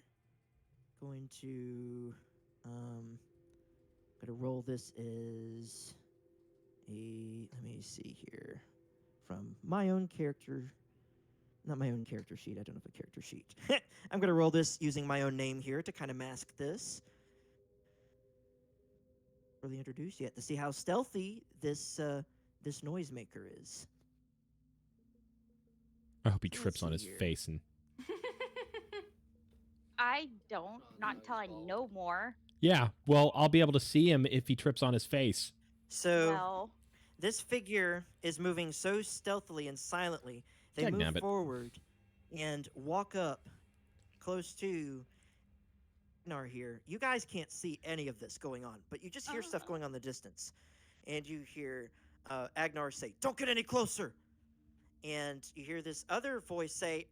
Speaker 2: Going to roll this as a, let me see here, from my own character, not my own character sheet. I don't have a character sheet. I'm going to roll this using my own name here to kind of mask this. Really introduced yet to see how stealthy this noisemaker is.
Speaker 1: I hope he
Speaker 2: Let's
Speaker 1: trips on
Speaker 2: see
Speaker 1: his
Speaker 2: here.
Speaker 1: face and.
Speaker 8: I don't. Not until I know more.
Speaker 1: Yeah, well, I'll be able to see him if he trips on his face.
Speaker 2: So
Speaker 8: Well,
Speaker 2: this figure is moving so stealthily and silently. They move
Speaker 1: Dagnabbit.
Speaker 2: forward and walk up close to Agnar here. You guys can't see any of this going on, but you just hear stuff going on in the distance. And you hear Agnar say, "Don't get any closer." And you hear this other voice say,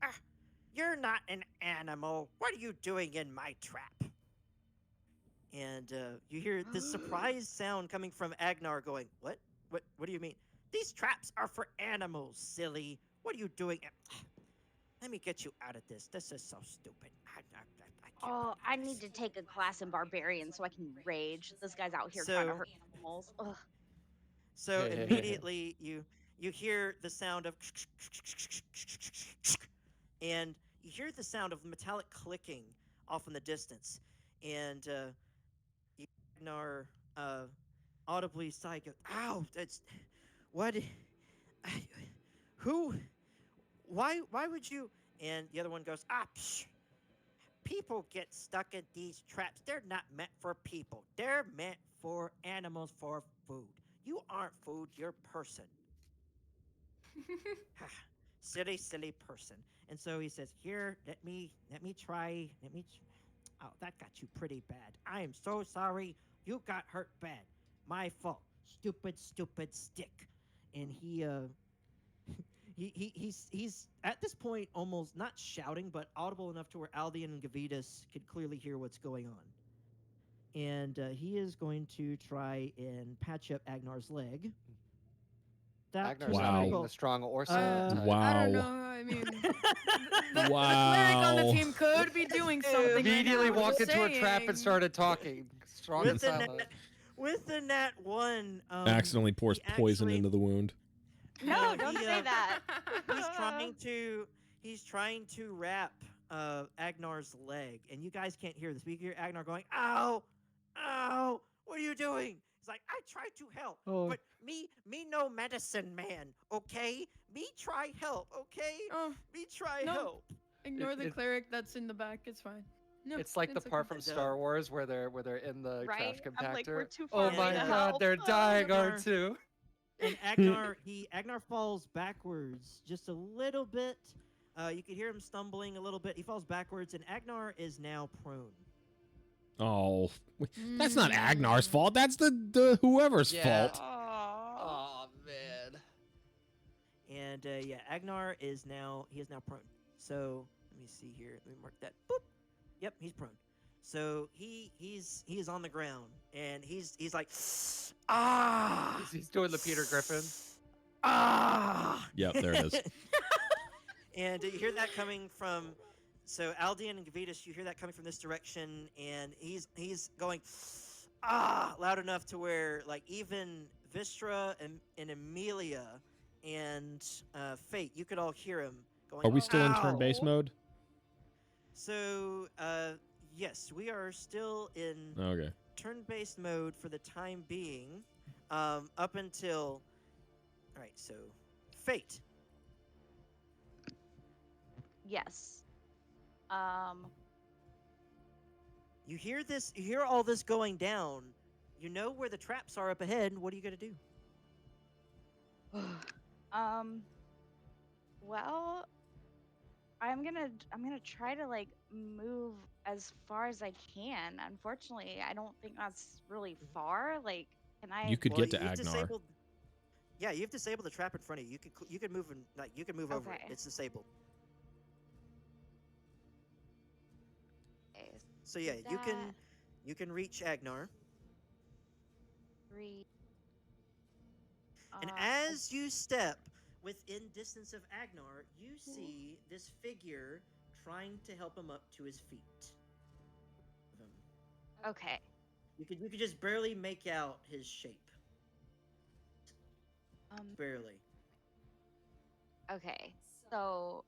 Speaker 2: "You're not an animal. What are you doing in my trap?" And you hear this surprised sound coming from Agnar going, What do you mean? These traps are for animals, silly. What are you doing? Let me get you out of this. This is so stupid. I can't
Speaker 8: I
Speaker 2: believe
Speaker 8: need
Speaker 2: this."
Speaker 8: to take a class in barbarian so I can rage. This guy's out here trying to
Speaker 2: So-
Speaker 8: hurt animals. Ugh.
Speaker 2: So immediately you hear the sound of and you hear the sound of metallic clicking off in the distance. And Agnar audibly sigh, goes, "Ow, that's what who why would you?" And the other one goes, psh, "People get stuck in these traps. They're not meant for people. They're meant for animals for food. You aren't food, you're person." Silly person. And so he says, "Here, let me try. Oh, that got you pretty bad. I am so sorry. You got hurt bad. My fault. Stupid, stupid stick. And he's at this point almost not shouting, but audible enough to where Aldian and Gavitas could clearly hear what's going on. And he is going to try and patch up Agnar's leg. That
Speaker 4: Agnar's
Speaker 1: Wow.
Speaker 4: not being
Speaker 2: well,
Speaker 4: the strong or
Speaker 5: Uh,
Speaker 4: silent type.
Speaker 1: Wow.
Speaker 5: I don't know. I mean, the cleric on the
Speaker 1: Wow.
Speaker 5: team could be doing something.
Speaker 4: Immediately
Speaker 5: right now,
Speaker 4: walked
Speaker 5: just
Speaker 4: into a trap and
Speaker 5: saying.
Speaker 4: started talking. Strong and
Speaker 2: with the
Speaker 4: silent.
Speaker 2: with the nat 1,
Speaker 1: Accidentally pours
Speaker 2: he
Speaker 1: poison
Speaker 2: actually-
Speaker 1: into the wound.
Speaker 8: No,
Speaker 2: he,
Speaker 8: don't say
Speaker 2: uh,
Speaker 8: that.
Speaker 2: he's trying to wrap Agnar's leg, and you guys can't hear this. But you hear Agnar going, "Ow, ow! What are you doing?" He's like, "I tried to help,
Speaker 4: Oh.
Speaker 2: but me no medicine man. Okay, me try help. Okay,
Speaker 5: Oh,
Speaker 2: me try
Speaker 5: No.
Speaker 2: help."
Speaker 5: ignore the
Speaker 4: it-
Speaker 5: clearic that's in the back. It's fine. No,
Speaker 4: It's like the
Speaker 5: okay.
Speaker 4: part from
Speaker 2: And,
Speaker 4: Star Wars where they're in the
Speaker 7: Right?
Speaker 4: trash
Speaker 7: I'm like,
Speaker 4: compactor.
Speaker 7: we're too
Speaker 4: Oh
Speaker 7: far
Speaker 2: away
Speaker 4: my
Speaker 2: to
Speaker 4: god,
Speaker 7: help.
Speaker 4: they're dying,
Speaker 2: Agnar.
Speaker 4: R2.
Speaker 2: And Agnar falls backwards just a little bit. You can hear him stumbling a little bit. He falls backwards, and Agnar is now prone.
Speaker 1: Oh, that's not
Speaker 5: Mm.
Speaker 1: Agnar's fault. That's the whoever's
Speaker 4: Yeah.
Speaker 1: fault.
Speaker 4: Oh man.
Speaker 2: And yeah, Agnar is now prone. So let me see here. Let me mark that. Boop. Yep, he's prone. So he is on the ground, and he's like, ah,
Speaker 4: He's doing the Peter Griffin.
Speaker 2: ah.
Speaker 1: Yep, there it is.
Speaker 2: And you hear that coming from. So Aldian and Gavitas, you hear that coming from this direction, and he's going loud enough to where like even Vistra and Amelia and Fate, you could all hear him going.
Speaker 1: Are we still in
Speaker 2: "Ow."
Speaker 1: turn-based mode?
Speaker 2: So yes, we are still in
Speaker 1: Okay.
Speaker 2: turn-based mode for the time being, up until. All right, so Fate.
Speaker 8: Yes.
Speaker 2: You hear this? You hear all this going down. You know where the traps are up ahead. What are you gonna do?
Speaker 8: Well, I'm gonna try to like move as far as I can. Unfortunately, I don't think that's really far. Like, can I?
Speaker 1: You could
Speaker 2: Well,
Speaker 1: get to
Speaker 2: you've
Speaker 1: Agnar.
Speaker 2: disabled- Yeah, you've disabled the trap in front of you. You could move and like you can move over it.
Speaker 8: Okay.
Speaker 2: It's disabled.
Speaker 8: Okay,
Speaker 2: So yeah,
Speaker 8: that-
Speaker 2: you can reach Agnar.
Speaker 8: 3.
Speaker 2: And
Speaker 8: Uh,
Speaker 2: as you step within distance of Agnar, you see this figure trying to help him up to his feet.
Speaker 8: okay.
Speaker 2: You could just barely make out his shape. Barely.
Speaker 8: Okay. So,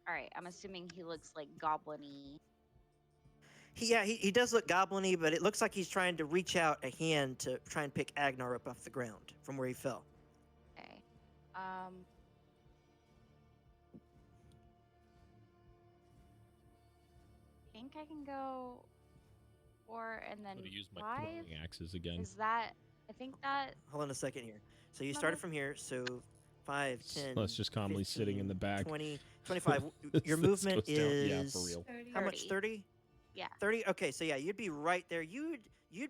Speaker 8: all right. I'm assuming he looks like goblin-y.
Speaker 2: He does look goblin-y, but it looks like he's trying to reach out a hand to try and pick Agnar up off the ground from where he fell.
Speaker 8: Okay. Think I can go 4 and then
Speaker 1: I'm gonna use my
Speaker 8: 5.
Speaker 1: throwing axes again.
Speaker 8: Is that? I think that.
Speaker 2: Hold on a second here. So you
Speaker 8: No,
Speaker 2: started
Speaker 8: no.
Speaker 2: from here, so 5, 10,
Speaker 1: Let's just calmly sitting in the
Speaker 2: 15,
Speaker 1: back.
Speaker 2: 20, 25. Your
Speaker 1: This
Speaker 2: movement
Speaker 1: goes down-
Speaker 2: is
Speaker 1: yeah, for real.
Speaker 2: how much?
Speaker 8: 30.
Speaker 2: 30?
Speaker 8: Yeah.
Speaker 2: 30? Okay, so yeah, you'd be right there. You'd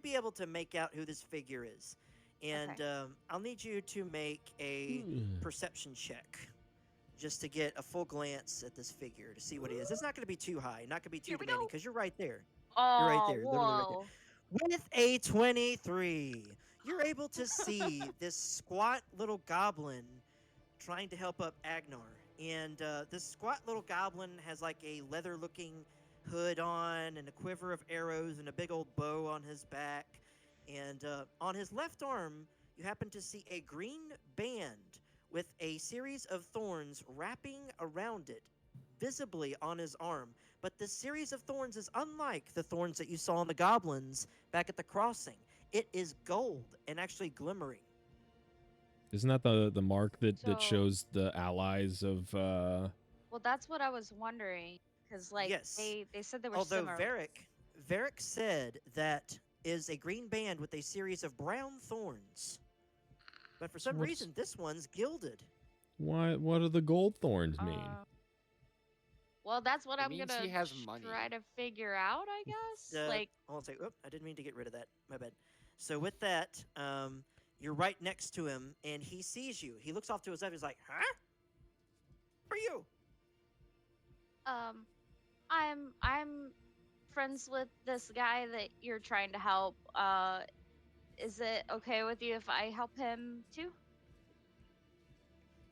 Speaker 2: be able to make out who this figure is. And
Speaker 8: Okay.
Speaker 2: I'll need you to make a perception check just to get a full glance at this figure to see what it is. It's not going to be too high, not going to be too
Speaker 8: Here we
Speaker 2: demanding
Speaker 8: go.
Speaker 2: because you're right there.
Speaker 8: Oh,
Speaker 2: right there, literally right there.
Speaker 8: whoa.
Speaker 2: With a 23, you're able to see this squat little goblin trying to help up Agnar. And this squat little goblin has like a leather looking hood on and a quiver of arrows and a big old bow on his back. And on his left arm, you happen to see a green band with a series of thorns wrapping around it, visibly on his arm. But this series of thorns is unlike the thorns that you saw on the goblins back at the crossing. It is gold and actually glimmering.
Speaker 1: Isn't that the mark that
Speaker 8: So-
Speaker 1: shows the allies of
Speaker 8: Well, that's what I was wondering. Because, like,
Speaker 2: Yes.
Speaker 8: they said they were
Speaker 2: Although
Speaker 8: similar.
Speaker 2: Varric said that is a green band with a series of brown thorns. But for some
Speaker 1: what's-
Speaker 2: reason, this one's gilded.
Speaker 1: what do the gold thorns mean?
Speaker 8: Well, that's what
Speaker 4: It
Speaker 8: I'm
Speaker 4: means
Speaker 8: gonna
Speaker 4: he has money.
Speaker 8: try to figure out, I guess. Like,
Speaker 2: Hold on a second. Oop, I didn't mean to get rid of that. My bad. So with that, you're right next to him, and he sees you. He looks off to his left. He's like, "Huh? Who are you?"
Speaker 8: I'm friends with this guy that you're trying to help. Is it okay with you if I help him too?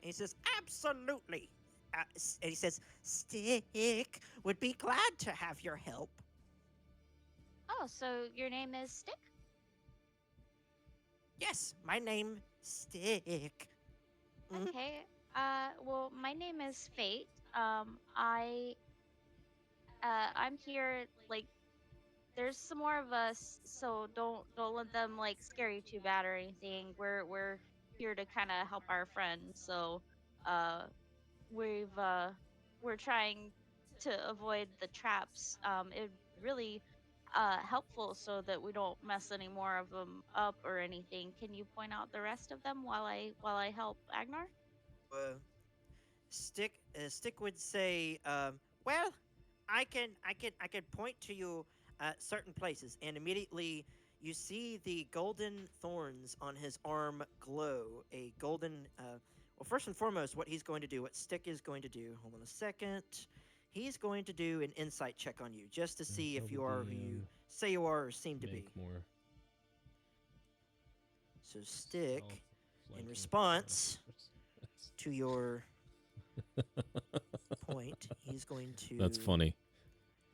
Speaker 2: And he says, "Absolutely." And he says, "Stick would be glad to have your help."
Speaker 8: Oh, so your name is Stick?
Speaker 2: Yes, my name Stick. Mhm.
Speaker 8: Okay. Well, my name is Fate. I'm here. Like, there's some more of us, so don't let them like scare you too bad or anything. We're here to kind of help our friends. So, uh, we're trying to avoid the traps. It really helpful so that we don't mess any more of them up or anything. Can you point out the rest of them while I help Agnar?
Speaker 2: Uh, Stick would say, "Well, I can point to you certain places," and immediately you see the golden thorns on his arm glow. A golden. Well, first and foremost, what he's going to do, what Stick is going to do. Hold on a second. He's going to do an insight check on you, just to see if you are who you say you are or seem to be.
Speaker 1: Make more.
Speaker 2: So Stick, in
Speaker 1: Self-flanking.
Speaker 2: response to your point, he's going to
Speaker 1: That's funny.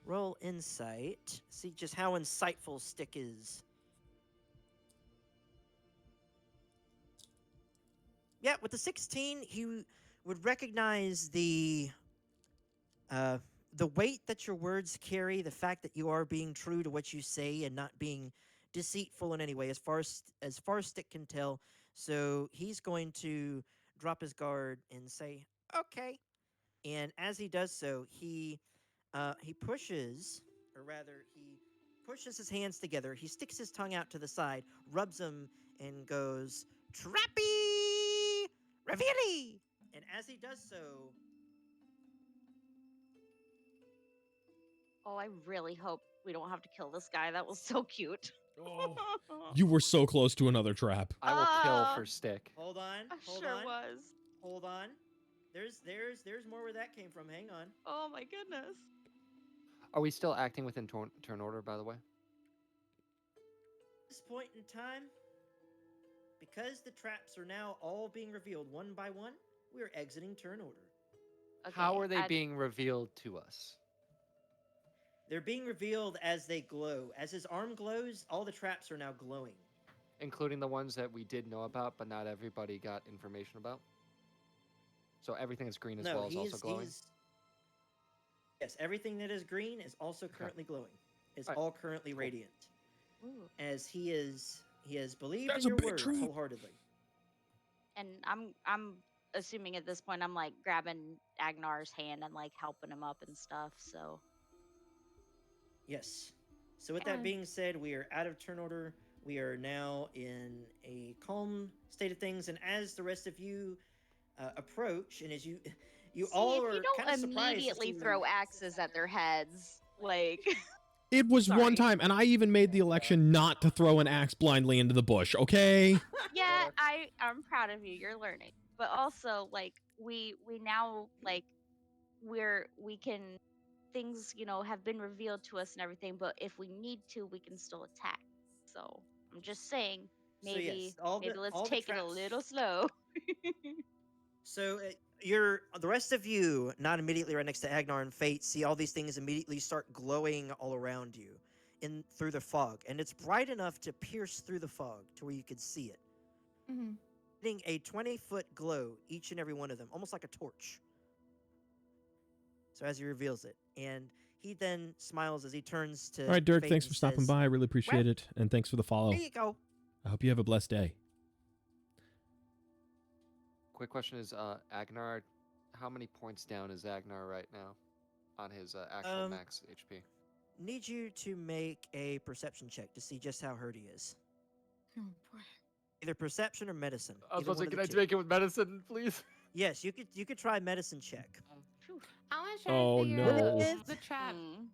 Speaker 2: roll insight. See just how insightful Stick is. Yeah, with the 16, he would recognize the weight that your words carry, the fact that you are being true to what you say and not being deceitful in any way, as far as Stick can tell. So he's going to drop his guard and say, "Okay." And as he does so, he pushes, or rather, he pushes his hands together. He sticks his tongue out to the side, rubs them, and goes, "Trappy, Ravieri!" And as he does so,
Speaker 8: Oh, I really hope we don't have to kill this guy. That was so cute.
Speaker 1: Oh, you were so close to another trap.
Speaker 4: I will kill
Speaker 8: Ah.
Speaker 4: for Stick.
Speaker 2: hold on,
Speaker 8: I
Speaker 2: hold
Speaker 8: sure
Speaker 2: on,
Speaker 8: was.
Speaker 2: hold on. There's more where that came from. Hang on.
Speaker 8: Oh my goodness.
Speaker 4: Are we still acting within turn order, by the way?
Speaker 2: At this point in time, because the traps are now all being revealed one by one, we are exiting turn order.
Speaker 4: How
Speaker 8: Okay,
Speaker 4: are they being revealed to us?
Speaker 2: They're being revealed as they glow. As his arm glows, all the traps are now glowing.
Speaker 4: Including the ones that we did know about, but not everybody got information about? So everything that's green as well is also glowing?
Speaker 2: Yes, everything that is green is also currently glowing. It's
Speaker 4: Alright,
Speaker 2: all currently
Speaker 4: cool.
Speaker 2: radiant.
Speaker 8: Ooh.
Speaker 2: As he has believed
Speaker 1: That's
Speaker 2: in
Speaker 1: a
Speaker 2: your
Speaker 1: big
Speaker 2: words
Speaker 1: trap.
Speaker 2: wholeheartedly.
Speaker 8: And I'm assuming at this point I'm like grabbing Agnar's hand and like helping him up and stuff. So
Speaker 2: Yes. So with that
Speaker 3: And-
Speaker 2: being said, we are out of turn order. We are now in a calm state of things, and as the rest of you approach, and as you
Speaker 8: see,
Speaker 2: all
Speaker 8: if
Speaker 2: are
Speaker 8: you don't
Speaker 2: kind of surprised to
Speaker 8: immediately
Speaker 2: see-
Speaker 8: throw axes at their heads, like
Speaker 1: It was
Speaker 8: Sorry.
Speaker 1: one time, and I even made the election not to throw an axe blindly into the bush, okay?
Speaker 8: yeah, I'm proud of you. You're learning, but also like we now like we can things have been revealed to us and everything. But if we need to, we can still attack. So I'm just saying,
Speaker 2: So,
Speaker 8: maybe
Speaker 2: yes, all
Speaker 8: let's
Speaker 2: the
Speaker 8: take it a
Speaker 2: traps-
Speaker 8: little slow.
Speaker 2: So the rest of you, not immediately right next to Agnar and Fate, see all these things immediately start glowing all around you, through the fog, and it's bright enough to pierce through the fog to where you could see it,
Speaker 3: Mhm.
Speaker 2: getting a 20-foot glow each and every one of them, almost like a torch. So as he reveals it, and he then smiles as he turns to.
Speaker 1: All right, Dirk,
Speaker 2: Fate
Speaker 1: thanks
Speaker 2: and
Speaker 1: for stopping
Speaker 2: says,
Speaker 1: by. I really appreciate it. And thanks for the follow.
Speaker 2: There you go.
Speaker 1: I hope you have a blessed day.
Speaker 4: Quick question is, Agnar, how many points down is Agnar right now on his actual max HP?
Speaker 2: Need you to make a perception check to see just how hurt he is.
Speaker 5: Oh boy.
Speaker 2: Either perception or medicine.
Speaker 4: I was
Speaker 2: either
Speaker 4: about to
Speaker 2: one
Speaker 4: say,
Speaker 2: of
Speaker 4: can
Speaker 2: the
Speaker 4: I
Speaker 2: two.
Speaker 4: make it with medicine, please?
Speaker 2: Yes, you could try medicine check.
Speaker 3: I want to try
Speaker 1: Oh,
Speaker 3: to figure
Speaker 1: no.
Speaker 3: out the trap
Speaker 8: Hmm.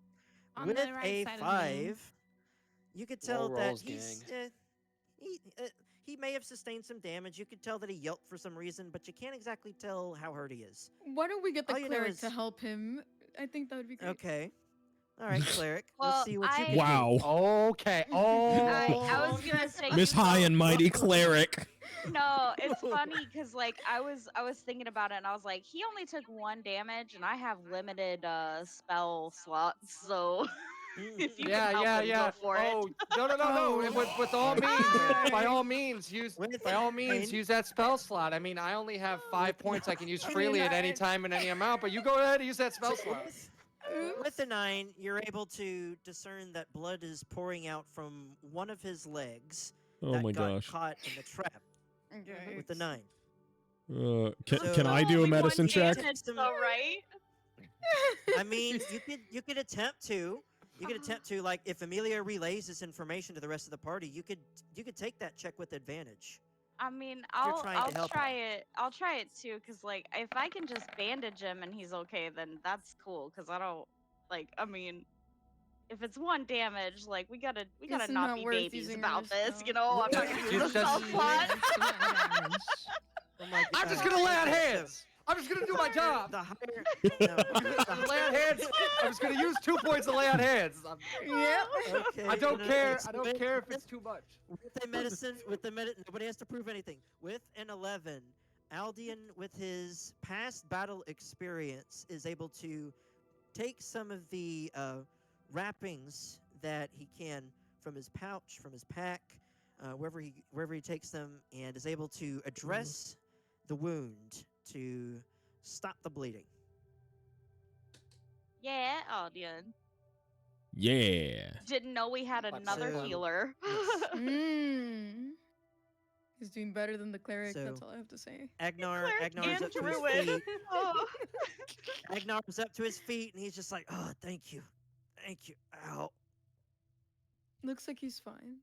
Speaker 3: on
Speaker 2: With
Speaker 3: the right
Speaker 2: a
Speaker 3: side of me.
Speaker 2: 5, you could tell
Speaker 4: Low
Speaker 2: that
Speaker 4: rolls,
Speaker 2: he's
Speaker 4: gang.
Speaker 2: he may have sustained some damage. You could tell that he yelped for some reason, but you can't exactly tell how hurt he is.
Speaker 5: Why don't we get the
Speaker 2: All you know
Speaker 5: cleric to
Speaker 2: is-
Speaker 5: help him? I think that would be great.
Speaker 2: Okay. All right, cleric.
Speaker 8: Well,
Speaker 2: Let's see what you can do.
Speaker 1: Wow.
Speaker 4: Okay. Oh.
Speaker 8: I was gonna say
Speaker 1: Miss
Speaker 8: you
Speaker 1: High
Speaker 8: go-
Speaker 1: and Mighty Cleric.
Speaker 8: No, it's funny because like I was thinking about it and I was like, he only took 1 damage and I have limited spell slots, so if you
Speaker 4: Yeah,
Speaker 8: can help
Speaker 4: yeah,
Speaker 8: him,
Speaker 4: yeah.
Speaker 8: go for it.
Speaker 4: Oh, no. And with all
Speaker 2: Okay.
Speaker 4: means, by all means,
Speaker 2: With
Speaker 4: use
Speaker 2: nine.
Speaker 4: that spell slot. I mean, I only have 5 points I can use freely at any
Speaker 5: Nine.
Speaker 4: time and any amount, but you go ahead and use that spell slot.
Speaker 2: With the 9, you're able to discern that blood is pouring out from one of his legs
Speaker 1: Oh
Speaker 2: that
Speaker 1: my
Speaker 2: got
Speaker 1: gosh.
Speaker 2: caught in the trap
Speaker 5: Okay.
Speaker 2: with the 9.
Speaker 1: Can
Speaker 2: So-
Speaker 1: can I do a
Speaker 8: Only 1
Speaker 1: medicine check?
Speaker 8: damage,
Speaker 2: Some-
Speaker 8: though, right?
Speaker 2: I mean, you could attempt to. You could attempt to, like, if Amelia relays this information to the rest of the party, you could take that check with advantage.
Speaker 8: I mean,
Speaker 2: you're trying to help
Speaker 8: try
Speaker 2: him.
Speaker 8: it. I'll try it too, cause like if I can just bandage him and he's okay, then that's cool. Cause I don't like. I mean, if it's 1 damage, like we gotta
Speaker 5: It's
Speaker 8: not
Speaker 5: not
Speaker 8: be
Speaker 5: worth
Speaker 8: babies
Speaker 5: using
Speaker 8: about
Speaker 5: our
Speaker 8: this.
Speaker 5: spell.
Speaker 8: You know, I'm not gonna
Speaker 4: You
Speaker 8: use a spell
Speaker 4: just-
Speaker 8: slot.
Speaker 2: Oh my
Speaker 4: I'm just
Speaker 2: God.
Speaker 4: gonna lay on
Speaker 2: Okay, so
Speaker 4: hands. I'm just gonna do my job.
Speaker 2: The higher,
Speaker 4: Lay on hands. I'm just gonna use 2 points to lay on hands.
Speaker 5: Yep.
Speaker 2: Okay,
Speaker 4: I don't
Speaker 2: no,
Speaker 4: care.
Speaker 2: it's
Speaker 4: I don't
Speaker 2: with-
Speaker 4: care if it's too much.
Speaker 2: With a medicine, nobody has to prove anything. With an 11, Aldian, with his past battle experience, is able to take some of the wrappings that he can from his pouch, from his pack, wherever he takes them, and is able to address the wound to stop the bleeding.
Speaker 8: Yeah, Aldian.
Speaker 1: Yeah.
Speaker 8: Didn't know we had another
Speaker 2: So-
Speaker 8: healer.
Speaker 5: Mm. He's doing better than the cleric. That's
Speaker 2: So-
Speaker 5: all I have to say.
Speaker 2: Agnar,
Speaker 8: Cleric
Speaker 2: Agnar's
Speaker 8: and
Speaker 2: up to his
Speaker 8: druid.
Speaker 2: feet.
Speaker 8: Oh.
Speaker 2: Agnar's up to his feet, and he's just like, "Oh, thank you, thank you." Ow.
Speaker 5: Looks like he's fine.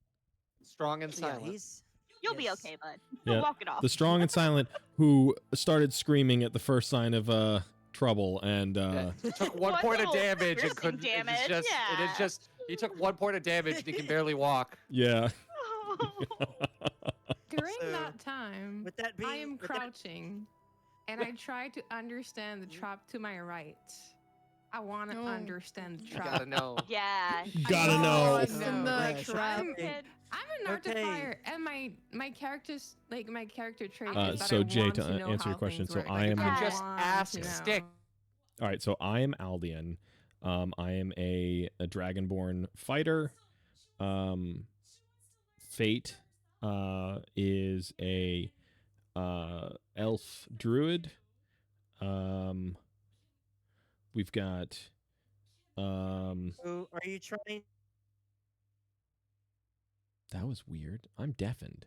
Speaker 4: Strong and
Speaker 2: So, yeah,
Speaker 4: silent.
Speaker 2: he's.
Speaker 8: You'll be
Speaker 2: yes.
Speaker 8: okay, bud.
Speaker 1: Yeah,
Speaker 8: Walk it off.
Speaker 1: The strong and silent who started screaming at the first sign of trouble and
Speaker 4: Yeah, he took 1
Speaker 8: One
Speaker 4: point of
Speaker 8: little
Speaker 4: damage and
Speaker 8: piercing
Speaker 4: couldn't.
Speaker 8: damage,
Speaker 4: It is
Speaker 8: yeah.
Speaker 4: just. He took 1 point of damage and he can barely walk.
Speaker 1: yeah.
Speaker 3: During
Speaker 2: So,
Speaker 3: that time,
Speaker 2: With that being,
Speaker 3: I am
Speaker 2: with that-
Speaker 3: crouching, and I try to understand the trap to my right. I want to
Speaker 5: Oh.
Speaker 3: understand the
Speaker 4: You
Speaker 3: trap.
Speaker 4: gotta know.
Speaker 8: Yeah.
Speaker 1: Gotta
Speaker 3: know.
Speaker 1: know.
Speaker 5: It's in
Speaker 2: Oh,
Speaker 5: the
Speaker 2: gosh.
Speaker 5: trap.
Speaker 8: I'm good.
Speaker 3: I'm an
Speaker 2: Okay.
Speaker 3: artifier, and my character's like my character trait
Speaker 1: Uh,
Speaker 3: is that
Speaker 1: so
Speaker 3: I
Speaker 1: Jay,
Speaker 3: want
Speaker 1: to
Speaker 3: know
Speaker 1: answer your
Speaker 3: how
Speaker 1: question,
Speaker 3: things
Speaker 1: so
Speaker 3: work.
Speaker 1: I am-
Speaker 4: You
Speaker 8: Yeah.
Speaker 4: could just
Speaker 3: want
Speaker 4: ask
Speaker 3: to
Speaker 4: Stick.
Speaker 3: know.
Speaker 1: All right, so I am Aldian. I am a dragonborn fighter. Fate is a elf druid. We've got
Speaker 2: So, are you trying?
Speaker 1: that was weird. I'm deafened.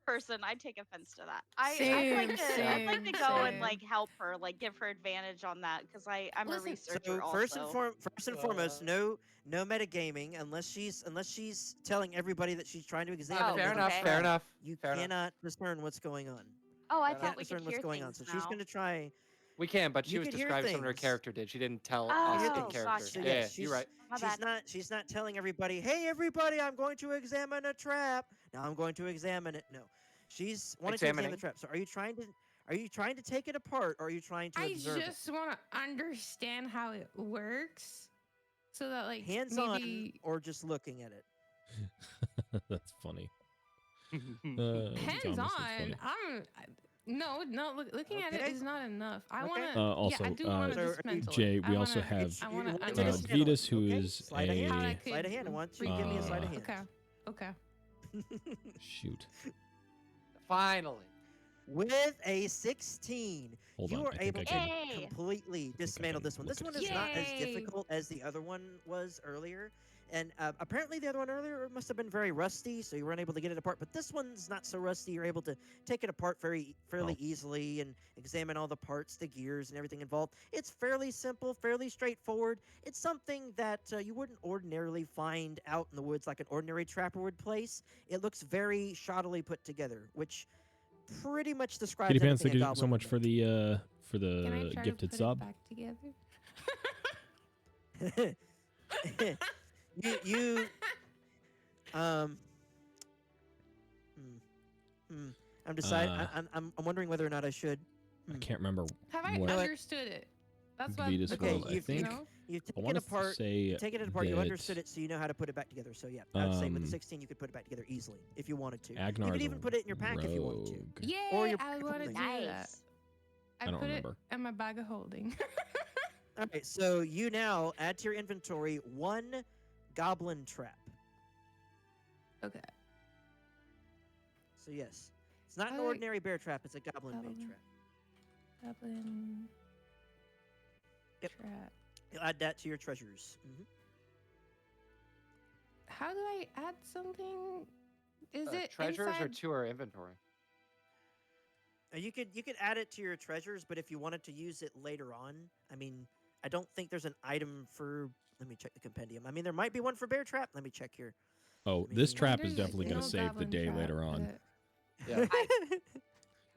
Speaker 8: Person, I'd take offense to that. I'd like
Speaker 5: Same,
Speaker 8: to go and
Speaker 5: same.
Speaker 8: like help her, like give her advantage on that because I'm a
Speaker 3: Listen,
Speaker 8: researcher
Speaker 2: So
Speaker 8: also.
Speaker 2: first and foremost, no metagaming unless she's telling everybody that she's trying to examine.
Speaker 8: Oh,
Speaker 2: another
Speaker 4: fair enough.
Speaker 8: okay.
Speaker 4: Fair
Speaker 2: trap.
Speaker 4: enough.
Speaker 2: You
Speaker 4: fair enough.
Speaker 2: cannot discern what's going on.
Speaker 8: Oh, I
Speaker 4: You
Speaker 8: thought
Speaker 2: Can't
Speaker 8: we could
Speaker 2: discern
Speaker 8: hear
Speaker 2: what's going on.
Speaker 8: things
Speaker 2: So she's
Speaker 8: now.
Speaker 2: going to try.
Speaker 4: We can, but she
Speaker 2: You
Speaker 4: was
Speaker 2: could hear
Speaker 4: describing something her
Speaker 2: things.
Speaker 4: character did. She didn't tell
Speaker 8: Oh,
Speaker 4: us in
Speaker 2: things.
Speaker 4: character.
Speaker 8: gotcha.
Speaker 2: So,
Speaker 4: Yeah,
Speaker 2: yeah,
Speaker 4: you're
Speaker 2: she's-
Speaker 4: right.
Speaker 8: My bad.
Speaker 2: She's not telling everybody, "Hey, everybody, I'm going to examine a trap." Now I'm going to examine it. No, she's wanting to examine
Speaker 4: Examining.
Speaker 2: the trap. So are you trying to take it apart, or are you trying to
Speaker 3: I
Speaker 2: observe it?
Speaker 3: just want to understand how it works, so that like
Speaker 2: Hands
Speaker 3: maybe
Speaker 2: on, or just looking at it?
Speaker 1: That's funny.
Speaker 3: hands
Speaker 1: Thomas, that's
Speaker 3: on.
Speaker 1: funny.
Speaker 3: Looking at it
Speaker 2: Okay.
Speaker 3: is not enough. I
Speaker 2: Okay.
Speaker 3: want to.
Speaker 1: Also,
Speaker 3: yeah, I do want
Speaker 2: So
Speaker 3: to
Speaker 2: are you-
Speaker 3: dismantle it.
Speaker 1: Jay,
Speaker 3: I
Speaker 1: we also
Speaker 3: wanna-
Speaker 1: have
Speaker 3: I want
Speaker 2: You
Speaker 3: to
Speaker 2: want me to
Speaker 3: understand.
Speaker 2: dismantle it?
Speaker 1: Vetus, who
Speaker 2: Okay,
Speaker 1: is
Speaker 2: sleight of hand.
Speaker 3: How I
Speaker 1: a
Speaker 3: could
Speaker 2: Sleight of hand. I want you to give me a sleight of hand.
Speaker 3: Okay. Okay.
Speaker 1: shoot.
Speaker 4: Finally.
Speaker 2: With a 16,
Speaker 1: Hold
Speaker 2: you
Speaker 1: on.
Speaker 2: are
Speaker 1: I think
Speaker 2: able
Speaker 1: I
Speaker 2: to
Speaker 1: can.
Speaker 8: Yay!
Speaker 2: completely dismantle this one.
Speaker 1: look
Speaker 2: This
Speaker 1: at
Speaker 2: one
Speaker 1: it.
Speaker 2: is not as
Speaker 3: Yay!
Speaker 2: difficult as the other one was earlier. And apparently the other one earlier must have been very rusty, so you weren't able to get it apart. But this one's not so rusty. You're able to take it apart fairly
Speaker 1: Oh.
Speaker 2: easily and examine all the parts, the gears, and everything involved. It's fairly simple, fairly straightforward. It's something that you wouldn't ordinarily find out in the woods like an ordinary trapper would place. It looks very shoddily put together, which pretty much describes
Speaker 1: Kitty Pants,
Speaker 2: everything
Speaker 1: thank
Speaker 2: a
Speaker 1: you so
Speaker 2: goblin
Speaker 1: much for
Speaker 2: would
Speaker 1: the
Speaker 3: Can I try
Speaker 1: gifted
Speaker 3: to put
Speaker 1: sub.
Speaker 3: it back together?
Speaker 2: you um I'm deciding. I'm wondering whether or not I should.
Speaker 1: I can't remember.
Speaker 3: Have I
Speaker 1: what
Speaker 3: understood it? That's what
Speaker 1: Vetus
Speaker 3: the
Speaker 2: Okay,
Speaker 1: was.
Speaker 3: goal
Speaker 1: I
Speaker 3: is,
Speaker 1: think
Speaker 3: you know?
Speaker 2: you've
Speaker 1: I
Speaker 2: taken
Speaker 1: want
Speaker 2: it
Speaker 1: to
Speaker 2: apart.
Speaker 1: say
Speaker 2: You've taken it apart. You
Speaker 1: that
Speaker 2: understood it, so you know how to put it back together. So yeah, I would say with the 16 you could put it back together easily if you wanted to. You
Speaker 1: Agnar
Speaker 2: could
Speaker 1: the
Speaker 2: even put it in your pack if you wanted to.
Speaker 1: Rogue.
Speaker 3: Yeah,
Speaker 2: Or your
Speaker 3: I want to do
Speaker 2: holding.
Speaker 3: that.
Speaker 8: Nice.
Speaker 3: I
Speaker 1: don't
Speaker 3: put
Speaker 1: remember.
Speaker 3: it in my bag of holding.
Speaker 2: All right, so you now add to your inventory 1 goblin trap.
Speaker 3: Okay.
Speaker 2: So yes, it's not an
Speaker 3: Alright.
Speaker 2: ordinary bear trap; it's a goblin bait
Speaker 3: Goblin.
Speaker 2: trap.
Speaker 3: Goblin
Speaker 2: Yep.
Speaker 3: trap.
Speaker 2: You'll add that to your treasures.
Speaker 3: How do I add something? Is it
Speaker 4: treasures or
Speaker 3: inside?
Speaker 4: to our inventory?
Speaker 2: You could add it to your treasures, but if you wanted to use it later on, I mean, I don't think there's an item for. Let me check the compendium. I mean, there might be one for bear trap. Let me check here.
Speaker 1: Oh,
Speaker 2: I
Speaker 1: this
Speaker 2: mean,
Speaker 1: trap is
Speaker 3: There's
Speaker 1: definitely going
Speaker 3: no
Speaker 1: to save the
Speaker 3: goblin
Speaker 1: day
Speaker 3: trap,
Speaker 1: later on.
Speaker 3: but-
Speaker 4: Yeah.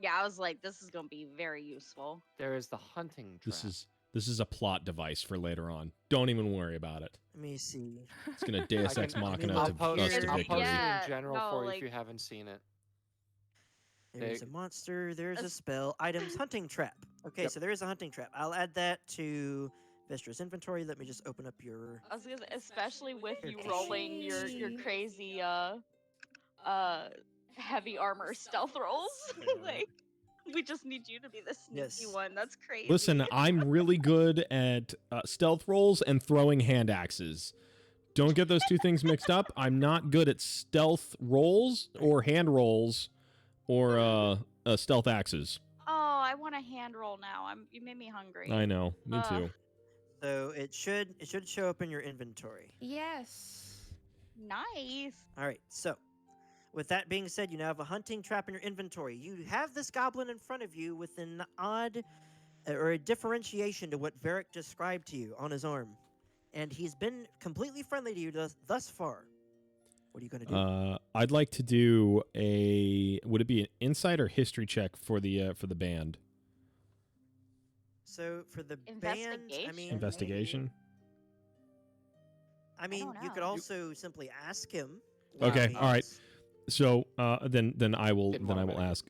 Speaker 8: Yeah, I was like, this is gonna be very useful.
Speaker 4: There is the hunting trap.
Speaker 1: This is a plot device for later on. Don't even worry about it.
Speaker 2: Let me see.
Speaker 1: It's going to Deus
Speaker 4: I
Speaker 1: Ex
Speaker 4: can-
Speaker 1: Machina
Speaker 2: I'll
Speaker 1: to
Speaker 2: post-
Speaker 1: us
Speaker 2: I'll
Speaker 1: to
Speaker 2: post
Speaker 1: victory.
Speaker 2: it
Speaker 8: Yeah,
Speaker 4: in general
Speaker 8: no,
Speaker 4: for you if
Speaker 8: like-
Speaker 4: you haven't seen it.
Speaker 2: There's a
Speaker 4: They-
Speaker 2: monster. There's a
Speaker 8: Es-
Speaker 2: spell. Items. Hunting trap. Okay,
Speaker 4: Yep.
Speaker 2: so there is a hunting trap. I'll add that to Vestra's inventory. Let me just open up your.
Speaker 8: I was gonna, especially with
Speaker 2: Here,
Speaker 8: you
Speaker 2: Casey.
Speaker 8: rolling your crazy heavy armor stealth rolls. Like, we just need you to be the sneaky
Speaker 2: Yes.
Speaker 8: one. That's crazy.
Speaker 1: Listen, I'm really good at stealth rolls and throwing hand axes. Don't get those two things mixed up. I'm not good at stealth rolls or hand rolls or stealth axes.
Speaker 8: Oh, I want a hand roll now. You made me hungry.
Speaker 1: I know. Me too.
Speaker 2: So it should show up in your inventory.
Speaker 3: Yes.
Speaker 8: Nice.
Speaker 2: All right. So, with that being said, you now have a hunting trap in your inventory. You have this goblin in front of you with an odd or a differentiation to what Varric described to you on his arm, and he's been completely friendly to you thus far. What are you going to do?
Speaker 1: I'd like to do a. Would it be an insight or history check for the band?
Speaker 2: So for the band, I mean,
Speaker 1: Investigation.
Speaker 2: I mean,
Speaker 8: don't
Speaker 2: you could
Speaker 8: know.
Speaker 2: also simply ask him.
Speaker 1: Okay,
Speaker 2: he
Speaker 1: all right.
Speaker 2: is.
Speaker 1: So then I will
Speaker 4: Didn't want to
Speaker 1: ask.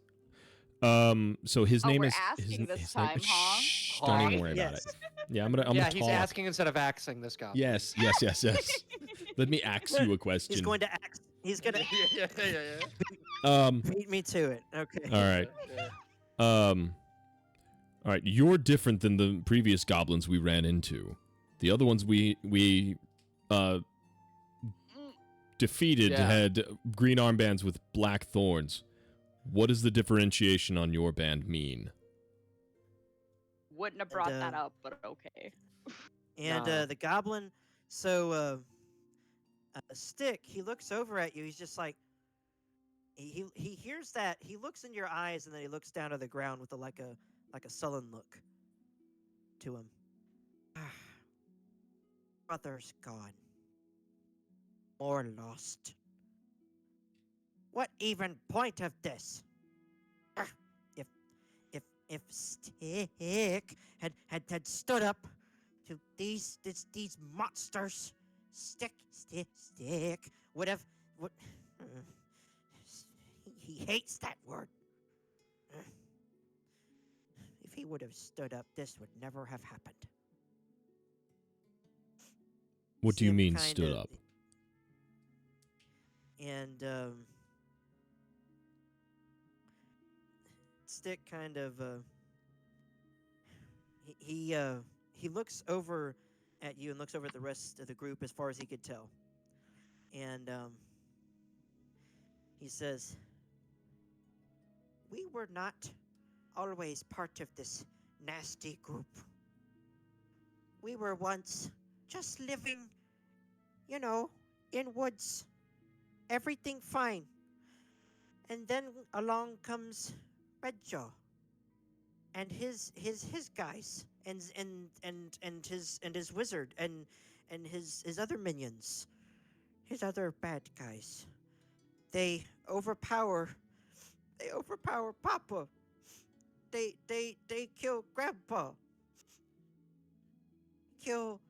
Speaker 1: So his
Speaker 8: Oh,
Speaker 1: name
Speaker 8: we're
Speaker 1: is
Speaker 8: asking this
Speaker 1: his name-
Speaker 8: time, huh?
Speaker 1: Shh, don't even worry about
Speaker 2: Yes.
Speaker 1: it. Yeah, I'm gonna
Speaker 4: yeah, he's
Speaker 1: talk.
Speaker 4: asking instead of axing this guy.
Speaker 1: Yes. Let me ask you a question.
Speaker 2: He's going to ask. He's going to
Speaker 4: yeah.
Speaker 2: beat me to it. Okay.
Speaker 1: All right. All right. You're different than the previous goblins we ran into. The other ones we defeated
Speaker 4: Yeah.
Speaker 1: had green armbands with black thorns. What does the differentiation on your band mean?
Speaker 8: Wouldn't have brought that
Speaker 2: uh,
Speaker 8: up, but okay.
Speaker 2: And
Speaker 4: Nah.
Speaker 2: the goblin, so Stick, he looks over at you. He's just like, he hears that. He looks in your eyes, and then he looks down to the ground with like a sullen look to him. Brother's gone. More lost. What even point of this? If Stick had stood up to these monsters, Stick would have he hates that word. If he would have stood up, this would never have happened.
Speaker 1: What do
Speaker 2: See
Speaker 1: you
Speaker 2: him
Speaker 1: mean
Speaker 2: kinda-
Speaker 1: stood up?
Speaker 2: And Stick kind of he looks over at you and looks over at the rest of the group as far as he could tell. And he says, "We were not always part of this nasty group. We were once just living, in woods. Everything fine. And then along comes Redjaw and his guys and his wizard and his other minions, his other bad guys. They overpower They overpower Papa. They kill Grandpa. Kill.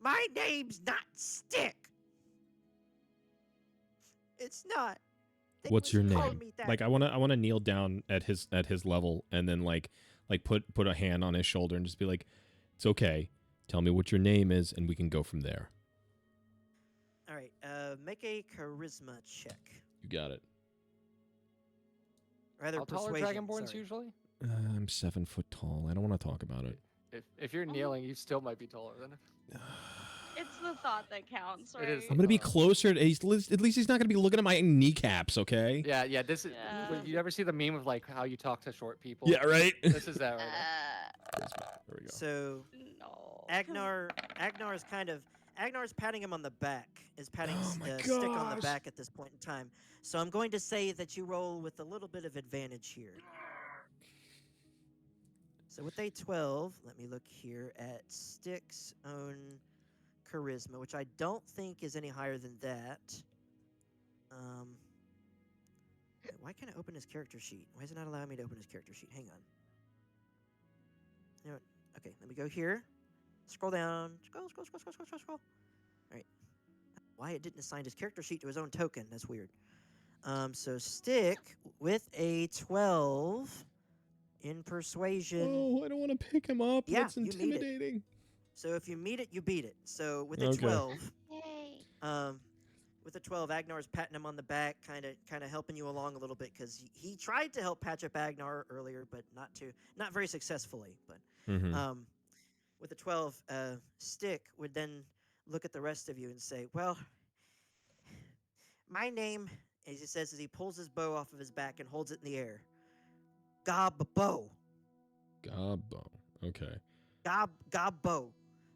Speaker 2: My name's not Stick. It's not. They
Speaker 1: What's your
Speaker 2: called
Speaker 1: name?
Speaker 2: me that.
Speaker 1: Like I wanna kneel down at his level and then like put a hand on his shoulder and just be like, it's okay. Tell me what your name is and we can go from there.
Speaker 2: All right. Make a charisma check.
Speaker 1: You got it.
Speaker 2: Rather
Speaker 4: How tall are
Speaker 2: persuasion.
Speaker 4: dragonborns
Speaker 2: sorry.
Speaker 4: usually?
Speaker 1: I'm 7 foot tall. I don't want to talk about it.
Speaker 4: If you're kneeling, you still might be taller than him.
Speaker 8: It's the thought that counts, right?
Speaker 4: It is
Speaker 1: I'm gonna be closer. At least he's not gonna be looking at my kneecaps. Okay.
Speaker 4: Yeah. This is.
Speaker 8: Yeah.
Speaker 4: You ever see the meme of like how you talk to short people?
Speaker 1: Yeah. Right.
Speaker 4: This is that right now.
Speaker 1: There we go.
Speaker 2: So
Speaker 8: No.
Speaker 2: Agnar's Agnar's patting him on the back. Is patting
Speaker 1: Oh my
Speaker 2: Stick on the
Speaker 1: gosh.
Speaker 2: back at this point in time. So I'm going to say that you roll with a little bit of advantage here. So with a 12, let me look here at Stick's own charisma, which I don't think is any higher than that. Why can't I open his character sheet? Why is it not allowing me to open his character sheet? Hang on. You know what? Okay, let me go here. Scroll down. Scroll. All right. Why it didn't assign his character sheet to his own token? That's weird. So Stick with a 12 in persuasion.
Speaker 1: Oh, I don't want to pick him up.
Speaker 2: Yeah,
Speaker 1: That's
Speaker 2: you need it.
Speaker 1: intimidating.
Speaker 2: So if you meet it, you beat it. So with a
Speaker 1: Okay.
Speaker 2: 12,
Speaker 8: Yay.
Speaker 2: with a 12, Agnar's patting him on the back, kind of helping you along a little bit because he tried to help patch up Agnar earlier, but not very successfully. But
Speaker 1: Mm-hmm.
Speaker 2: with a 12, Stick would then look at the rest of you and say, "Well, my name," as he says, as he pulls his bow off of his back and holds it in the air, Gobbo.
Speaker 1: Gobbo. Okay.
Speaker 2: Gobbo.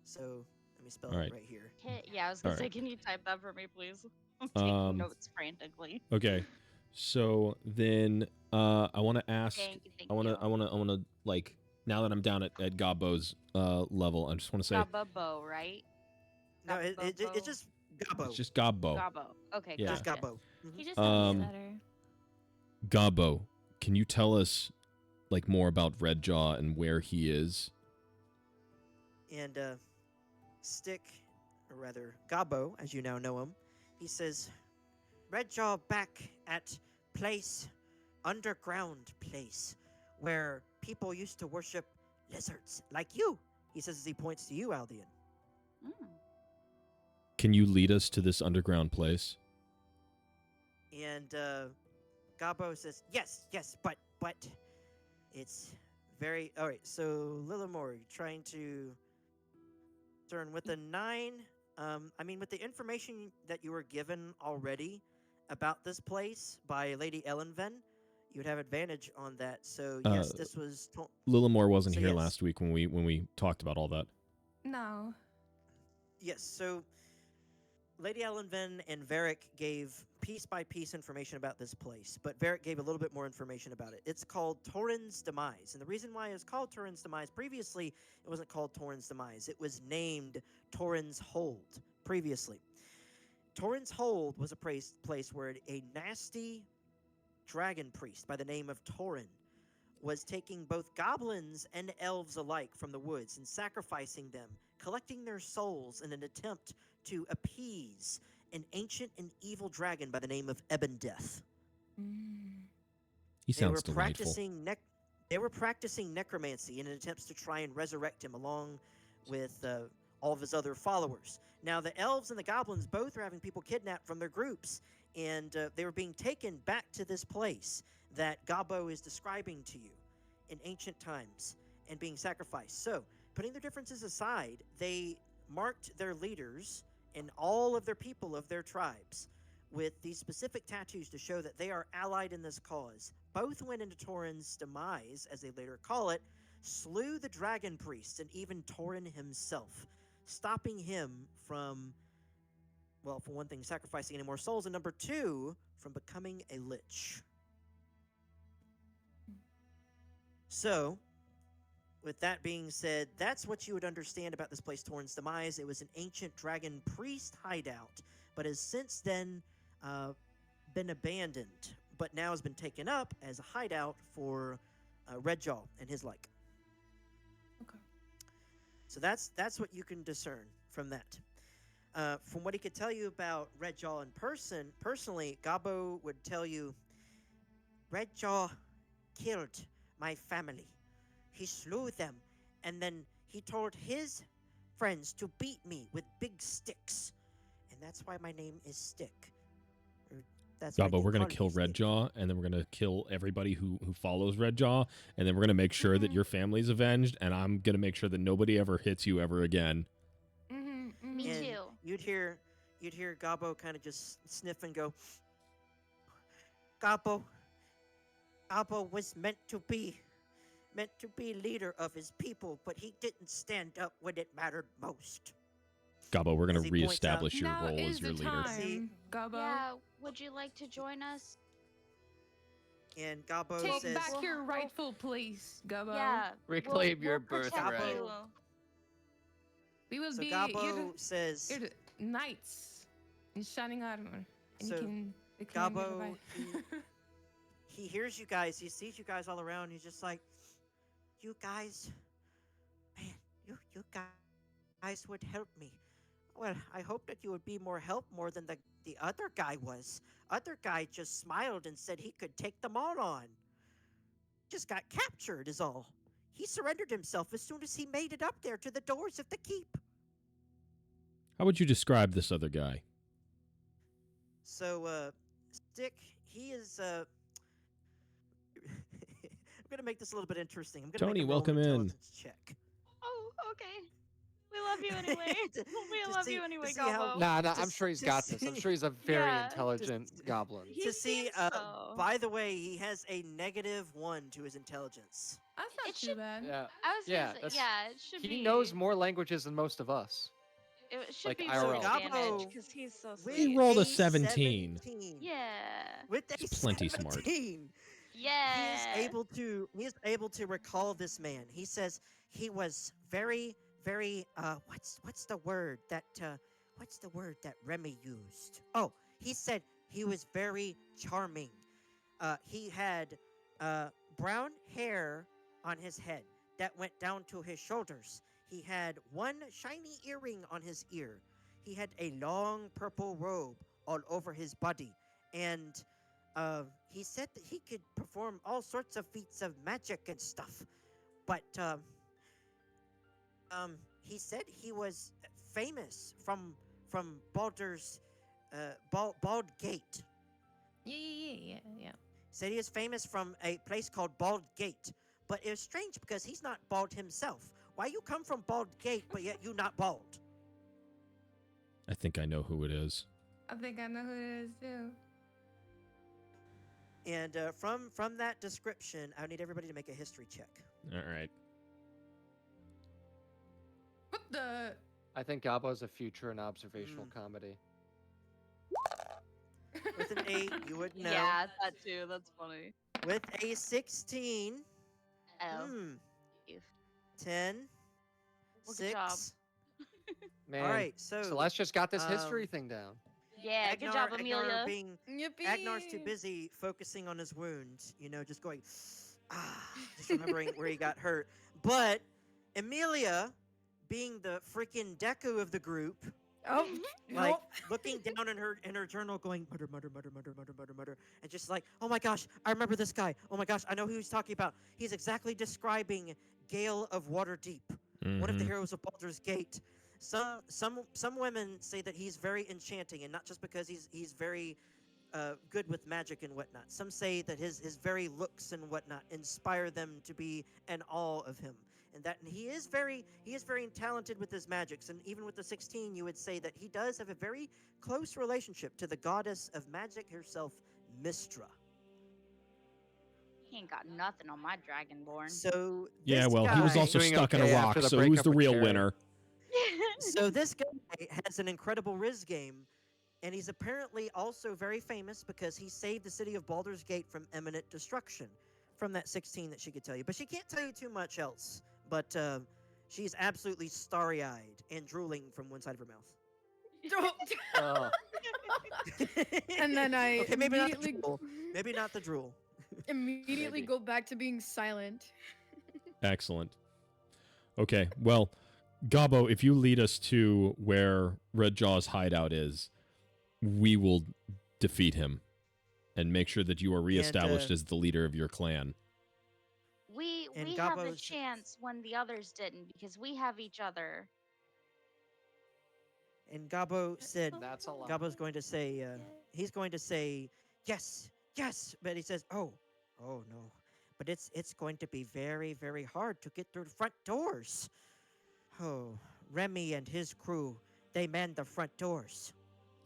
Speaker 2: So let me spell
Speaker 1: All
Speaker 2: it
Speaker 1: right.
Speaker 2: right here.
Speaker 8: Yeah, I was gonna
Speaker 1: All
Speaker 8: say,
Speaker 1: right.
Speaker 8: can you type that for me, please? I'm taking notes frantically.
Speaker 1: Okay. So then I want to ask.
Speaker 8: Thank you.
Speaker 1: I want to like now that I'm down at Gobbo's level, I just want to say
Speaker 8: Gababo, right?
Speaker 2: No, it's just Gobbo.
Speaker 1: it's just Gobbo.
Speaker 8: Gabo. Okay,
Speaker 1: Yeah.
Speaker 2: Just
Speaker 8: gotcha.
Speaker 2: Gobbo.
Speaker 3: He just sounds
Speaker 1: Um,
Speaker 3: better.
Speaker 1: Gobbo, can you tell us like more about Redjaw and where he is?
Speaker 2: And Stick, or rather Gobbo, as you now know him, he says, Redjaw back at underground place, where people used to worship lizards like you. He says as he points to you, Aldian.
Speaker 8: Mm.
Speaker 1: Can you lead us to this underground place?
Speaker 2: And Gobbo says, yes, but it's very... All right, so Lillimore, you're trying to turn with a 9. With the information that you were given already about this place by Lady Ellenven, you would have advantage on that. So, yes, this was...
Speaker 1: Lillimore wasn't
Speaker 2: So
Speaker 1: here
Speaker 2: yes.
Speaker 1: last week when we talked about all that.
Speaker 3: No.
Speaker 2: Yes, so Lady Ellenven and Varric gave piece-by-piece information about this place, but Varric gave a little bit more information about it. It's called Torrin's Demise, and the reason why it's called Torrin's Demise, previously it wasn't called Torrin's Demise. It was named Torrin's Hold previously. Torrin's Hold was a place where a nasty dragon priest by the name of Torrin was taking both goblins and elves alike from the woods and sacrificing them, collecting their souls in an attempt to appease an ancient and evil dragon by the name of Ebondeath.
Speaker 1: He sounds
Speaker 2: they were
Speaker 1: delightful.
Speaker 2: They were practicing necromancy in an attempt to try and resurrect him along with all of his other followers. Now, the elves and the goblins both were having people kidnapped from their groups, and they were being taken back to this place that Gobbo is describing to you in ancient times and being sacrificed. So, putting their differences aside, they marked their leaders and all of their people of their tribes with these specific tattoos to show that they are allied in this cause. Both went into Torrin's demise, as they later call it, slew the dragon priest and even Torrin himself, stopping him from, well, for one thing, sacrificing any more souls, and number 2, from becoming a lich. So, with that being said, that's what you would understand about this place, Torrin's Demise. It was an ancient dragon priest hideout, but has since then been abandoned but now has been taken up as a hideout for Redjaw and his like.
Speaker 3: Okay.
Speaker 2: So that's what you can discern from that. From what he could tell you about Redjaw in personally, Gabo would tell you, Redjaw killed my family. He slew them, and then he told his friends to beat me with big sticks. And that's why my name is Stick. That's why
Speaker 1: Gabo,
Speaker 2: they
Speaker 1: we're gonna
Speaker 2: call
Speaker 1: kill
Speaker 2: me Stick.
Speaker 1: Redjaw, and then we're gonna kill everybody who follows Redjaw, and then we're gonna make sure that your family's avenged, and I'm gonna make sure that nobody ever hits you ever again.
Speaker 8: Me
Speaker 2: And
Speaker 8: too.
Speaker 2: you'd hear Gabo kind of just sniff and go, Gabo was meant to be leader of his people, but he didn't stand up when it mattered most.
Speaker 1: Gabo, we're gonna
Speaker 2: As he points out-
Speaker 1: reestablish your
Speaker 3: Now
Speaker 1: role
Speaker 3: is
Speaker 1: as your
Speaker 3: the
Speaker 1: leader.
Speaker 3: time, Gabo.
Speaker 8: Yeah, would you like to join us?
Speaker 2: And Gabo
Speaker 3: Take
Speaker 2: says,
Speaker 3: back your rightful place, Gabo.
Speaker 8: Yeah.
Speaker 4: Reclaim your
Speaker 8: protect
Speaker 4: birthright.
Speaker 8: you.
Speaker 3: We will
Speaker 2: so
Speaker 3: be
Speaker 2: Gabo says,
Speaker 3: you're the knights in shining armor, and
Speaker 2: So,
Speaker 3: you can reclaim your
Speaker 2: Gabo,
Speaker 3: right.
Speaker 2: he hears you guys, he sees you guys all around, he's just like, you guys, man, you guys would help me. Well, I hope that you would be more than the other guy was. Other guy just smiled and said he could take them all on. Just got captured is all. He surrendered himself as soon as he made it up there to the doors of the keep.
Speaker 1: How would you describe this other guy?
Speaker 2: So, Stick, he is, I'm gonna make this a little bit interesting. I'm gonna
Speaker 1: Tony,
Speaker 2: make him roll an
Speaker 1: welcome in.
Speaker 2: intelligence check.
Speaker 7: Oh, okay. We love you anyway.
Speaker 2: To-
Speaker 7: We
Speaker 2: to
Speaker 7: love
Speaker 2: see-
Speaker 7: you
Speaker 2: to
Speaker 7: anyway,
Speaker 2: see how-
Speaker 7: Gabo.
Speaker 4: Nah,
Speaker 2: To
Speaker 4: I'm sure he's got this. I'm
Speaker 2: see-
Speaker 4: sure he's a very
Speaker 7: Yeah.
Speaker 4: intelligent
Speaker 2: Just-
Speaker 4: goblin.
Speaker 7: He
Speaker 2: to see,
Speaker 7: seems so.
Speaker 2: by the way, he has a -1 to his intelligence.
Speaker 3: That's not
Speaker 8: It
Speaker 3: too
Speaker 8: should-
Speaker 3: bad.
Speaker 4: Yeah,
Speaker 8: I was
Speaker 4: Yeah,
Speaker 8: gonna say,
Speaker 4: that's-
Speaker 8: yeah, it should be.
Speaker 4: he knows more languages than most of us.
Speaker 7: It should
Speaker 4: like
Speaker 7: be
Speaker 4: IRL.
Speaker 7: to advantage
Speaker 2: Gabo,
Speaker 7: because he's so
Speaker 2: With
Speaker 7: sweet.
Speaker 1: He rolled a
Speaker 2: a
Speaker 1: 17.
Speaker 8: Yeah.
Speaker 2: With a
Speaker 1: He's plenty smart.
Speaker 2: 17,
Speaker 8: Yeah.
Speaker 2: he is able to recall this man. He says he was very what's the word that Remy used? Oh, he said he was very charming. He had brown hair on his head that went down to his shoulders. He had one shiny earring on his ear. He had a long purple robe all over his body, and he said that he could perform all sorts of feats of magic and stuff. But he said he was famous from Baldur's Bald Gate.
Speaker 3: Yeah.
Speaker 2: Said he is famous from a place called Bald Gate. But it was strange because he's not bald himself. Why you come from Bald Gate, but yet you not bald?
Speaker 1: I think I know who it is.
Speaker 3: I think I know who it is too.
Speaker 2: And from that description, I need everybody to make a history check.
Speaker 1: All right.
Speaker 3: What the?
Speaker 4: I think Gabo's a future in observational
Speaker 2: Mm.
Speaker 4: comedy.
Speaker 2: With an 8, you would know.
Speaker 7: Yeah, that too. That's funny.
Speaker 2: With a 16,
Speaker 8: Oh.
Speaker 2: 10,
Speaker 8: Well, good
Speaker 2: 6.
Speaker 8: job.
Speaker 4: Man,
Speaker 2: All right, so
Speaker 4: Celeste just got this history
Speaker 2: um,
Speaker 4: thing down.
Speaker 8: Yeah, good job, Amelia.
Speaker 5: Yippee!
Speaker 2: Agnar's too busy focusing on his wounds, just going, just remembering where he got hurt. But Amelia, being the freaking Deku of the group,
Speaker 5: Oh,
Speaker 2: like looking down in her journal, going mutter, and just like, oh my gosh, I remember this guy. Oh my gosh, I know who he's talking about. He's exactly describing Gale of Waterdeep, one of the
Speaker 1: Mhm.
Speaker 2: heroes of Baldur's Gate. Some women say that he's very enchanting, and not just because he's very good with magic and whatnot. Some say that his very looks and whatnot inspire them to be in awe of him, and he is very talented with his magics. And even with the 16, you would say that he does have a very close relationship to the goddess of magic herself, Mistra.
Speaker 8: He ain't got nothing on my Dragonborn.
Speaker 2: So
Speaker 1: Yeah,
Speaker 2: this
Speaker 1: well, he was
Speaker 2: guy-
Speaker 1: also
Speaker 4: Doing
Speaker 1: stuck in a
Speaker 4: okay
Speaker 1: rock,
Speaker 4: after the
Speaker 1: so who's
Speaker 4: breakup
Speaker 1: the
Speaker 4: with
Speaker 1: real
Speaker 4: Carrie.
Speaker 1: winner?
Speaker 2: So this guy has an incredible Riz game, and he's apparently also very famous because he saved the city of Baldur's Gate from imminent destruction from that 16 that she could tell you. But she can't tell you too much else. But she's absolutely starry-eyed and drooling from one side of her mouth.
Speaker 4: Oh,
Speaker 5: And then I
Speaker 2: okay, maybe not the
Speaker 5: immediately
Speaker 2: drool. Maybe not the drool.
Speaker 5: immediately
Speaker 4: Maybe.
Speaker 5: go back to being silent.
Speaker 1: Excellent. Okay, well, Gabo, if you lead us to where Red Jaw's hideout is, we will defeat him and make sure that you are reestablished as the leader of your clan.
Speaker 8: We
Speaker 2: And
Speaker 8: have a
Speaker 2: Gabbo's-
Speaker 8: chance when the others didn't because we have each other.
Speaker 2: And Gabo said,
Speaker 4: That's a lot.
Speaker 2: Gabbo's going to say, he's going to say, yes, yes. But he says, oh no. But it's going to be very, very hard to get through the front doors. Oh, Remy and his crew, they man the front doors.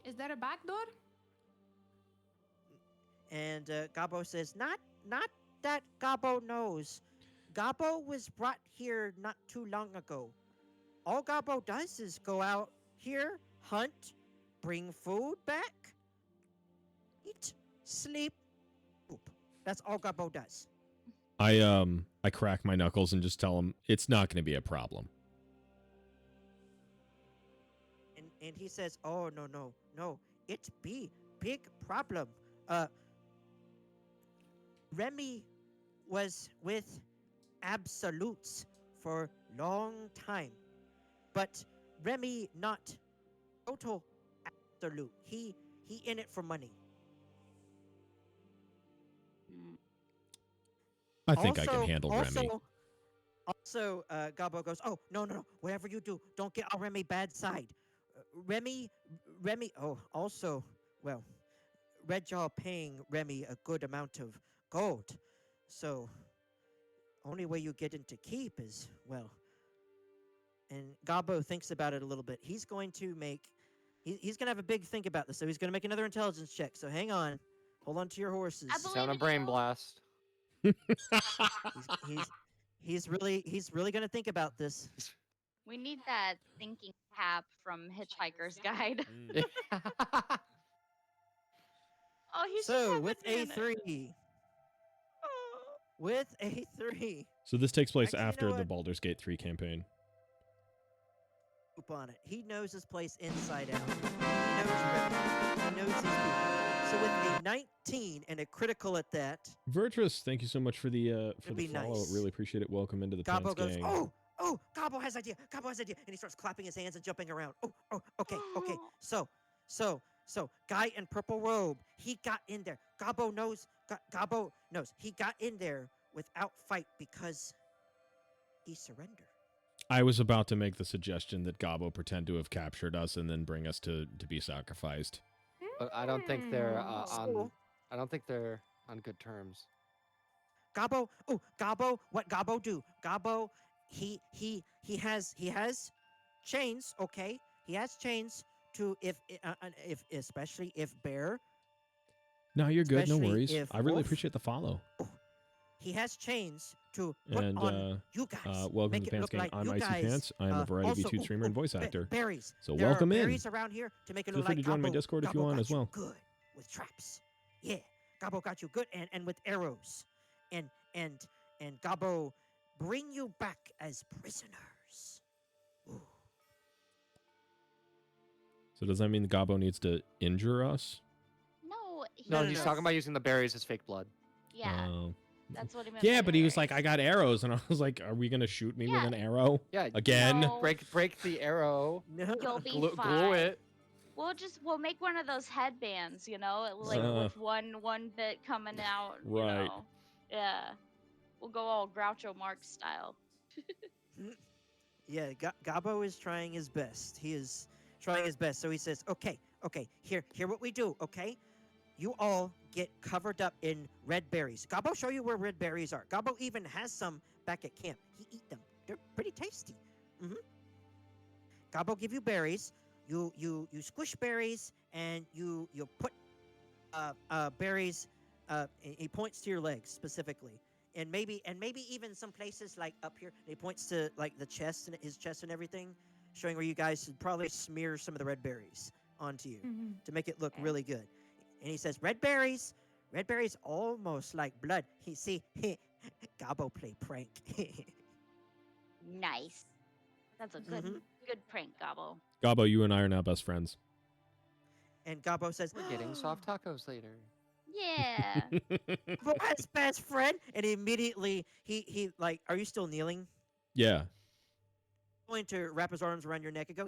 Speaker 3: Is there a back door?
Speaker 2: And Gabo says, not that Gabo knows. Gabo was brought here not too long ago. All Gabo does is go out here, hunt, bring food back, eat, sleep, poop. That's all Gabo does.
Speaker 1: I crack my knuckles and just tell him it's not going to be a problem.
Speaker 2: And he says, oh, no. It be big problem. Remy was with absolutes for long time. But Remy not total absolute. He in it for money.
Speaker 8: Mm.
Speaker 1: I think I can handle Remy.
Speaker 2: Also, Gabo goes, oh, no. Whatever you do, don't get on Remy bad side. Remy, oh, also, well, Red Jaw paying Remy a good amount of gold. So, only way you get into keep is, well, and Gabo thinks about it a little bit. He's going to have a big think about this. So he's going to make another intelligence check. So hang on. Hold on to your horses.
Speaker 8: I believe
Speaker 4: Sound a
Speaker 8: in
Speaker 4: brain
Speaker 8: you.
Speaker 4: blast.
Speaker 2: He's really going to think about this.
Speaker 8: We need that thinking cap from Hitchhiker's Guide.
Speaker 7: Oh, he's just
Speaker 2: So
Speaker 7: have
Speaker 2: with a
Speaker 7: banana.
Speaker 2: 3,
Speaker 7: Oh.
Speaker 2: with a 3,
Speaker 1: So this takes place
Speaker 2: Actually, you know
Speaker 1: after the
Speaker 2: what?
Speaker 1: Baldur's Gate 3 campaign.
Speaker 2: poop on it. He knows this place inside out. He knows Remy. He knows his people. So with a 19 and a critical at that,
Speaker 1: Virtuous, thank you so much for the
Speaker 2: be
Speaker 1: follow.
Speaker 2: nice.
Speaker 1: Really appreciate it. Welcome into the
Speaker 2: Gabo
Speaker 1: Pants
Speaker 2: goes,
Speaker 1: gang.
Speaker 2: oh, Gabo has idea. And he starts clapping his hands and jumping around. Oh, okay. So, guy in purple robe, he got in there. Gabo knows. He got in there without fight because he surrendered.
Speaker 1: I was about to make the suggestion that Gabo pretend to have captured us and then bring us to be sacrificed.
Speaker 4: But I don't think they're
Speaker 2: So,
Speaker 4: I don't think they're on good terms.
Speaker 2: Gabo, what Gabo do? Gabo, he has chains, okay? He has chains to if especially if bear.
Speaker 1: No, you're good. No
Speaker 2: Especially
Speaker 1: worries.
Speaker 2: if
Speaker 1: I really
Speaker 2: Wolf-
Speaker 1: appreciate the follow.
Speaker 2: He has chains to put
Speaker 1: And
Speaker 2: on you guys.
Speaker 1: welcome
Speaker 2: make
Speaker 1: to
Speaker 2: it
Speaker 1: the Pants
Speaker 2: look
Speaker 1: Gang.
Speaker 2: like
Speaker 1: I'm
Speaker 2: you
Speaker 1: Icy
Speaker 2: guys,
Speaker 1: Pants. I am a variety
Speaker 2: also,
Speaker 1: VTube streamer and voice actor.
Speaker 2: Berries.
Speaker 1: So
Speaker 2: There
Speaker 1: welcome
Speaker 2: are
Speaker 1: in.
Speaker 2: berries around here to make it
Speaker 1: Feel
Speaker 2: look
Speaker 1: free
Speaker 2: like
Speaker 1: to join my
Speaker 2: Gabo-
Speaker 1: Discord if you
Speaker 2: Gabo
Speaker 1: want
Speaker 2: got
Speaker 1: as well.
Speaker 2: Good with traps. Yeah, Gabo got you good and with arrows, and Gabo bring you back as prisoners. Ooh.
Speaker 1: So does that mean Gabo needs to injure us?
Speaker 8: No,
Speaker 4: No,
Speaker 2: no,
Speaker 4: he's
Speaker 2: no.
Speaker 4: talking about using the berries as fake blood.
Speaker 8: Yeah,
Speaker 1: Oh.
Speaker 8: that's what he meant.
Speaker 1: Yeah,
Speaker 8: by
Speaker 1: but he was like,
Speaker 8: berries.
Speaker 1: I got arrows, and I was like, are we gonna shoot me
Speaker 8: Yeah.
Speaker 1: with an arrow
Speaker 4: Yeah,
Speaker 1: again?
Speaker 8: No.
Speaker 4: break the arrow,
Speaker 2: No.
Speaker 8: You'll be
Speaker 4: glue
Speaker 8: fine.
Speaker 4: it.
Speaker 8: We'll make one of those headbands, like with one bit coming out.
Speaker 1: Right.
Speaker 8: You know? Yeah. We'll go all Groucho Marx style.
Speaker 2: Yeah, Gabo is trying his best. He is trying his best. So he says, okay, here what we do, okay? You all get covered up in red berries. Gabo show you where red berries are. Gabo even has some back at camp. He eat them. They're pretty tasty. Gabo give you berries. You squish berries and you put berries. He points to your legs specifically, and maybe even some places like up here. He points to like the chest and his chest and everything, showing where you guys should probably smear some of the red berries onto you to make it look really good. And he says, red berries almost like blood. Gabo play prank.
Speaker 8: Nice. That's a good
Speaker 2: Mhm.
Speaker 8: good prank, Gobbo.
Speaker 1: Gabo, you and I are now best friends.
Speaker 2: And Gabo says,
Speaker 4: We're getting soft tacos later.
Speaker 8: Yeah.
Speaker 2: Gabo has best friend. And immediately he like, are you still kneeling?
Speaker 1: Yeah.
Speaker 2: Going to wrap his arms around your neck and go,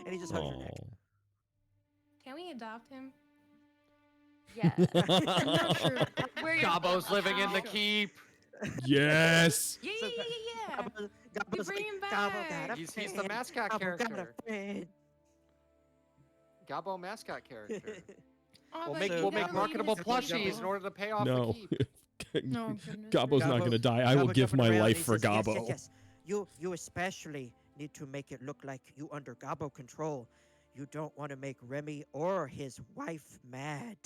Speaker 2: and he just hugs your neck.
Speaker 1: Aw.
Speaker 3: Can we adopt him?
Speaker 8: Yeah.
Speaker 5: I'm not sure. Where
Speaker 4: Gabo's living in the
Speaker 5: Gabo.
Speaker 4: keep.
Speaker 1: Yes.
Speaker 3: Yeah,
Speaker 2: So
Speaker 3: yeah, yeah, yeah.
Speaker 2: Gabbo's
Speaker 3: bring
Speaker 2: like,
Speaker 3: him
Speaker 2: Gabo got
Speaker 3: back.
Speaker 2: a
Speaker 4: He's the
Speaker 2: friend.
Speaker 4: mascot
Speaker 2: Gabo got a
Speaker 4: character.
Speaker 2: friend.
Speaker 4: Gabo mascot character.
Speaker 3: Oh,
Speaker 4: We'll
Speaker 3: but
Speaker 4: make
Speaker 3: you
Speaker 4: we'll
Speaker 3: gotta
Speaker 4: make
Speaker 3: leave
Speaker 4: marketable
Speaker 3: his
Speaker 4: plushies
Speaker 3: people.
Speaker 4: in order to pay off
Speaker 1: No.
Speaker 4: the keep.
Speaker 5: No, goodness
Speaker 1: Gabbo's not
Speaker 2: Gabo-
Speaker 1: going to die. I will
Speaker 2: Gabo
Speaker 1: give
Speaker 2: jumping
Speaker 1: my
Speaker 2: around,
Speaker 1: life
Speaker 2: he
Speaker 1: for
Speaker 2: says,
Speaker 1: Gabo.
Speaker 2: Yes. You especially need to make it look like you under Gabo control. You don't want to make Remy or his wife mad.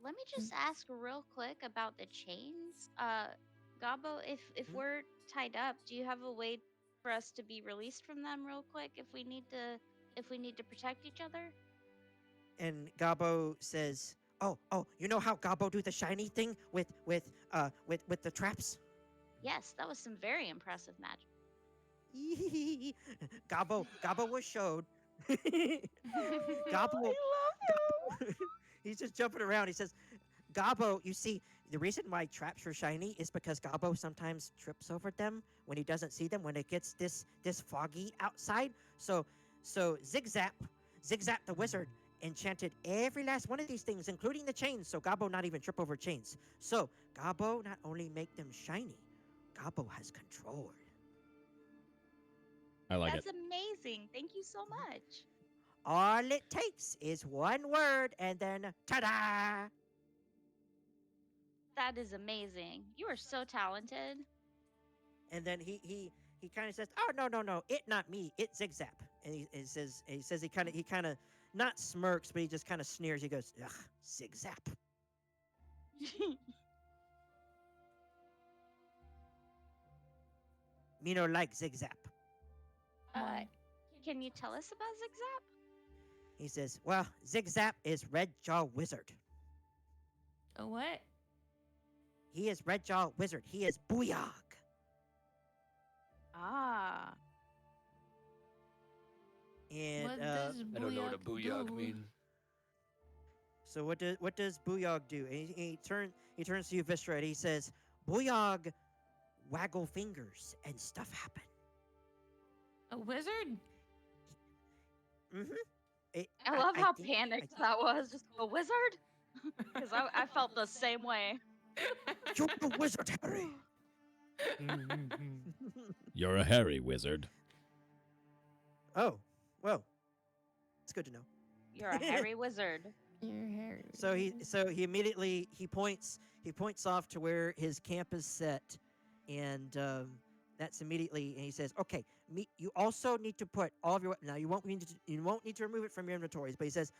Speaker 8: Let me just ask real quick about the chains. Gabo, if
Speaker 2: Mhm.
Speaker 8: we're tied up, do you have a way for us to be released from them real quick if we need to protect each other?
Speaker 2: And Gabo says, "Oh, you know how Gabo do the shiny thing with the traps?"
Speaker 8: Yes, that was some very impressive magic.
Speaker 2: Gabo was showed. Gabo, he's just jumping around. He says, Gabo, you see, the reason why traps are shiny is because Gabo sometimes trips over them when he doesn't see them when it gets this foggy outside. So Zigzap the wizard enchanted every last one of these things, including the chains, so Gabo not even trip over chains. So Gabo not only make them shiny, Gabo has control.
Speaker 1: I like
Speaker 8: That's
Speaker 1: it.
Speaker 8: amazing. Thank you so much.
Speaker 2: All it takes is one word, and then ta-da!
Speaker 8: That is amazing. You are so talented.
Speaker 2: And then he kind of says, "Oh no, it not me, it's Zigzap." And he says he kind of not smirks, but he just kind of sneers. He goes, "Ugh, Zigzap." Me no like Zigzap.
Speaker 8: uh, can you tell us about Zigzap?
Speaker 2: He says, "Well, Zigzap is Red Jaw Wizard.
Speaker 3: A what?
Speaker 2: He is Red Jaw Wizard. He is Booyog."
Speaker 8: Ah.
Speaker 2: And
Speaker 3: What does
Speaker 4: I don't know what a
Speaker 3: Booyog
Speaker 4: booyog
Speaker 3: do?
Speaker 4: mean.
Speaker 2: so what does Booyog do? And he turns to you, Vistra, and he says, "Booyog waggle fingers and stuff happen."
Speaker 3: A wizard?
Speaker 2: Mm-hmm.
Speaker 8: I love how panicked that was. Just a wizard? Because I felt the same way.
Speaker 2: You're the wizard, Harry.
Speaker 1: You're a hairy wizard.
Speaker 2: Oh, well, it's good to know.
Speaker 8: You're a hairy wizard.
Speaker 3: Your hair.
Speaker 2: So he immediately he points off to where his camp is set, and that's immediately. And he says, "Okay, you also need to put all of your now you won't need to remove it from your inventories, but he says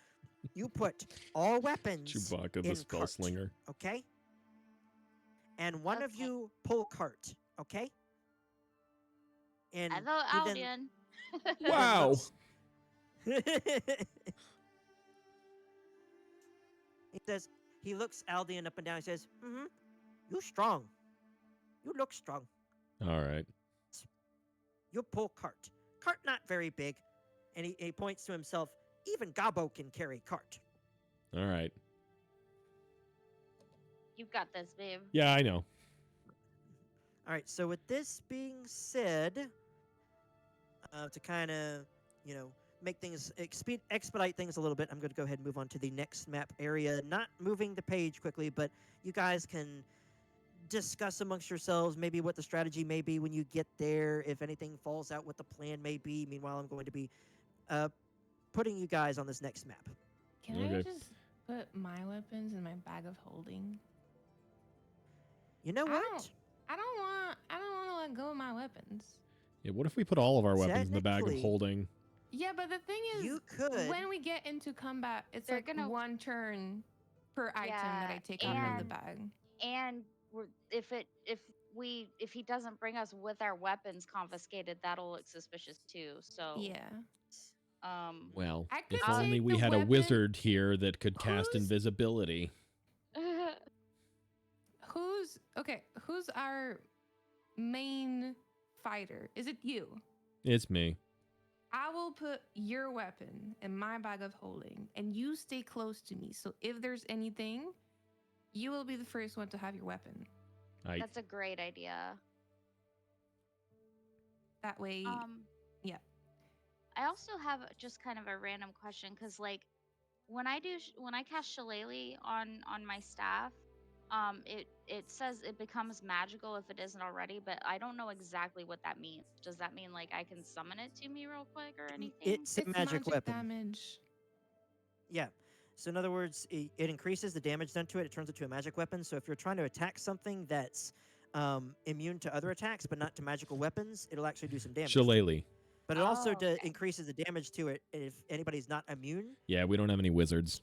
Speaker 2: you put all weapons
Speaker 1: Chewbacca the
Speaker 2: in
Speaker 1: spell
Speaker 2: cart,
Speaker 1: slinger.
Speaker 2: okay? And one of
Speaker 8: Okay.
Speaker 2: you pull cart, okay? And
Speaker 8: I vote
Speaker 2: he
Speaker 8: Aldian.
Speaker 1: Wow.
Speaker 2: He says, he looks Aldian up and down. He says, "Mm-hmm, you strong. You look strong.
Speaker 1: All right.
Speaker 2: You pull cart. Cart not very big." And he points to himself. Even Gabo can carry cart.
Speaker 1: All right.
Speaker 8: You've got this, babe.
Speaker 1: Yeah, I know.
Speaker 2: All right. So with this being said, to kind of, make things expedite things a little bit, I'm going to go ahead and move on to the next map area. Not moving the page quickly, but you guys can discuss amongst yourselves maybe what the strategy may be when you get there. If anything falls out, what the plan may be. Meanwhile, I'm going to be putting you guys on this next map.
Speaker 3: Can I
Speaker 1: Okay.
Speaker 3: just put my weapons in my bag of holding?
Speaker 2: You know
Speaker 3: I
Speaker 2: what?
Speaker 3: don't- I don't want to let go of my weapons.
Speaker 1: Yeah, what if we put all of our weapons in the bag of
Speaker 2: Technically-
Speaker 1: holding?
Speaker 3: Yeah, but the thing is,
Speaker 2: You could.
Speaker 3: when we get into combat, it's
Speaker 8: They're
Speaker 3: like
Speaker 8: gonna-
Speaker 3: one turn per item that I
Speaker 8: Yeah,
Speaker 3: take out of the
Speaker 8: and-
Speaker 3: bag.
Speaker 8: And if he doesn't bring us with our weapons confiscated, that'll look suspicious too. So
Speaker 3: Yeah.
Speaker 1: Well,
Speaker 3: I could
Speaker 1: if only
Speaker 3: take
Speaker 1: we
Speaker 3: the
Speaker 1: had a
Speaker 3: weapon-
Speaker 1: wizard here that could cast
Speaker 3: Who's-
Speaker 1: invisibility.
Speaker 3: Who's our main fighter? Is it you?
Speaker 1: It's me.
Speaker 3: I will put your weapon in my bag of holding, and you stay close to me. So if there's anything, you will be the first one to have your weapon.
Speaker 1: I
Speaker 8: That's a great idea.
Speaker 3: That way, yeah.
Speaker 8: I also have just kind of a random question because, like, when I cast Shillelagh on my staff, it says it becomes magical if it isn't already, but I don't know exactly what that means. Does that mean like I can summon it to me real quick or anything?
Speaker 2: It's a
Speaker 3: It's
Speaker 2: magic weapon.
Speaker 3: damage.
Speaker 2: Yeah. So in other words, it increases the damage done to it. It turns it to a magic weapon. So if you're trying to attack something that's immune to other attacks but not to magical weapons, it'll actually do some damage. to it.
Speaker 1: Shillelagh.
Speaker 2: But it also
Speaker 8: Oh, okay.
Speaker 2: increases the damage to it if anybody's not immune.
Speaker 1: Yeah, we don't have any wizards.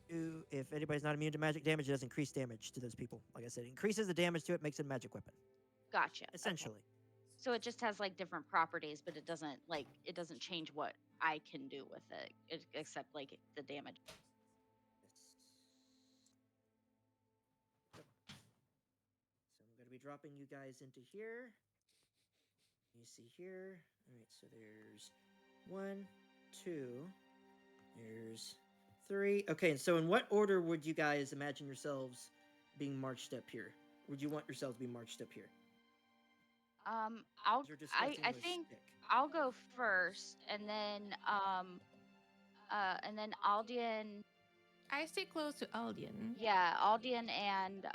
Speaker 2: If anybody's not immune to magic damage, it does increase damage to those people. Like I said, it increases the damage to it, makes it a magic weapon,
Speaker 8: Gotcha. Okay.
Speaker 2: essentially.
Speaker 8: So it just has like different properties, but it doesn't change what I can do with it, except like the damage.
Speaker 2: So I'm going to be dropping you guys into here. You see here. All right, so there's 1, 2. There's 3. Okay, and so in what order would you guys imagine yourselves being marched up here? Would you want yourselves to be marched up here?
Speaker 8: I think I'll go first, and then Aldian.
Speaker 3: I stay close to Aldian.
Speaker 8: Yeah, Aldian and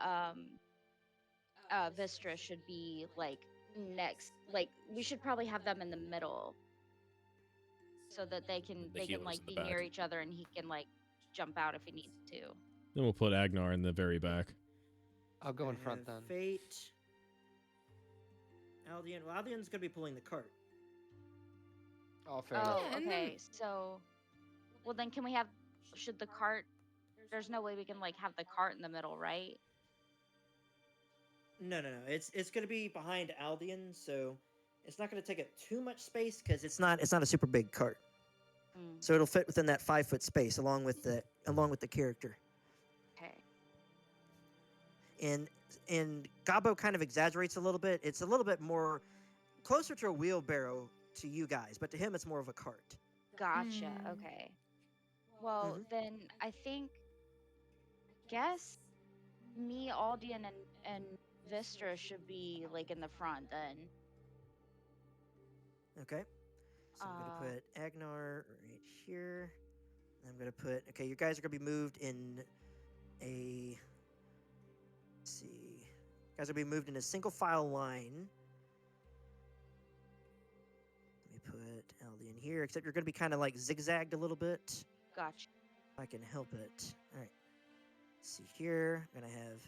Speaker 8: Vistra should be like next. Like we should probably have them in the middle, so that they can
Speaker 1: healers
Speaker 8: like
Speaker 1: in the
Speaker 8: be near
Speaker 1: back.
Speaker 8: each other, and he can like jump out if he needs to.
Speaker 1: Then we'll put Agnar in the very back.
Speaker 4: I'll go in
Speaker 2: I
Speaker 4: front
Speaker 2: have
Speaker 4: then.
Speaker 2: Fate. Aldian. Well, Aldian's going to be pulling the cart.
Speaker 4: Oh, fair
Speaker 8: Oh,
Speaker 4: enough.
Speaker 3: Yeah, and
Speaker 8: okay. So, well then, can we have? Should the cart? There's no way we can like have the cart in the middle, right?
Speaker 2: No. It's going to be behind Aldian, so it's not going to take up too much space because it's not a super big cart.
Speaker 8: Mm,
Speaker 2: So it'll fit within that 5-foot space along with the character.
Speaker 8: okay.
Speaker 2: And Gabo kind of exaggerates a little bit. It's a little bit more closer to a wheelbarrow to you guys, but to him it's more of a cart.
Speaker 8: Gotcha.
Speaker 3: Mm.
Speaker 8: Okay. Well, then I guess me, Aldian, and Vistra should be like in the front then.
Speaker 2: Okay. So I'm
Speaker 8: Uh,
Speaker 2: going to put Agnar right here. I'm going to put, okay, you guys are going to be moved in a, let's see. You guys are going to be moved in a single file line. Let me put Aldian here, except you're going to be kind of like zigzagged a little bit.
Speaker 8: Gotcha.
Speaker 2: If I can help it. All right. Let's see here. I'm going to have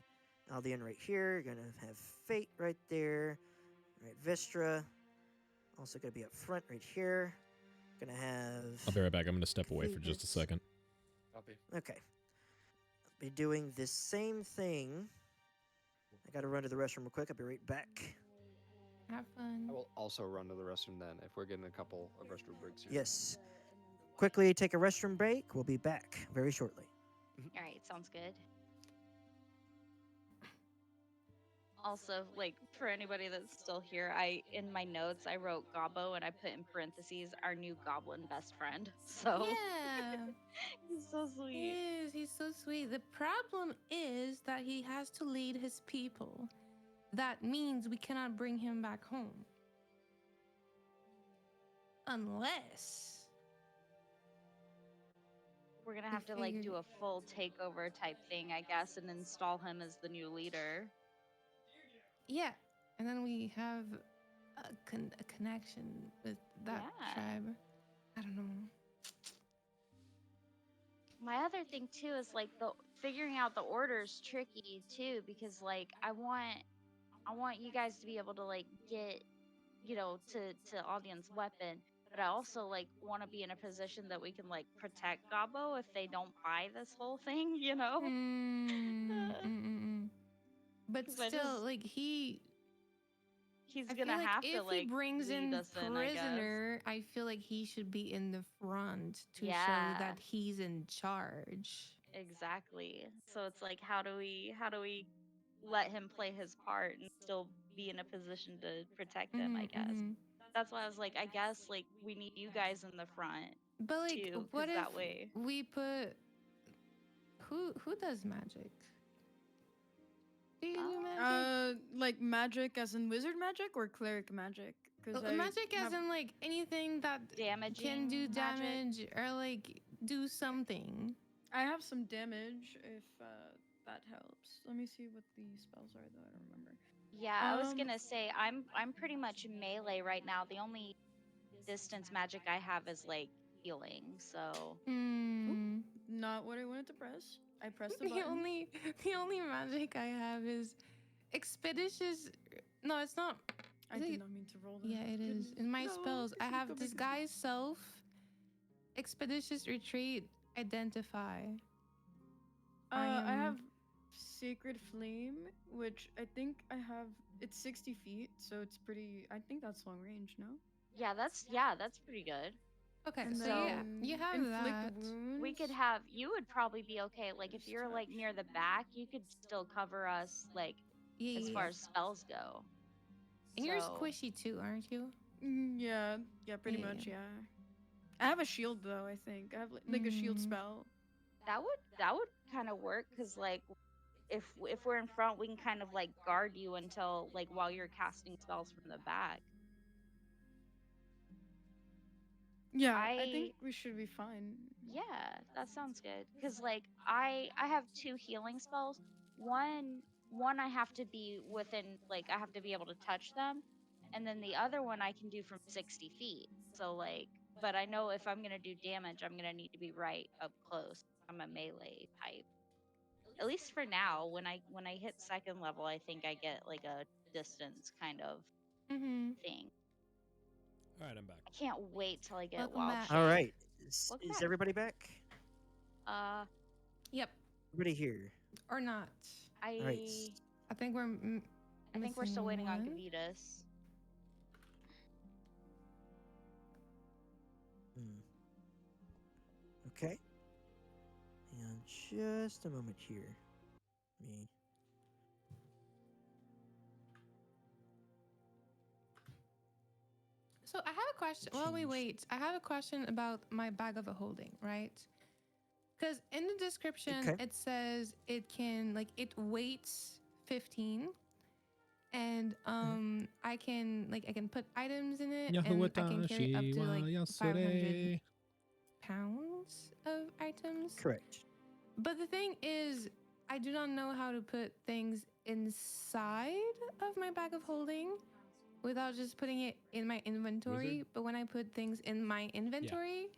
Speaker 2: Aldian right here. Going to have Fate right there. All right, Vistra. Also going to be up front right here. Going to have...
Speaker 1: I'll be right back. I'm going to step away for just a second.
Speaker 4: Copy.
Speaker 2: Okay. I'll be doing this same thing. I got to run to the restroom real quick. I'll be right back.
Speaker 3: Have fun.
Speaker 4: I will also run to the restroom then if we're getting a couple of restroom breaks here.
Speaker 2: Yes. Quickly take a restroom break. We'll be back very shortly.
Speaker 8: All right, sounds good. Also, like for anybody that's still here, in my notes I wrote Gobbo and I put in parentheses our new goblin best friend. So
Speaker 3: Yeah.
Speaker 8: he's so
Speaker 3: He
Speaker 8: sweet.
Speaker 3: is. He's so sweet. The problem is that he has to lead his people. That means we cannot bring him back home. Unless
Speaker 8: We're gonna have to like do
Speaker 3: figured-
Speaker 8: a full takeover type thing, I guess, and install him as the new leader.
Speaker 3: yeah. And then we have a connection with that
Speaker 8: Yeah.
Speaker 3: tribe. I don't know.
Speaker 8: My other thing too is like the figuring out the orders tricky too, because like I want you guys to be able to like get, to Audien's weapon, but I also like want to be in a position that we can like protect Gabo if they don't buy this whole thing,
Speaker 3: But
Speaker 8: 'Cause I
Speaker 3: still,
Speaker 8: just-
Speaker 3: like
Speaker 8: He's
Speaker 3: I feel
Speaker 8: gonna
Speaker 3: like
Speaker 8: have
Speaker 3: if
Speaker 8: to like
Speaker 3: he brings
Speaker 8: lead
Speaker 3: in
Speaker 8: us in, I guess.
Speaker 3: prisoner, I feel like he should be in the front to show
Speaker 8: Yeah.
Speaker 3: that he's in charge.
Speaker 8: Exactly. So it's like how do we let him play his part and still be in a position to protect him, I
Speaker 3: Mhm,
Speaker 8: guess.
Speaker 3: mhm.
Speaker 8: that's why I was like, I guess like we need you guys in the front
Speaker 3: But like,
Speaker 8: too,
Speaker 3: what
Speaker 8: because
Speaker 3: if
Speaker 8: that way.
Speaker 3: we put who does magic? Do you do magic?
Speaker 5: Like magic as in wizard magic or cleric magic? Because
Speaker 3: Magic as in like anything that can do
Speaker 8: Damaging magic?
Speaker 3: damage or like do something.
Speaker 5: I have some damage if that helps. Let me see what the spells are though. I don't remember.
Speaker 8: Yeah, I was gonna say I'm pretty much melee right now. The only distance magic I have is like healing. So
Speaker 3: Hmm.
Speaker 5: Not what I wanted to press. I pressed the
Speaker 3: The
Speaker 5: button.
Speaker 3: only magic I have is expeditious. No, it's not.
Speaker 5: I
Speaker 3: Is
Speaker 5: did
Speaker 3: it-
Speaker 5: not mean to roll that.
Speaker 3: Yeah, it is. In my
Speaker 5: No,
Speaker 3: spells, I
Speaker 5: it's
Speaker 3: have
Speaker 5: gonna make us-
Speaker 3: disguise self, expeditious retreat, identify.
Speaker 5: I
Speaker 3: am-
Speaker 5: have sacred flame, which I think I have. It's 60 feet, so it's pretty. I think that's long range, no?
Speaker 8: yeah, that's pretty good.
Speaker 3: Okay,
Speaker 5: And
Speaker 3: so yeah,
Speaker 5: then
Speaker 3: you have
Speaker 5: inflict
Speaker 3: that.
Speaker 5: wounds.
Speaker 8: We could have you would probably be okay. Like if
Speaker 5: First
Speaker 8: you're like
Speaker 5: touch.
Speaker 8: near the back, you could still cover us like
Speaker 3: Yeah,
Speaker 8: as
Speaker 3: yeah,
Speaker 8: far
Speaker 3: yeah.
Speaker 8: as spells go.
Speaker 3: And you're
Speaker 8: So-
Speaker 3: squishy too, aren't you?
Speaker 5: Yeah, pretty
Speaker 3: Yeah.
Speaker 5: much, yeah. I have a shield though. I think I have like a shield
Speaker 3: Mm.
Speaker 5: spell.
Speaker 8: That would kind of work because like if we're in front, we can kind of like guard you until like while you're casting spells from the back.
Speaker 5: Yeah, I
Speaker 8: I-
Speaker 5: think we should be fine.
Speaker 8: Yeah, that sounds good. Cause like I have 2 healing spells. One I have to be within like I have to be able to touch them, and then the other one I can do from 60 feet. So like, but I know if I'm gonna do damage, I'm gonna need to be right up close. I'm a melee type. At least for now, when I hit 2nd level, I think I get like a distance kind of
Speaker 3: Mm-hmm.
Speaker 8: thing.
Speaker 1: All right, I'm back.
Speaker 8: I can't wait till I get
Speaker 3: Welcome
Speaker 8: wild
Speaker 3: back.
Speaker 8: shape.
Speaker 2: All right.
Speaker 8: Welcome
Speaker 2: Is
Speaker 8: back.
Speaker 2: everybody back?
Speaker 3: Yep.
Speaker 2: Everybody here.
Speaker 3: Or not.
Speaker 8: I
Speaker 2: All right. s-
Speaker 3: I think we're.
Speaker 8: I think we're still
Speaker 3: missing
Speaker 8: waiting on
Speaker 3: one.
Speaker 8: Gavitas.
Speaker 2: Hmm. Okay. Hang on just a moment here. Me.
Speaker 3: So I have a question. While we
Speaker 2: Change.
Speaker 3: wait, I have a question about my bag of a holding, right? Because in the description
Speaker 2: Okay.
Speaker 3: it says it can like it weights 15, and I can put items in it, and I can carry up to like 500 pounds of items.
Speaker 2: Correct.
Speaker 3: But the thing is, I do not know how to put things inside of my bag of holding without just putting it in my inventory.
Speaker 1: Wizard?
Speaker 3: But when I put things in my inventory,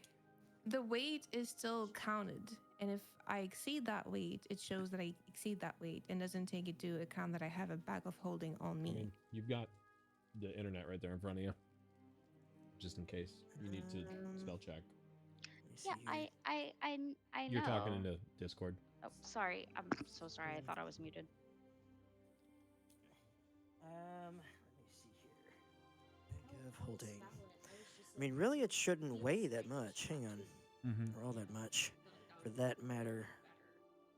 Speaker 3: the weight is still counted. And if I exceed that weight, it shows that I exceed that weight and doesn't take into account that I have a bag of holding on me.
Speaker 1: I mean, you've got the internet right there in front of you, just in case you need to spell check.
Speaker 2: Let me see
Speaker 8: Yeah,
Speaker 2: here.
Speaker 8: I know.
Speaker 1: You're talking into Discord.
Speaker 8: Oh, sorry. I'm so sorry. I thought I was muted.
Speaker 2: Let me see here. Bag of holding. I mean, really, it shouldn't weigh that much. Hang on.
Speaker 1: Mm-hmm.
Speaker 2: Or all that much, for that matter.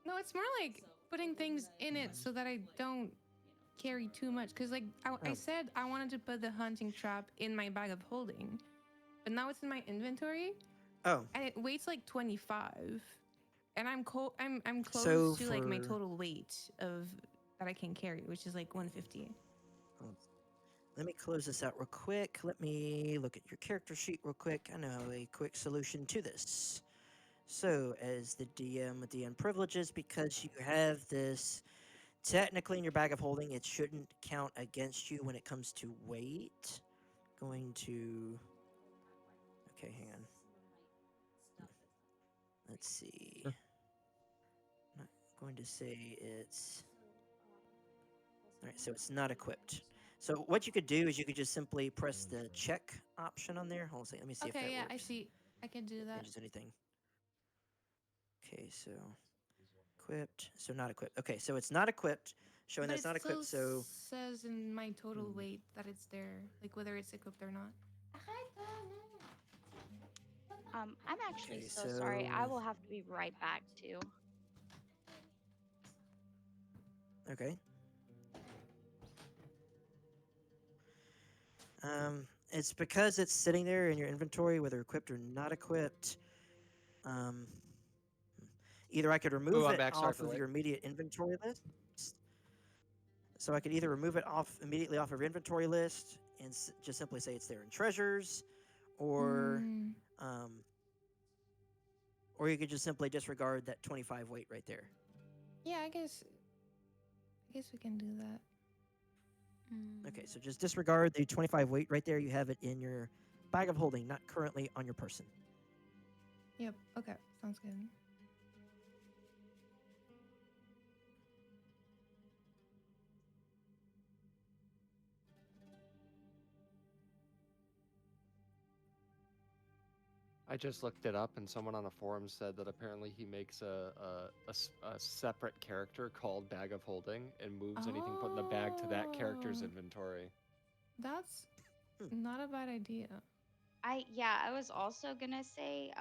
Speaker 3: No, it's more like putting things in it so that I don't carry too much. Because, like, I
Speaker 2: Oh.
Speaker 3: said I wanted to put the hunting trap in my bag of holding, but now it's in my inventory
Speaker 2: Oh,
Speaker 3: and it weighs like 25. And I'm close
Speaker 2: So
Speaker 3: to like my
Speaker 2: for-
Speaker 3: total weight of that I can carry, which is like 150.
Speaker 2: let me close this out real quick. Let me look at your character sheet real quick. I know a quick solution to this. So, as the DM with the privileges, because you have this technically in your bag of holding, it shouldn't count against you when it comes to weight. Going to. Okay, hang on. Let's see.
Speaker 1: Sure.
Speaker 2: Not going to say it's. Alright, so it's not equipped. So what you could do is you could just simply press the check option on there. Hold on a second, let me see if that
Speaker 3: Okay, yeah,
Speaker 2: works.
Speaker 3: I see. I can do that.
Speaker 2: Changes anything. Okay, so equipped. So not equipped. Okay, so it's not equipped. Showing
Speaker 3: But
Speaker 2: that it's not
Speaker 3: it still
Speaker 2: equipped. So
Speaker 3: says in my total
Speaker 2: Hmm.
Speaker 3: weight that it's there, like whether it's equipped or not.
Speaker 8: I'm actually
Speaker 2: Okay,
Speaker 8: so sorry. I
Speaker 2: so-
Speaker 8: will have to be right back too.
Speaker 2: okay. it's because it's sitting there in your inventory, whether equipped or not equipped. Um, either I could remove
Speaker 4: I'm
Speaker 2: it
Speaker 4: back. Sorry
Speaker 2: off
Speaker 4: for the
Speaker 2: of
Speaker 4: wait.
Speaker 2: your immediate inventory list. So I could either remove it immediately off of your inventory list and just simply say it's there in treasures, or
Speaker 3: Mm,
Speaker 2: um, or you could just simply disregard that 25 weight right there.
Speaker 3: yeah, I guess we can do that.
Speaker 2: Okay, so just disregard the 25 weight right there. You have it in your bag of holding, not currently on your person.
Speaker 3: Yep. Okay. Sounds good.
Speaker 4: I just looked it up, and someone on a forum said that apparently he makes a separate character called Bag of Holding and moves anything put in the bag to that character's
Speaker 3: Oh.
Speaker 4: inventory.
Speaker 3: That's
Speaker 2: Hmm.
Speaker 3: not a bad idea.
Speaker 8: I was also gonna say,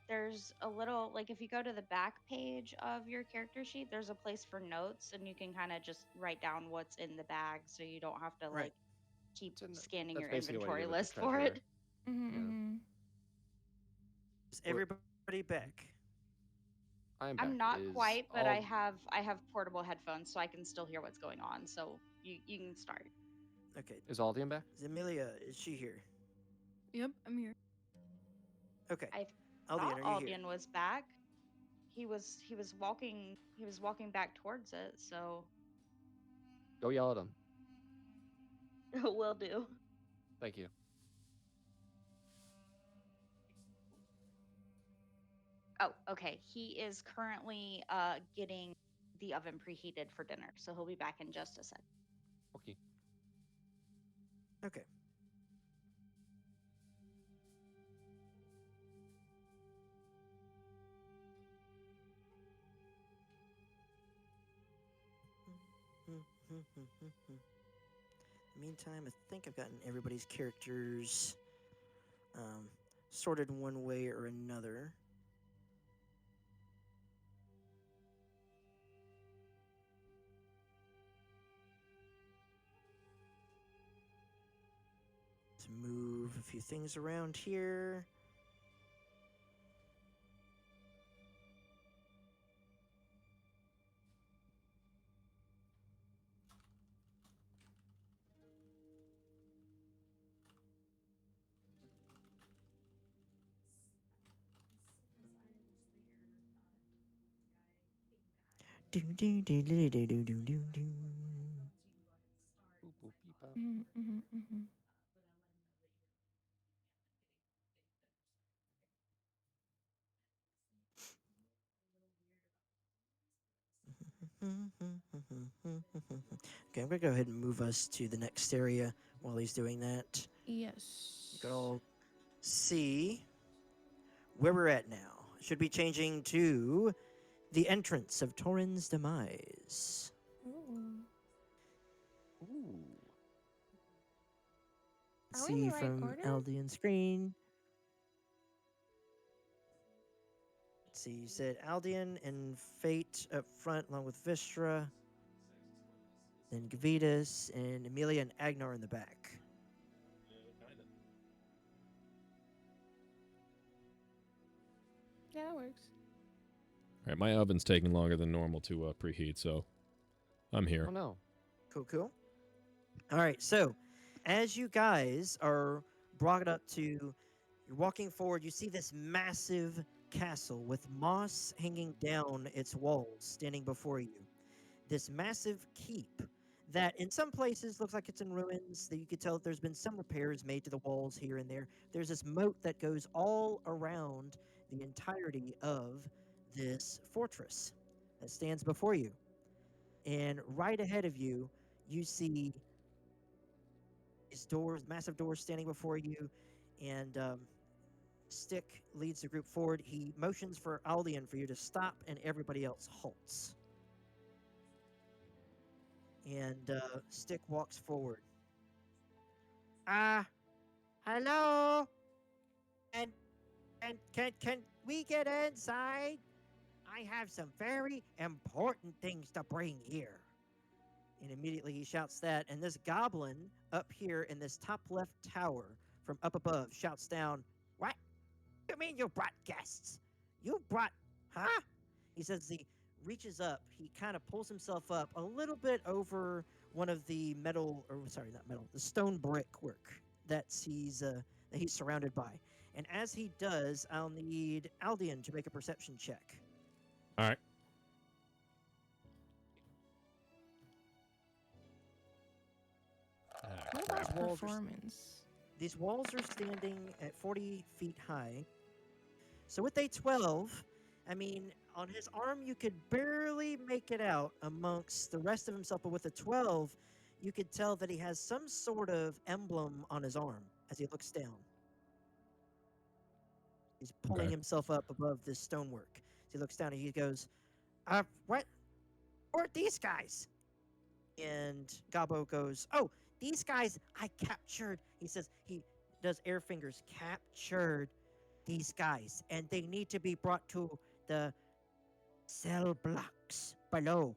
Speaker 8: there's a little, like, if you go to the back page of your character sheet, there's a place for notes, and you can kind of just write down what's in the bag, so you don't have to
Speaker 2: Right.
Speaker 8: like keep
Speaker 4: It's in the-
Speaker 8: scanning
Speaker 4: That's
Speaker 8: your
Speaker 4: basically what you
Speaker 8: inventory
Speaker 4: do with the
Speaker 8: list for
Speaker 4: treasure.
Speaker 8: it.
Speaker 3: Mm-hmm,
Speaker 4: Yeah.
Speaker 3: mm-hmm.
Speaker 2: Is everybody back?
Speaker 4: I'm back.
Speaker 8: I'm not
Speaker 4: Is
Speaker 8: quite, but
Speaker 4: all...
Speaker 8: I have portable headphones, so I can still hear what's going on. So you can start.
Speaker 2: Okay.
Speaker 4: Is Aldian back?
Speaker 2: Is Amelia, is she here?
Speaker 5: Yep, I'm here.
Speaker 2: Okay.
Speaker 8: I
Speaker 2: Aldian,
Speaker 8: thought
Speaker 2: are you here?
Speaker 8: Aldian was back. He was walking back towards it. So
Speaker 4: Go yell at him.
Speaker 8: will do.
Speaker 4: Thank you.
Speaker 8: Oh, okay. He is currently getting the oven preheated for dinner, so he'll be back in just a sec.
Speaker 4: Okay.
Speaker 2: Okay. In the meantime, I think I've gotten everybody's characters sorted one way or another. Let's move a few things around here. Do do do do do do do do do.
Speaker 4: Boop, boop, beep, bop.
Speaker 3: Mm-hmm, mm-hmm, mm-hmm.
Speaker 2: Okay, I'm gonna go ahead and move us to the next area while he's doing that.
Speaker 3: Yes.
Speaker 2: You can all see where we're at now. Should be changing to the entrance of Torin's Demise.
Speaker 3: Ooh.
Speaker 4: Ooh.
Speaker 3: Are we in
Speaker 2: See
Speaker 3: the right
Speaker 2: from
Speaker 3: order?
Speaker 2: Aldian's screen. Let's see, you said Aldian and Fate up front along with Vistra. Then Gavitas and Amelia and Agnar in the back.
Speaker 3: Yeah, that works.
Speaker 1: All right, my oven's taking longer than normal to preheat, so I'm here.
Speaker 4: Oh no.
Speaker 2: Cool, cool. All right, so as you guys are brought up to, you're walking forward, you see this massive castle with moss hanging down its walls standing before you. This massive keep that in some places looks like it's in ruins, that you could tell that there's been some repairs made to the walls here and there. There's this moat that goes all around the entirety of this fortress that stands before you. And right ahead of you, you see these doors, massive doors standing before you, and Stick leads the group forward. He motions for Aldian for you to stop, and everybody else halts. And Stick walks forward. Hello? And can we get inside? I have some very important things to bring here. And immediately he shouts that, and this goblin up here in this top left tower from up above shouts down, "What? You mean you brought guests? You brought, huh?" He says as he reaches up, he kind of pulls himself up a little bit over one of the metal, or sorry, not metal, the stone brickwork that he's surrounded by. And as he does, I'll need Aldian to make a perception check.
Speaker 1: All right.
Speaker 3: What
Speaker 1: crap.
Speaker 3: about
Speaker 2: Walls are s-
Speaker 3: performance?
Speaker 2: These walls are standing at 40 feet high. So with a 12, I mean, on his arm, you could barely make it out amongst the rest of himself. But with a 12, you could tell that he has some sort of emblem on his arm as he looks down. He's pulling
Speaker 1: Okay.
Speaker 2: himself up above this stonework. As he looks down and he goes, what? Who are these guys? And Gabo goes, "Oh, these guys I captured." He says he does air fingers, "Captured these guys, and they need to be brought to the cell blocks below."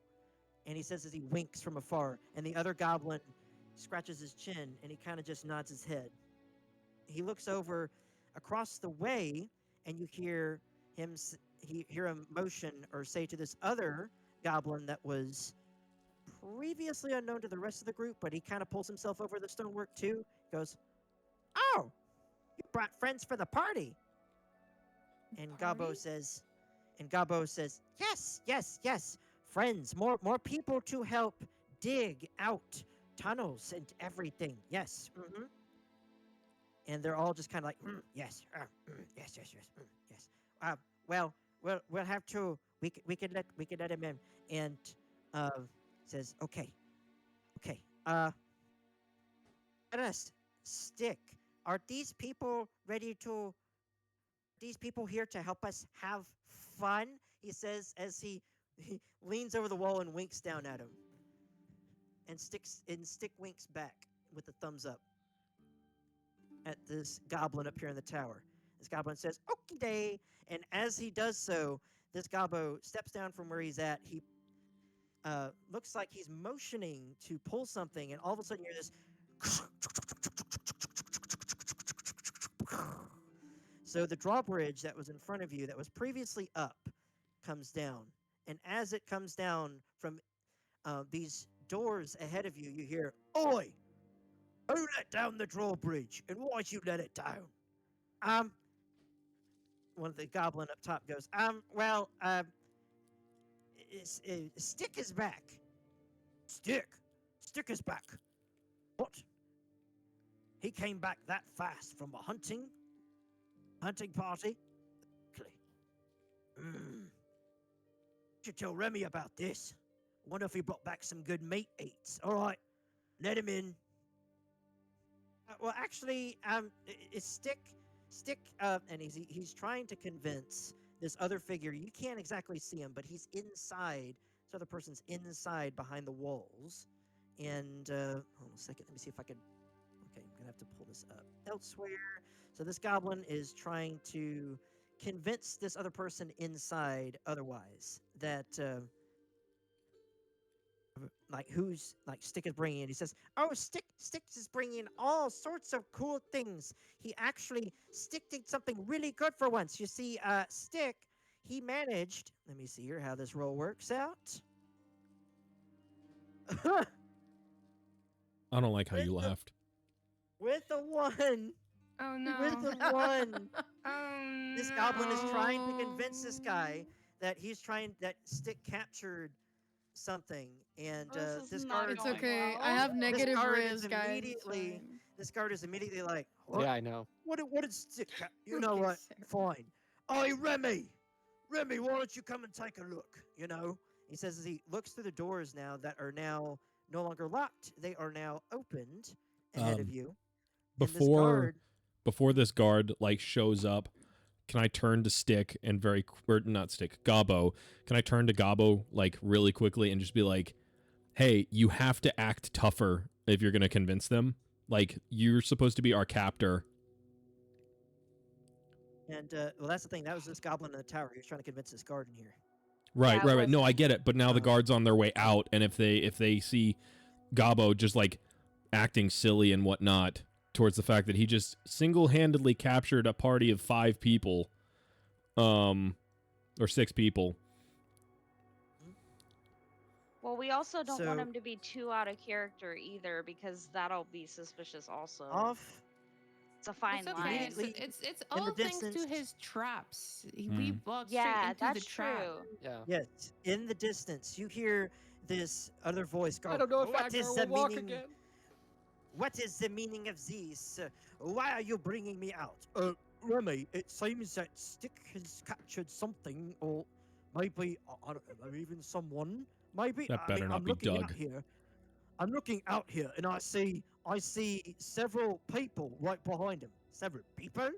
Speaker 2: And he says as he winks from afar, and the other goblin scratches his chin and he kind of just nods his head. He looks over across the way, and you hear him motion or say to this other goblin that was previously unknown to the rest of the group, but he kind of pulls himself over the stonework too. Goes, "Oh, you brought friends for the party." And Gabo says, "Yes, yes, yes, friends, more people to help dig out tunnels and everything. Yes." And they're all just kind of like, "Yes, yes, yes, yes, yes. Well, we'll have to. We could let him in." And says, "Okay. Ernest, Stick, are these people ready to? These people here to help us have fun?" He says as he leans over the wall and winks down at him. And Stick winks back with a thumbs up at this goblin up here in the tower. This goblin says, "Okie day." And as he does so, this Gabo steps down from where he's at. He looks like he's motioning to pull something, and all of a sudden you hear this. So the drawbridge that was in front of you, that was previously up, comes down. And as it comes down from these doors ahead of you, you hear, "Oi! Who let down the drawbridge? And why'd you let it down?" One of the goblin up top goes, Stick is back." "Stick? Stick is back? What? He came back that fast from a hunting party? Should tell Remy about this. Wonder if he brought back some good meat eats. All right, let him in." Well, actually, it's Stick, and he's trying to convince this other figure. You can't exactly see him, but he's inside. This other person's inside behind the walls. And hold on a second. Let me see if I can. Okay, I'm gonna have to pull this up elsewhere. So this goblin is trying to convince this other person inside otherwise that who's Stick is bringing in. He says, "Oh, Stick is bringing in all sorts of cool things. Stick did something really good for once. You see, Stick, he managed. Let me see here how this roll works out."
Speaker 1: I don't like how you
Speaker 2: With the-
Speaker 1: laughed.
Speaker 2: With a 1.
Speaker 3: Oh no.
Speaker 2: With a 1.
Speaker 3: Oh,
Speaker 2: This goblin is trying to
Speaker 3: no.
Speaker 2: convince this guy that that Stick captured something, and
Speaker 7: Oh, this is
Speaker 2: this
Speaker 7: not
Speaker 2: guard.
Speaker 5: It's
Speaker 7: going
Speaker 5: okay. I
Speaker 7: well.
Speaker 5: have negative
Speaker 2: guard is
Speaker 5: riz, guys. it's
Speaker 2: immediately-
Speaker 5: fine.
Speaker 2: This guard is immediately like, "What?
Speaker 4: Yeah, I know.
Speaker 2: What did Stick? You know
Speaker 5: Okay,
Speaker 2: what?
Speaker 5: Sarah.
Speaker 2: Fine. Hey, Remy, why don't you come and take a look? You know." He says as he looks through the doors now that are now no longer locked. They are now opened ahead of you. And this
Speaker 1: Before this guard shows up, can I turn to Stick and not Stick, Gabo? Can I turn to Gabo really quickly and just be like, "Hey, you have to act tougher if you're gonna convince them. You're supposed to be our captor."
Speaker 2: And well, that's the thing. That was this goblin in the tower. He was trying to convince this guard in here.
Speaker 1: Right,
Speaker 8: Yeah, it
Speaker 1: right. No, I
Speaker 8: wasn't-
Speaker 1: get it. But now the guard's on their way out, and if they see Gabo just acting silly and whatnot, towards the fact that he just single-handedly captured a party of 5 people, or 6 people.
Speaker 8: Well, we also don't want
Speaker 2: So-
Speaker 8: him to be too out of character either, because that'll be suspicious also.
Speaker 2: Off.
Speaker 8: It's a fine
Speaker 3: It's okay.
Speaker 8: line.
Speaker 2: Immediately
Speaker 3: It's
Speaker 2: in
Speaker 3: all
Speaker 2: the
Speaker 3: thanks to
Speaker 2: distance-
Speaker 3: his traps. We
Speaker 1: Hmm.
Speaker 3: walked straight
Speaker 8: Yeah,
Speaker 3: into
Speaker 8: that's
Speaker 3: the trap.
Speaker 8: true.
Speaker 4: Yeah.
Speaker 2: Yes, in the distance, you hear this other voice go.
Speaker 4: I don't know if
Speaker 2: "What
Speaker 4: Agnar
Speaker 2: is
Speaker 4: will
Speaker 2: the
Speaker 4: walk
Speaker 2: meaning?
Speaker 4: again.
Speaker 2: What is the meaning of this? Why are you bringing me out? Remy, it seems that Stick has captured something, or maybe I don't know, even someone. Maybe
Speaker 1: That better not
Speaker 2: I'm
Speaker 1: be
Speaker 2: looking out
Speaker 1: Doug.
Speaker 2: here. I'm looking out here, and I see several people right behind him. Several people?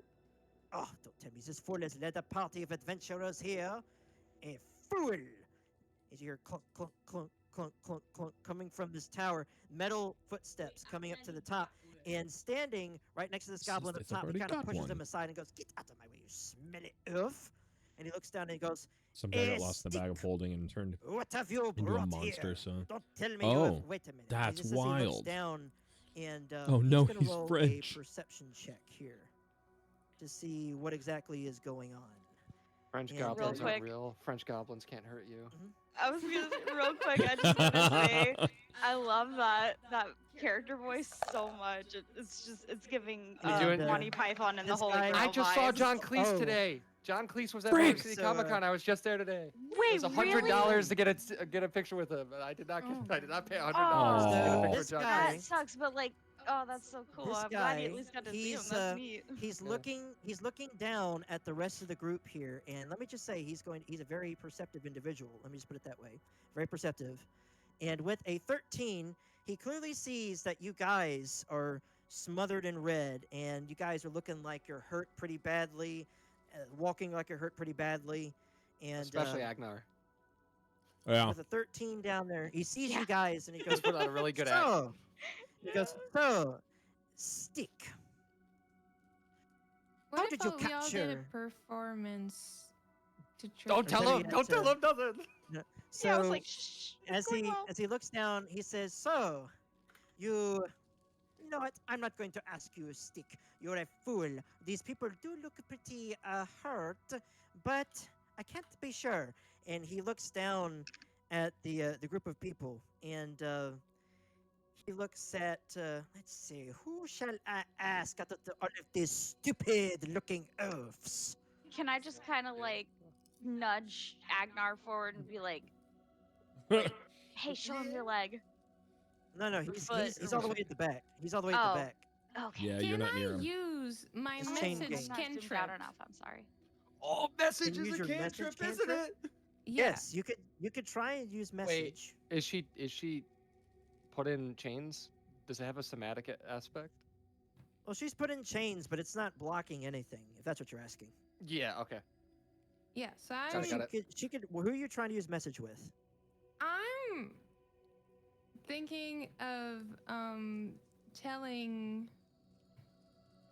Speaker 2: Oh, don't tell me this fool has led a party of adventurers here. A fool! You hear clunk, clunk, clunk, clunk, clunk, clunk coming from this tower. Metal footsteps coming up to the top. And standing right next to this
Speaker 1: Since
Speaker 2: goblin up
Speaker 1: they've
Speaker 2: top, he
Speaker 1: already
Speaker 2: kind of
Speaker 1: got
Speaker 2: pushes
Speaker 1: one.
Speaker 2: him aside and goes, "Get out of my way, you smelly earth!" And he looks down and he goes,
Speaker 1: Some guy got
Speaker 2: A
Speaker 1: lost in the bag of
Speaker 2: stick.
Speaker 1: holding and turned
Speaker 2: "What have you
Speaker 1: into a
Speaker 2: brought
Speaker 1: monster.
Speaker 2: here?
Speaker 1: So
Speaker 2: Don't tell me you
Speaker 1: Oh,
Speaker 2: have. Wait a minute."
Speaker 1: that's
Speaker 2: Just as he looks
Speaker 1: wild.
Speaker 2: down, and
Speaker 1: Oh, no,
Speaker 2: he's
Speaker 1: he's
Speaker 2: gonna roll
Speaker 1: French.
Speaker 2: a perception check here to see what exactly is going on.
Speaker 4: French
Speaker 2: And,
Speaker 4: goblins
Speaker 8: Real
Speaker 4: aren't
Speaker 8: quick.
Speaker 4: real. French goblins can't hurt you.
Speaker 8: I was gonna say, real quick, I just want to say, I love that character voice so much. It's giving
Speaker 2: He's doing
Speaker 8: Monty Python and the
Speaker 2: this
Speaker 8: Holy
Speaker 2: guy-
Speaker 8: Grail
Speaker 4: I just saw
Speaker 8: vibes.
Speaker 4: John Cleese
Speaker 2: Oh.
Speaker 4: today. John Cleese was at
Speaker 1: Frick!
Speaker 4: Motor City
Speaker 2: So,
Speaker 4: Comic Con. I was just there today. It
Speaker 8: Wait,
Speaker 4: was
Speaker 8: really?
Speaker 4: $100 to get a picture with him, and I did not
Speaker 5: Oh.
Speaker 4: I did not pay $100
Speaker 1: Oh.
Speaker 4: to get a picture
Speaker 2: This
Speaker 4: with John
Speaker 2: guy-
Speaker 4: Cleese.
Speaker 8: That sucks, but like, oh, that's so cool.
Speaker 2: This
Speaker 8: I'm glad you
Speaker 2: guy,
Speaker 8: at least got to see him.
Speaker 2: he's,
Speaker 8: That's neat.
Speaker 2: He's
Speaker 4: Yeah.
Speaker 2: looking down at the rest of the group here, and let me just say he's a very perceptive individual. Let me just put it that way. Very perceptive. And with a 13, he clearly sees that you guys are smothered in red, and you guys are looking like you're hurt pretty badly, walking like you're hurt pretty badly, and
Speaker 4: Especially Agnar.
Speaker 1: yeah,
Speaker 2: with a 13 down there, he sees
Speaker 8: Yeah.
Speaker 2: you guys, and he goes,
Speaker 4: Put on a really good act.
Speaker 2: "So," he goes, "So, Stick,
Speaker 3: What
Speaker 2: How did you
Speaker 3: about we all get a
Speaker 2: capture-
Speaker 3: performance to try
Speaker 4: Don't
Speaker 3: to
Speaker 4: tell
Speaker 2: better
Speaker 4: him.
Speaker 2: yet,
Speaker 4: Don't tell him nothing.
Speaker 2: so
Speaker 8: Yeah, I was like, shh. it's
Speaker 2: as
Speaker 8: going
Speaker 2: he
Speaker 8: well."
Speaker 2: as he looks down, he says, "So, you know what? I'm not going to ask you, Stick. You're a fool. These people do look pretty hurt, but I can't be sure." And he looks down at the group of people, and he looks at let's see, who shall I ask out of all of these stupid-looking oafs?
Speaker 8: Can I just kind of like nudge Agnar forward and be like, hey, show him your leg?
Speaker 2: No,
Speaker 8: Foot
Speaker 2: he's
Speaker 8: or
Speaker 2: all the way at the back. He's all the way at
Speaker 8: Oh.
Speaker 2: the back.
Speaker 8: Okay.
Speaker 1: yeah,
Speaker 3: Can
Speaker 1: you're not
Speaker 3: I
Speaker 1: near him.
Speaker 3: use my
Speaker 2: It's chain
Speaker 3: message
Speaker 2: gang.
Speaker 8: I'm not zoomed
Speaker 3: cantrip?
Speaker 8: out enough. I'm sorry.
Speaker 4: Oh, message
Speaker 2: Can you
Speaker 4: is
Speaker 2: use
Speaker 4: a
Speaker 2: your message
Speaker 4: cantrip, isn't
Speaker 2: cantrip?
Speaker 4: it?
Speaker 3: Yeah.
Speaker 2: Yes, you could try and use message.
Speaker 4: Is she put in chains? Does it have a somatic aspect?
Speaker 2: Well, she's put in chains, but it's not blocking anything. If that's what you're asking.
Speaker 4: Yeah. Okay.
Speaker 3: Yeah. So
Speaker 4: Got
Speaker 3: I'm
Speaker 4: it, got it.
Speaker 2: She could. Who are you trying to use message with?
Speaker 3: I'm thinking of telling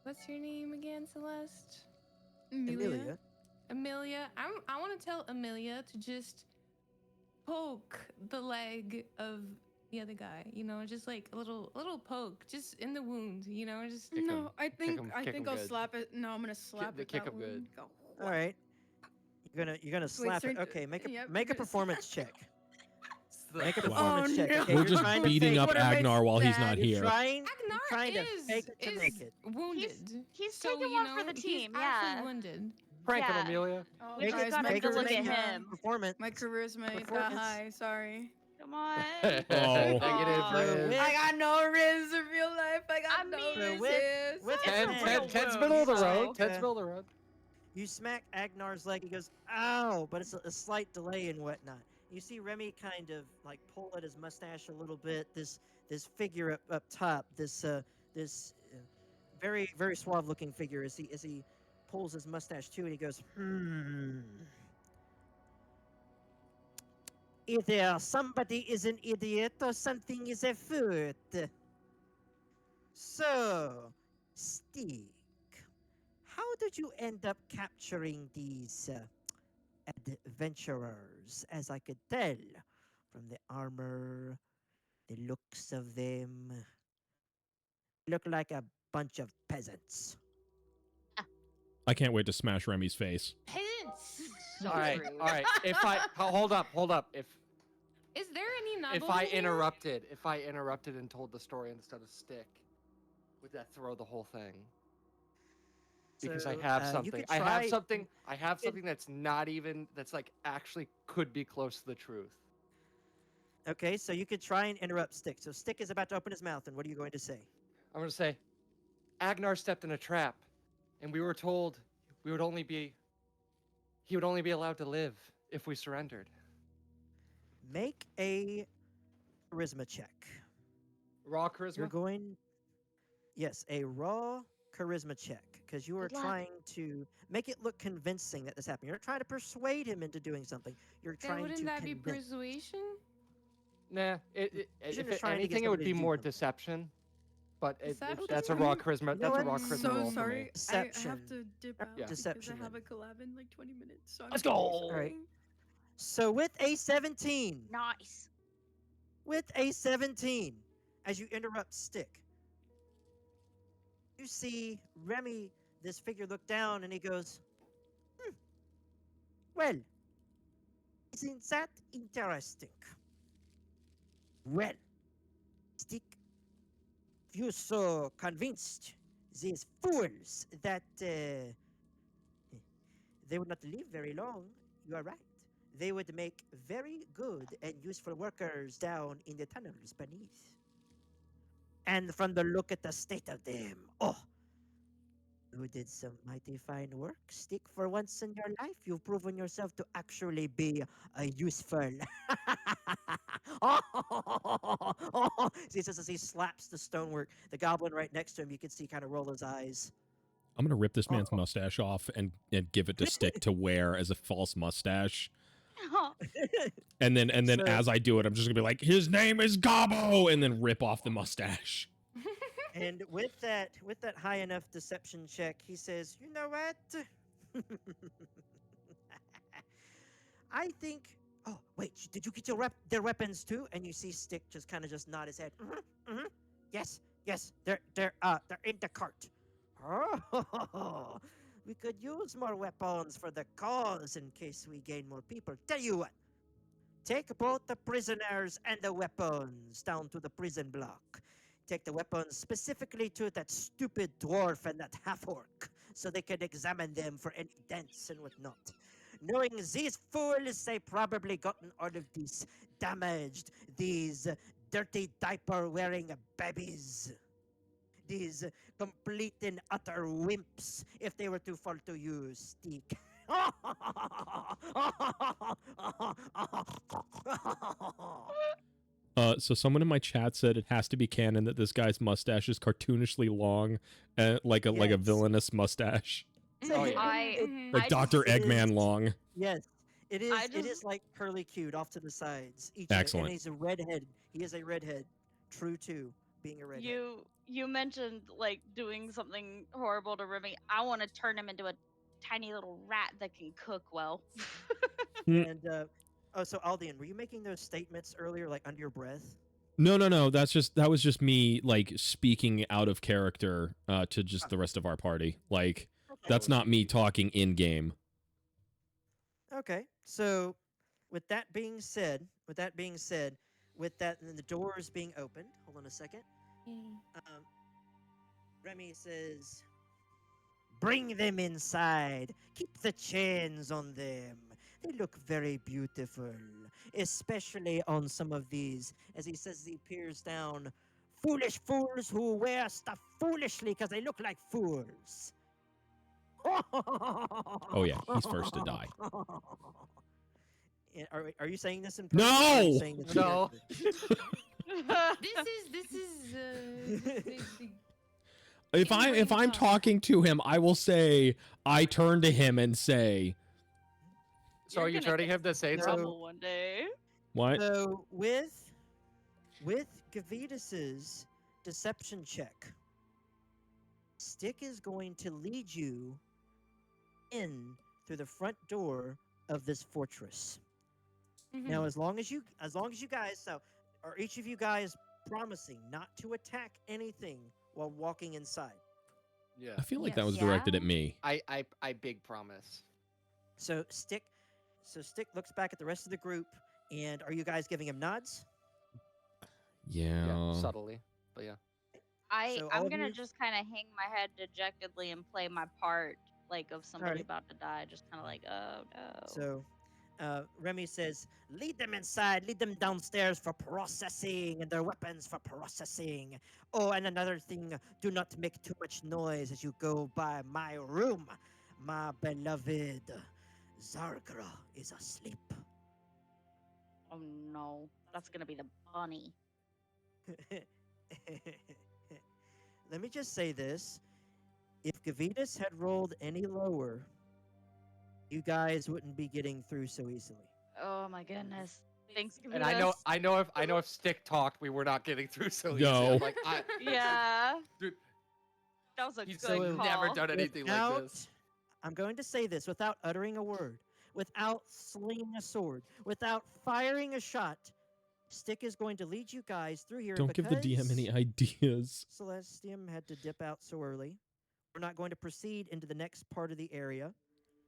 Speaker 3: what's your name again, Celeste?
Speaker 2: Amelia.
Speaker 3: Amelia. I want to tell Amelia to just poke the leg of the other guy. You know, just like a little poke, just in the wound. You know, just
Speaker 4: Kick him.
Speaker 5: No, I think
Speaker 4: him-
Speaker 5: I
Speaker 4: kick
Speaker 5: think
Speaker 4: him
Speaker 5: I'll
Speaker 4: good.
Speaker 5: slap it. No, I'm gonna slap
Speaker 4: the
Speaker 5: it.
Speaker 4: kick
Speaker 5: that
Speaker 4: him good.
Speaker 5: wound. Go.
Speaker 2: All right. You're gonna slap it.
Speaker 5: sir,
Speaker 2: Okay, make a
Speaker 5: yep,
Speaker 2: make a
Speaker 5: you're gonna
Speaker 2: performance check. Make a
Speaker 1: Wow.
Speaker 2: performance
Speaker 5: Oh,
Speaker 2: check.
Speaker 5: no.
Speaker 2: Okay,
Speaker 1: We're
Speaker 2: you're
Speaker 1: just
Speaker 2: trying to
Speaker 1: beating
Speaker 2: fake
Speaker 1: up
Speaker 2: it.
Speaker 5: What am I
Speaker 1: Agnar while he's not
Speaker 5: saying?
Speaker 2: You're
Speaker 1: here.
Speaker 2: trying
Speaker 3: Agnar
Speaker 2: to fake it to
Speaker 3: is
Speaker 2: make it.
Speaker 3: wounded.
Speaker 8: he's
Speaker 3: so,
Speaker 8: taking
Speaker 3: you
Speaker 8: one
Speaker 3: know,
Speaker 8: for the
Speaker 3: he's
Speaker 8: team,
Speaker 3: actually
Speaker 8: yeah.
Speaker 3: wounded.
Speaker 4: Prank him,
Speaker 8: Yeah.
Speaker 4: Amelia.
Speaker 5: Oh,
Speaker 8: We
Speaker 2: Make
Speaker 8: just
Speaker 2: it-
Speaker 8: got him
Speaker 2: make
Speaker 8: to
Speaker 2: her
Speaker 8: look
Speaker 2: make
Speaker 8: at
Speaker 2: a
Speaker 8: him.
Speaker 2: Performance.
Speaker 5: My charisma ain't that
Speaker 2: Performance.
Speaker 5: high. Sorry.
Speaker 8: Come on.
Speaker 4: Negative,
Speaker 8: Aw.
Speaker 4: Riz.
Speaker 2: I
Speaker 5: got no riz in real life. I got
Speaker 8: I
Speaker 5: no
Speaker 8: mean-
Speaker 5: riz.
Speaker 2: with
Speaker 8: It's
Speaker 4: Ten,
Speaker 8: a
Speaker 2: ten-
Speaker 4: ten,
Speaker 8: real
Speaker 4: ten's
Speaker 8: wound,
Speaker 4: middle of the
Speaker 8: so-
Speaker 4: road. Ten's
Speaker 2: Uh,
Speaker 4: middle of the road.
Speaker 2: You smack Agnar's leg. He goes, "Ow!" But it's a slight delay and whatnot. You see Remy kind of like pull at his mustache a little bit. This figure up top. This very suave looking figure as he pulls his mustache too, and he goes, Either somebody is an idiot or something is afoot. So, Stick, how did you end up capturing these adventurers? As I could tell from the armor, the looks of them, look like a bunch of peasants.
Speaker 1: I can't wait to smash Remy's face.
Speaker 3: Peasants.
Speaker 8: So
Speaker 4: All right,
Speaker 8: rude.
Speaker 4: all right. If I hold up.
Speaker 3: Is there any nobles?
Speaker 4: If I
Speaker 3: here?
Speaker 4: interrupted and told the story instead of Stick, would that throw the whole thing? Because I
Speaker 2: So,
Speaker 4: have
Speaker 2: you
Speaker 4: something.
Speaker 2: could
Speaker 4: I have
Speaker 2: try-
Speaker 4: something. I have
Speaker 2: could-
Speaker 4: something that's not even. That's like actually could be close to the truth.
Speaker 2: Okay, so you could try and interrupt Stick. So Stick is about to open his mouth, and what are you going to say?
Speaker 4: I'm gonna say, Agnar stepped in a trap, and we were told he would only be allowed to live if we surrendered.
Speaker 2: Make a charisma check.
Speaker 4: Raw
Speaker 2: You're
Speaker 4: charisma.
Speaker 2: going, yes, a raw charisma check, because you are
Speaker 8: Good luck.
Speaker 2: trying to make it look convincing that this happened. You're not trying to persuade him into doing something. You're
Speaker 3: Then
Speaker 2: trying
Speaker 3: wouldn't
Speaker 2: to
Speaker 3: that be
Speaker 2: convince.
Speaker 3: persuasion?
Speaker 4: Nah.
Speaker 2: You're
Speaker 4: If
Speaker 2: just trying to get
Speaker 4: anything, it would
Speaker 2: somebody
Speaker 4: be
Speaker 2: to do
Speaker 4: more
Speaker 2: something.
Speaker 4: deception. But
Speaker 3: Deception?
Speaker 4: that's a raw charisma.
Speaker 2: You know
Speaker 4: That's a
Speaker 2: what?
Speaker 4: raw
Speaker 2: I'm
Speaker 4: charisma
Speaker 5: So
Speaker 4: roll for
Speaker 5: sorry.
Speaker 4: me.
Speaker 5: I have
Speaker 2: Deception.
Speaker 5: to dip out
Speaker 4: Yeah.
Speaker 5: because
Speaker 2: Deception
Speaker 5: I have
Speaker 2: then.
Speaker 5: a collab in like 20 minutes. So I'm
Speaker 4: Let's
Speaker 5: really
Speaker 4: go.
Speaker 5: sorry.
Speaker 2: Alright. So with a 17,
Speaker 8: Nice.
Speaker 2: as you interrupt Stick, you see Remy, this figure, look down and he goes, well, isn't that interesting? Well, Stick, if you're so convinced these fools that they would not live very long, you are right. They would make very good and useful workers down in the tunnels beneath. And from the look at the state of them, you did some mighty fine work, Stick. For once in your life, you've proven yourself to actually be useful. See, just as he slaps the stonework, the goblin right next to him, you can see kind of roll his eyes.
Speaker 1: I'm gonna rip this man's
Speaker 2: Oh.
Speaker 1: mustache off and give it to Stick to wear as a false mustache. And then
Speaker 2: So-
Speaker 1: as I do it, I'm just gonna be like, his name is Gobbo, and then rip off the mustache.
Speaker 2: And with that high enough deception check, he says, "You know what? I think. Oh, wait, did you get their weapons too?" And you see Stick just nod his head. Yes, they're in the cart. Oh, we could use more weapons for the cause in case we gain more people. Tell you what, take both the prisoners and the weapons down to the prison block. Take the weapons specifically to that stupid dwarf and that half-orc, so they can examine them for any dents and whatnot. Knowing these fools, they probably gotten all of these damaged, these dirty diaper-wearing babies. These complete and utter wimps if they were to fall to you, Stick.
Speaker 1: So someone in my chat said it has to be canon that this guy's mustache is cartoonishly long, like a
Speaker 2: Yes.
Speaker 1: villainous mustache,
Speaker 4: Oh, yeah.
Speaker 1: like
Speaker 8: I
Speaker 1: Dr.
Speaker 2: just-
Speaker 1: Eggman long.
Speaker 2: Yes, it is.
Speaker 8: I
Speaker 2: It
Speaker 8: just-
Speaker 2: is like curly cued off to the sides.
Speaker 1: Excellent.
Speaker 2: And he's a redhead. He is a redhead. True to being a redhead.
Speaker 8: You mentioned like doing something horrible to Remy. I want to turn him into a tiny little rat that can cook well.
Speaker 2: And so Aldian, were you making those statements earlier, like under your breath?
Speaker 1: No. That was just me like speaking out of character to just the rest of our party. Like that's not me talking in game.
Speaker 2: Okay. So, with that being said, with that and the doors being opened, hold on a second. Remy says, "Bring them inside. Keep the chains on them. They look very beautiful, especially on some of these." As he says, he peers down. "Foolish fools who wear stuff foolishly because they look like fools."
Speaker 1: Oh yeah, he's first to die.
Speaker 2: And are you saying this in person? or are you
Speaker 1: No!
Speaker 2: saying this in
Speaker 4: No.
Speaker 2: character?
Speaker 3: This is the
Speaker 1: If I'm talking to him, I will say I turn to him and say,
Speaker 4: So
Speaker 8: You're
Speaker 4: are you
Speaker 8: gonna
Speaker 4: turning
Speaker 8: get
Speaker 4: him to say
Speaker 2: No.
Speaker 4: something?
Speaker 8: trouble one day.
Speaker 1: "What?"
Speaker 2: So with Gavitus's deception check, Stick is going to lead you in through the front door of this fortress. Now, as long as you guys, so are each of you guys promising not to attack anything while walking inside.
Speaker 4: Yeah.
Speaker 1: I feel like that
Speaker 3: Yes.
Speaker 1: was directed at
Speaker 3: Yeah.
Speaker 1: me.
Speaker 4: I big promise.
Speaker 2: So Stick looks back at the rest of the group, and are you guys giving him nods?
Speaker 4: Yeah,
Speaker 1: Yeah.
Speaker 4: subtly, but yeah.
Speaker 2: So all
Speaker 8: I'm
Speaker 2: of
Speaker 8: gonna
Speaker 2: you-
Speaker 8: just kind of hang my head dejectedly and play my part, like of somebody
Speaker 2: Alright.
Speaker 8: about to die, just kind of like, oh no.
Speaker 2: So Remy says, "Lead them inside. Lead them downstairs for processing, and their weapons for processing. Oh, and another thing: do not make too much noise as you go by my room. My beloved Zargra is asleep."
Speaker 8: Oh no, that's gonna be the bunny.
Speaker 2: Let me just say this: if Gavitas had rolled any lower, you guys wouldn't be getting through so easily.
Speaker 8: Oh my goodness. Thanks,
Speaker 4: And I know if Stick talked, we were not getting through so easy.
Speaker 1: No.
Speaker 4: I'm like,
Speaker 8: Yeah,
Speaker 4: dude,
Speaker 8: that was a
Speaker 4: he's
Speaker 8: good
Speaker 2: So,
Speaker 8: call.
Speaker 4: never done anything like this.
Speaker 2: I'm going to say this without uttering a word, without slinging a sword, without firing a shot. Stick is going to lead you guys through here.
Speaker 1: Don't give the DM any
Speaker 2: because
Speaker 1: ideas.
Speaker 2: Celestium had to dip out so early. We're not going to proceed into the next part of the area.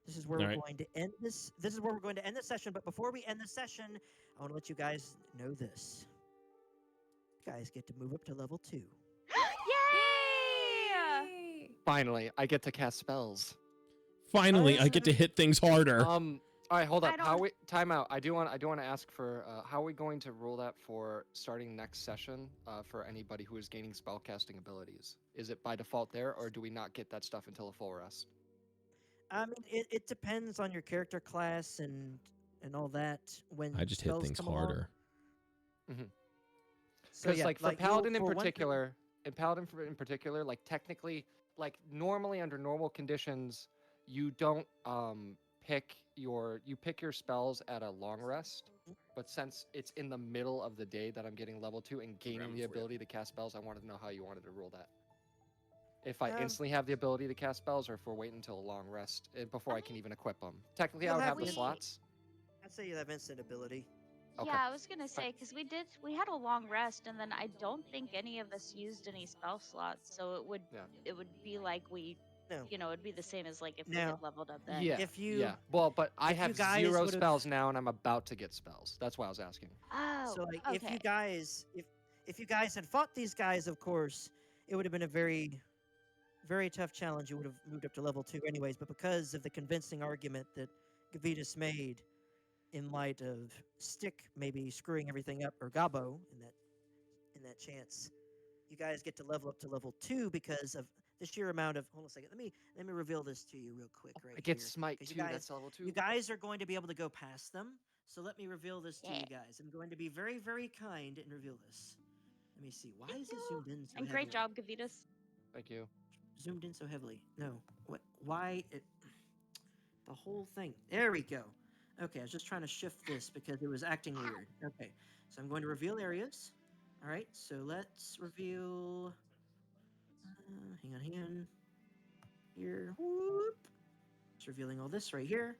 Speaker 2: This is where we're
Speaker 1: Alright.
Speaker 2: going to end this. This is where we're going to end the session. But before we end the session, I want to let you guys know this. You guys get to move up to level 2.
Speaker 8: Yay!
Speaker 3: Yay!
Speaker 4: Finally, I get to cast spells.
Speaker 1: Finally, I get to hit things harder.
Speaker 4: All right, hold
Speaker 8: I
Speaker 4: up. How
Speaker 8: don't-
Speaker 4: we time out? I do want to ask for how are we going to rule that for starting next session for anybody who is gaining spellcasting abilities? Is it by default there, or do we not get that stuff until a full rest?
Speaker 2: I mean, it depends on your character class and all that. When
Speaker 1: I just hit
Speaker 2: spells
Speaker 1: things
Speaker 2: come along.
Speaker 1: harder.
Speaker 2: So
Speaker 4: Because
Speaker 2: yeah,
Speaker 4: like for
Speaker 2: you'll-
Speaker 4: Paladin in
Speaker 2: for one thing-
Speaker 4: particular, in particular, like technically, like normally under normal conditions, you don't pick your spells at a long rest. But since it's in the middle of the day that I'm getting level 2 and gaining the ability to cast spells, I wanted to know how you wanted to rule that. If I
Speaker 2: Um,
Speaker 4: instantly have the ability to cast spells, or if we're waiting until a long rest before I can even equip them. Technically, I
Speaker 2: You'll
Speaker 4: would
Speaker 2: have
Speaker 4: have the
Speaker 8: the-
Speaker 4: slots.
Speaker 2: I'd say you have instant ability.
Speaker 4: Okay.
Speaker 8: Yeah, I was gonna say because we had a long rest, and then I don't think any of us used any spell slots, so
Speaker 4: Yeah.
Speaker 8: it would be like we,
Speaker 2: No.
Speaker 8: it'd be the same as like if we
Speaker 2: Now,
Speaker 8: had leveled up then.
Speaker 4: Yeah.
Speaker 2: If you-
Speaker 4: yeah. Well, but I
Speaker 2: if you
Speaker 4: have
Speaker 2: guys
Speaker 4: 0
Speaker 2: would've-
Speaker 4: spells now, and I'm about to get spells. That's why I was asking.
Speaker 8: Oh,
Speaker 2: So like,
Speaker 8: okay.
Speaker 2: if you guys had fought these guys, of course, it would have been a very, very tough challenge. You would have moved up to level 2 anyways. But because of the convincing argument that Gavitas made, in light of Stick maybe screwing everything up, or Gabo in that chance, you guys get to level up to level 2 because of the sheer amount of. Hold on a second. Let me reveal this to you real quick. Right
Speaker 4: I get
Speaker 2: here.
Speaker 4: smite
Speaker 2: 'cause
Speaker 4: too.
Speaker 2: you guys-
Speaker 4: That's level 2.
Speaker 2: You guys are going to be able to go past them. So let me reveal this to
Speaker 8: Yeah.
Speaker 2: you guys. I'm going to be very, very kind and reveal this. Let me see. Why is it zoomed in so
Speaker 8: And
Speaker 2: heavily?
Speaker 8: great job, Gavitas.
Speaker 4: Thank you.
Speaker 2: Zoomed in so heavily. No. What? Why it? The whole thing. There we go. Okay, I was just trying to shift this because it was acting weird. Okay, so I'm going to reveal areas. All right, so let's reveal. Hang on. Here. Whoop. It's revealing all this right here.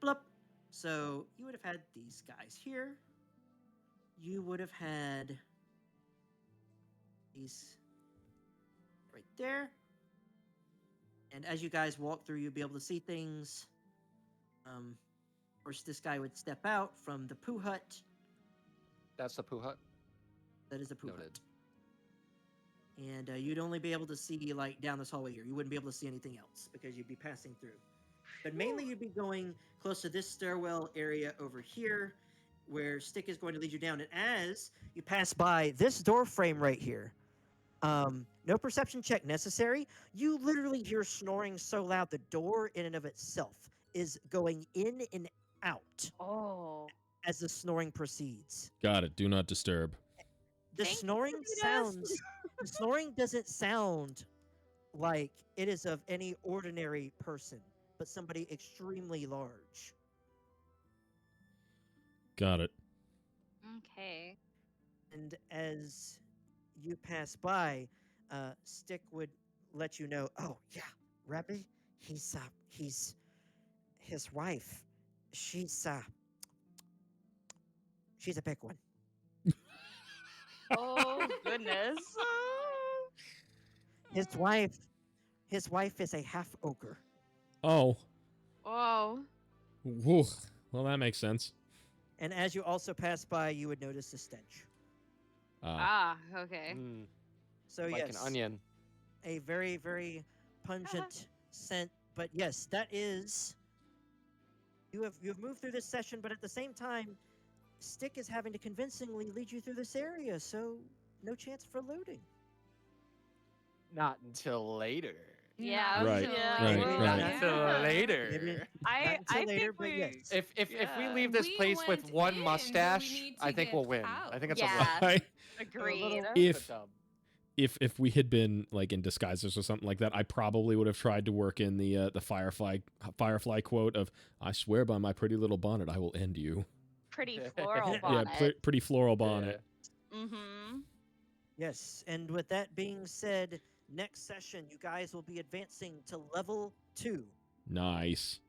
Speaker 2: Blup. So you would have had these guys here. You would have had these right there. And as you guys walk through, you'll be able to see things. Of course, this guy would step out from the poo hut.
Speaker 4: That's the poo hut.
Speaker 2: That is the poo
Speaker 4: Noted.
Speaker 2: hut. And you'd only be able to see like down this hallway here. You wouldn't be able to see anything else because you'd be passing through. But mainly you'd be going close to this stairwell area over here where Stick is going to lead you down. And as you pass by this door frame right here, no perception check necessary. You literally hear snoring so loud the door in and of itself is going in and out
Speaker 8: Oh.
Speaker 2: as the snoring proceeds.
Speaker 1: Got it. Do not disturb.
Speaker 2: The
Speaker 8: Thank you,
Speaker 2: snoring
Speaker 8: Gavitas.
Speaker 2: sounds the snoring doesn't sound like it is of any ordinary person, but somebody extremely large.
Speaker 1: Got it.
Speaker 8: Okay.
Speaker 2: And as you pass by, Stick would let you know, oh yeah, Rebbe, he's his wife. She's a big one.
Speaker 8: Oh goodness.
Speaker 2: His wife, his wife is a half ogre.
Speaker 1: Oh.
Speaker 7: Whoa.
Speaker 1: Whew. Well, that makes sense.
Speaker 2: And as you also pass by, you would notice the stench.
Speaker 7: Ah, okay.
Speaker 4: Mm,
Speaker 2: So
Speaker 4: like
Speaker 2: yes,
Speaker 4: an onion.
Speaker 2: a very, very pungent scent. But yes, that is. You have moved through this session, but at the same time, Stick is having to convincingly lead you through this area, so no chance for looting.
Speaker 4: Not until later.
Speaker 7: Yeah.
Speaker 1: Right,
Speaker 7: Yeah.
Speaker 1: right,
Speaker 7: well,
Speaker 1: right.
Speaker 4: Not until
Speaker 7: yeah.
Speaker 4: later.
Speaker 2: Maybe not
Speaker 7: I
Speaker 2: until later,
Speaker 7: think
Speaker 2: but
Speaker 7: we.
Speaker 2: yes.
Speaker 4: If we
Speaker 7: Yeah.
Speaker 4: leave this
Speaker 3: We
Speaker 4: place with
Speaker 3: went
Speaker 4: one
Speaker 3: in, but we
Speaker 4: mustache,
Speaker 3: need
Speaker 4: I
Speaker 3: to
Speaker 4: think
Speaker 3: get
Speaker 4: we'll win.
Speaker 3: out.
Speaker 4: I think it's
Speaker 8: Yeah.
Speaker 4: a
Speaker 1: I,
Speaker 8: Agreed.
Speaker 1: If- if we had been like in disguises or something like that, I probably would have tried to work in the Firefly quote of "I swear by my pretty little bonnet, I will end you."
Speaker 8: Pretty floral
Speaker 2: Yeah,
Speaker 8: bonnet.
Speaker 1: Yeah, pretty floral bonnet.
Speaker 8: Mm-hmm.
Speaker 2: Yes, and with that being said, next session you guys will be advancing to level 2.
Speaker 1: Nice.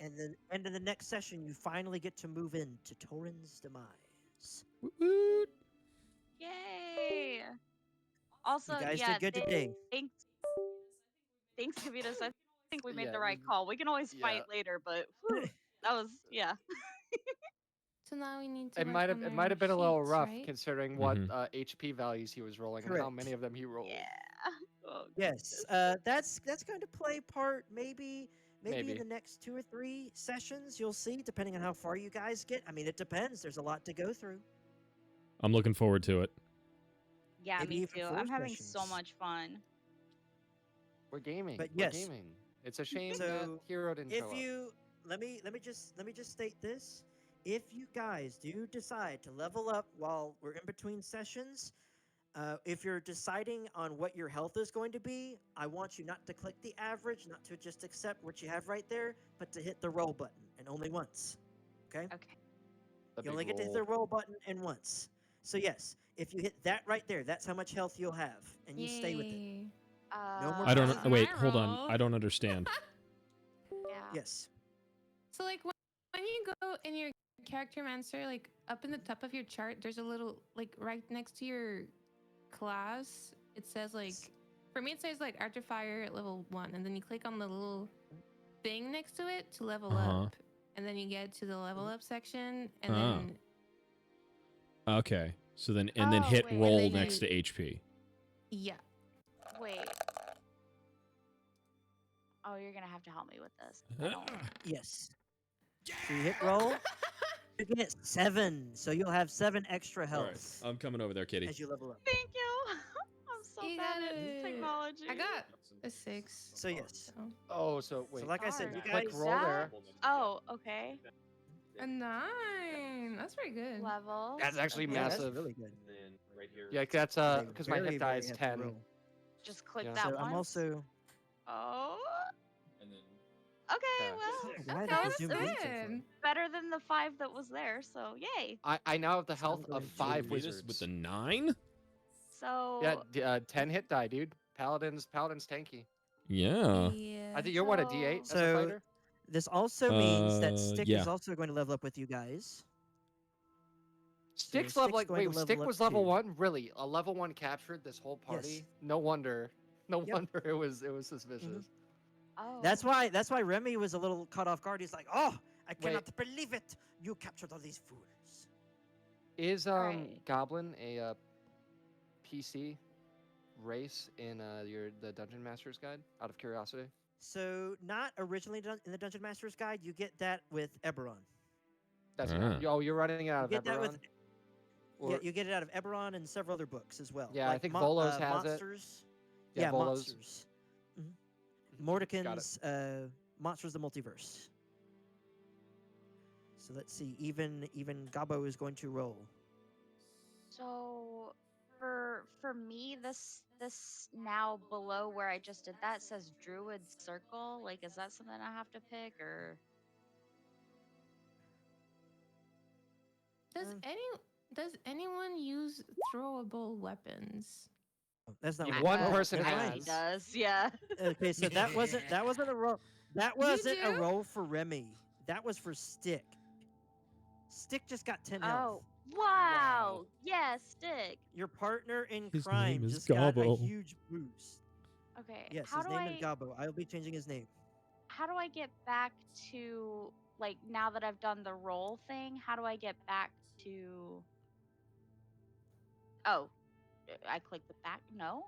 Speaker 2: And then end of the next session, you finally get to move into Torin's Demise.
Speaker 1: Woot woot.
Speaker 8: Yay. Also,
Speaker 2: You guys
Speaker 8: yeah,
Speaker 2: did good today.
Speaker 8: Thanks, Kavitas. I think we made
Speaker 4: Yeah,
Speaker 8: the right call. We can always
Speaker 4: yeah.
Speaker 8: fight later, but whew, that was, yeah.
Speaker 3: So now we need to.
Speaker 4: It
Speaker 3: work
Speaker 4: might
Speaker 3: on
Speaker 4: have
Speaker 3: our
Speaker 4: been a little
Speaker 3: sheets,
Speaker 4: rough
Speaker 3: right?
Speaker 4: considering what
Speaker 1: Mhm.
Speaker 4: HP values he was rolling and how
Speaker 2: Correct.
Speaker 4: many of them he rolled.
Speaker 8: Yeah. Oh,
Speaker 2: Yes, that's going to play part maybe
Speaker 4: Maybe.
Speaker 2: in the next 2 or 3 sessions. You'll see, depending on how far you guys get. I mean, it depends. There's a lot to go through.
Speaker 1: I'm looking forward to it.
Speaker 8: yeah,
Speaker 2: Maybe
Speaker 8: me
Speaker 2: even
Speaker 8: too.
Speaker 2: 4
Speaker 8: I'm having so
Speaker 2: sessions.
Speaker 8: much fun.
Speaker 4: We're gaming.
Speaker 2: But
Speaker 4: We're
Speaker 2: yes.
Speaker 4: gaming. It's a shame
Speaker 2: So,
Speaker 4: that Hero didn't show
Speaker 2: If
Speaker 4: up.
Speaker 2: you let me just state this. If you guys do decide to level up while we're in between sessions, if you're deciding on what your health is going to be, I want you not to click the average, not to just accept what you have right there, but to hit the roll button, and only once. Okay?
Speaker 8: Okay.
Speaker 4: The
Speaker 2: You only
Speaker 4: big
Speaker 2: get to hit the
Speaker 4: roll.
Speaker 2: roll button and once. So yes, if you hit that right there, that's how much health you'll have, and you stay with it.
Speaker 3: Yay.
Speaker 2: No more
Speaker 1: I don't.
Speaker 3: That was
Speaker 1: Wait,
Speaker 3: my
Speaker 1: hold on.
Speaker 3: roll.
Speaker 1: I don't understand.
Speaker 8: Yeah.
Speaker 2: Yes.
Speaker 3: So like when you go in your character mancer, like up in the top of your chart, there's a little like right next to your class. It says like, for me it says like Artifier at level 1, and then you click on the little thing next to it to level
Speaker 1: Uh-huh.
Speaker 3: up, and then you get to the level up section, and
Speaker 1: Ah.
Speaker 3: then
Speaker 1: Okay. So then
Speaker 8: Oh,
Speaker 1: hit
Speaker 8: wait.
Speaker 1: roll
Speaker 3: And then
Speaker 1: next to HP.
Speaker 3: yeah.
Speaker 8: Wait. Oh, you're gonna have to help me with this. I don't.
Speaker 2: Yes. So you hit roll. You get 7, so you'll have 7 extra
Speaker 1: All right.
Speaker 2: health
Speaker 1: I'm coming over there, Kitty.
Speaker 2: as you level up.
Speaker 8: Thank you. I'm so
Speaker 3: You
Speaker 8: bad
Speaker 3: got
Speaker 8: at
Speaker 3: it.
Speaker 8: technology.
Speaker 3: I got a 6.
Speaker 2: So yes.
Speaker 3: So.
Speaker 4: Oh, so wait.
Speaker 2: So like I said, you
Speaker 8: Darn.
Speaker 2: guys
Speaker 4: Click roll there.
Speaker 8: Oh, okay.
Speaker 3: A 9. That's pretty good.
Speaker 8: Level.
Speaker 4: That's actually
Speaker 8: Okay.
Speaker 2: Yeah, that's
Speaker 4: massive.
Speaker 2: really good.
Speaker 4: Yeah, that's
Speaker 2: A
Speaker 4: because my
Speaker 2: very,
Speaker 4: hit die
Speaker 2: very
Speaker 4: is
Speaker 2: hefty
Speaker 4: 10.
Speaker 2: roll.
Speaker 8: Just click
Speaker 4: Yeah.
Speaker 8: that
Speaker 2: So
Speaker 8: one.
Speaker 2: I'm also.
Speaker 8: Oh.
Speaker 4: Yeah.
Speaker 8: Okay, well,
Speaker 2: Why
Speaker 3: Okay,
Speaker 2: did
Speaker 8: that's
Speaker 2: the Zoom lead so far?
Speaker 3: good.
Speaker 8: better than the 5 that was there. So yay.
Speaker 4: I now have the
Speaker 2: So I'm
Speaker 4: health of
Speaker 2: going to
Speaker 4: 5
Speaker 2: read
Speaker 4: wizards.
Speaker 1: with the 9.
Speaker 8: So
Speaker 4: Yeah, 10 hit die, dude. Paladin's tanky.
Speaker 1: Yeah.
Speaker 3: Yeah.
Speaker 4: I think you're what, a D8 as a
Speaker 2: So-
Speaker 4: fighter?
Speaker 2: This also means that Stick
Speaker 1: yeah.
Speaker 2: is also going to level up with you guys.
Speaker 4: Stick's
Speaker 2: Stick's
Speaker 4: level
Speaker 2: going to
Speaker 4: wait, Stick
Speaker 2: level up
Speaker 4: was level
Speaker 2: too.
Speaker 4: 1? Really? A level 1 captured this whole party?
Speaker 2: Yes.
Speaker 4: No wonder. No
Speaker 2: Yep.
Speaker 4: wonder it was suspicious.
Speaker 8: oh.
Speaker 2: That's why Remy was a little caught off guard. He's like, "Oh, I cannot believe it! You captured all these fools."
Speaker 4: Is
Speaker 8: Right.
Speaker 4: Goblin a PC race in the Dungeon Master's Guide? Out of curiosity.
Speaker 2: So not originally done in the Dungeon Master's Guide. You get that with Eberron.
Speaker 4: That's
Speaker 1: Ah.
Speaker 4: oh, you're running it out
Speaker 2: You
Speaker 4: of
Speaker 2: get that with.
Speaker 4: Eberron?
Speaker 2: Yeah,
Speaker 4: Or-
Speaker 2: you get it out of Eberron and several other books as well.
Speaker 4: Yeah, I
Speaker 2: like
Speaker 4: think Volos has it.
Speaker 2: Monsters.
Speaker 4: Yeah,
Speaker 2: Yeah,
Speaker 4: Volos.
Speaker 2: Monsters. Mordekaiser's Monsters of the Multiverse. So let's see. Even Gabo is going to roll.
Speaker 8: So for me, this now below where I just did that says Druid Circle. Like, is that something I have to pick or?
Speaker 3: Does anyone use throwable weapons?
Speaker 2: Oh, that's not
Speaker 4: Yeah,
Speaker 2: what-
Speaker 4: one
Speaker 2: oh,
Speaker 4: person
Speaker 2: never
Speaker 8: Remy
Speaker 2: mind.
Speaker 4: has.
Speaker 8: does, yeah.
Speaker 2: Okay, so that wasn't a roll. That wasn't a
Speaker 3: do?
Speaker 2: roll for Remy. That was for Stick. Stick just got 10 health.
Speaker 8: Oh, wow. Yes, Stick.
Speaker 2: Your partner in
Speaker 1: His
Speaker 2: crime
Speaker 1: name is
Speaker 2: just got a
Speaker 1: Gobbo.
Speaker 2: huge boost.
Speaker 8: Okay.
Speaker 2: Yes,
Speaker 8: how
Speaker 2: his
Speaker 8: do
Speaker 2: name
Speaker 8: I
Speaker 2: is Gabo. I'll be changing his name.
Speaker 8: how do I get back to like now that I've done the roll thing? How do I get back to? Oh, I clicked the back. No.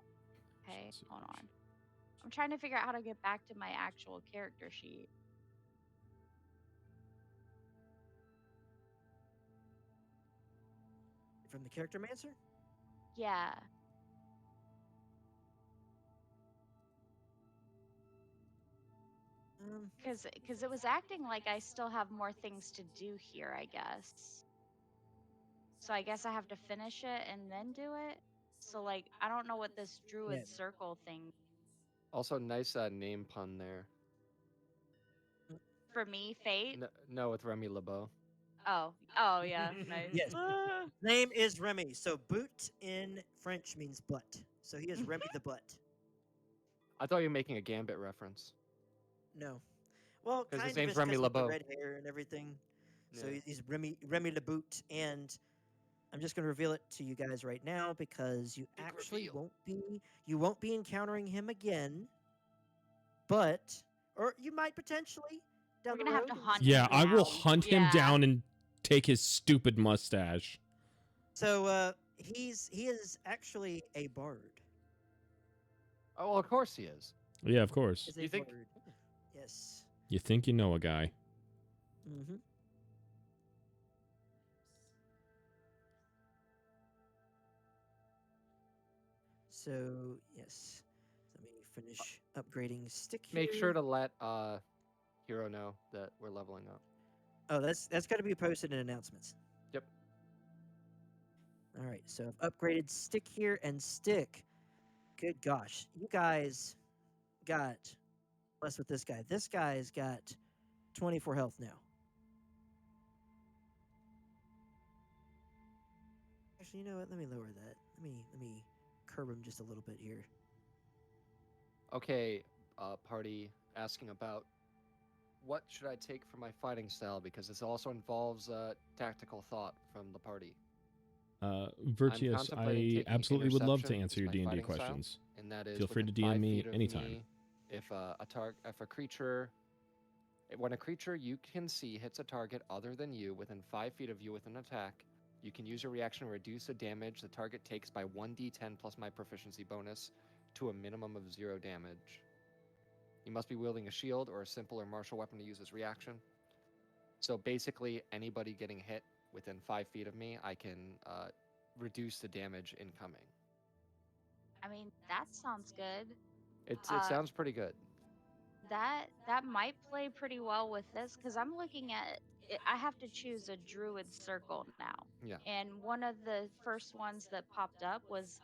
Speaker 8: Okay, hold on. I'm trying to figure out how to get back to my actual character sheet.
Speaker 2: From the Character Mancer?
Speaker 8: Yeah. Because it was acting like I still have more things to do here, I guess. So I guess I have to finish it and then do it. So like I don't know what this druid
Speaker 2: Yeah.
Speaker 8: circle thing
Speaker 4: Also, nice name pun there.
Speaker 8: for me, Fate.
Speaker 4: No, with Remy LeBeau.
Speaker 8: Oh yeah, nice.
Speaker 2: Yes. His name is Remy. So boot in French means butt. So he is Remy the butt.
Speaker 4: I thought you were making a Gambit reference.
Speaker 2: No. Well,
Speaker 4: 'Cause
Speaker 2: kind
Speaker 4: his
Speaker 2: of
Speaker 4: name's
Speaker 2: is
Speaker 4: Remy
Speaker 2: 'cause with the
Speaker 4: LeBeau.
Speaker 2: red hair and everything. So
Speaker 4: Yeah.
Speaker 2: he's Remy the boot, and I'm just going to reveal it to you guys right now because you actually won't be encountering him again. But or you might potentially down
Speaker 8: We're
Speaker 2: the
Speaker 8: gonna have
Speaker 2: road.
Speaker 8: to hunt
Speaker 1: Yeah,
Speaker 8: him
Speaker 1: I will
Speaker 8: down.
Speaker 1: hunt him
Speaker 8: Yeah.
Speaker 1: down and take his stupid mustache.
Speaker 2: So he is actually a bard.
Speaker 4: Oh, well, of course he is.
Speaker 1: Yeah, of course.
Speaker 2: Is a
Speaker 4: You think-
Speaker 2: bard. Yes.
Speaker 1: You think you know a guy.
Speaker 2: Mm-hmm. So yes, let me finish upgrading stick here.
Speaker 4: Make sure to let Hero know that we're leveling up.
Speaker 2: Oh, that's got to be posted in announcements.
Speaker 4: Yep.
Speaker 2: All right, so I've upgraded stick here and stick. Good gosh, you guys got less with this guy. This guy's got 24 health now. Actually, you know what? Let me lower that. Let me curb him just a little bit here.
Speaker 4: Okay, party asking about what should I take for my fighting style, because this also involves tactical thought from the party.
Speaker 1: Virtuous,
Speaker 4: contemplating
Speaker 1: I
Speaker 4: taking
Speaker 1: absolutely would love to
Speaker 4: Interception
Speaker 1: answer
Speaker 4: as
Speaker 1: your
Speaker 4: my
Speaker 1: D&D
Speaker 4: fighting style,
Speaker 1: questions.
Speaker 4: And that is
Speaker 1: Feel free to
Speaker 4: within 5
Speaker 1: DM me
Speaker 4: feet of
Speaker 1: anytime.
Speaker 4: If when a creature you can see hits a target other than you within 5 feet of you with an attack, you can use your reaction to reduce the damage the target takes by 1d10 plus my proficiency bonus to a minimum of 0 damage. You must be wielding a shield or a simple or martial weapon to use as reaction. So basically, anybody getting hit within 5 feet of me, I can reduce the damage incoming.
Speaker 8: I mean, that sounds good.
Speaker 4: It sounds pretty good.
Speaker 8: That might play pretty well with this because I'm looking at it, I have to choose a druid circle now.
Speaker 4: Yeah.
Speaker 8: And one of the first ones that popped up was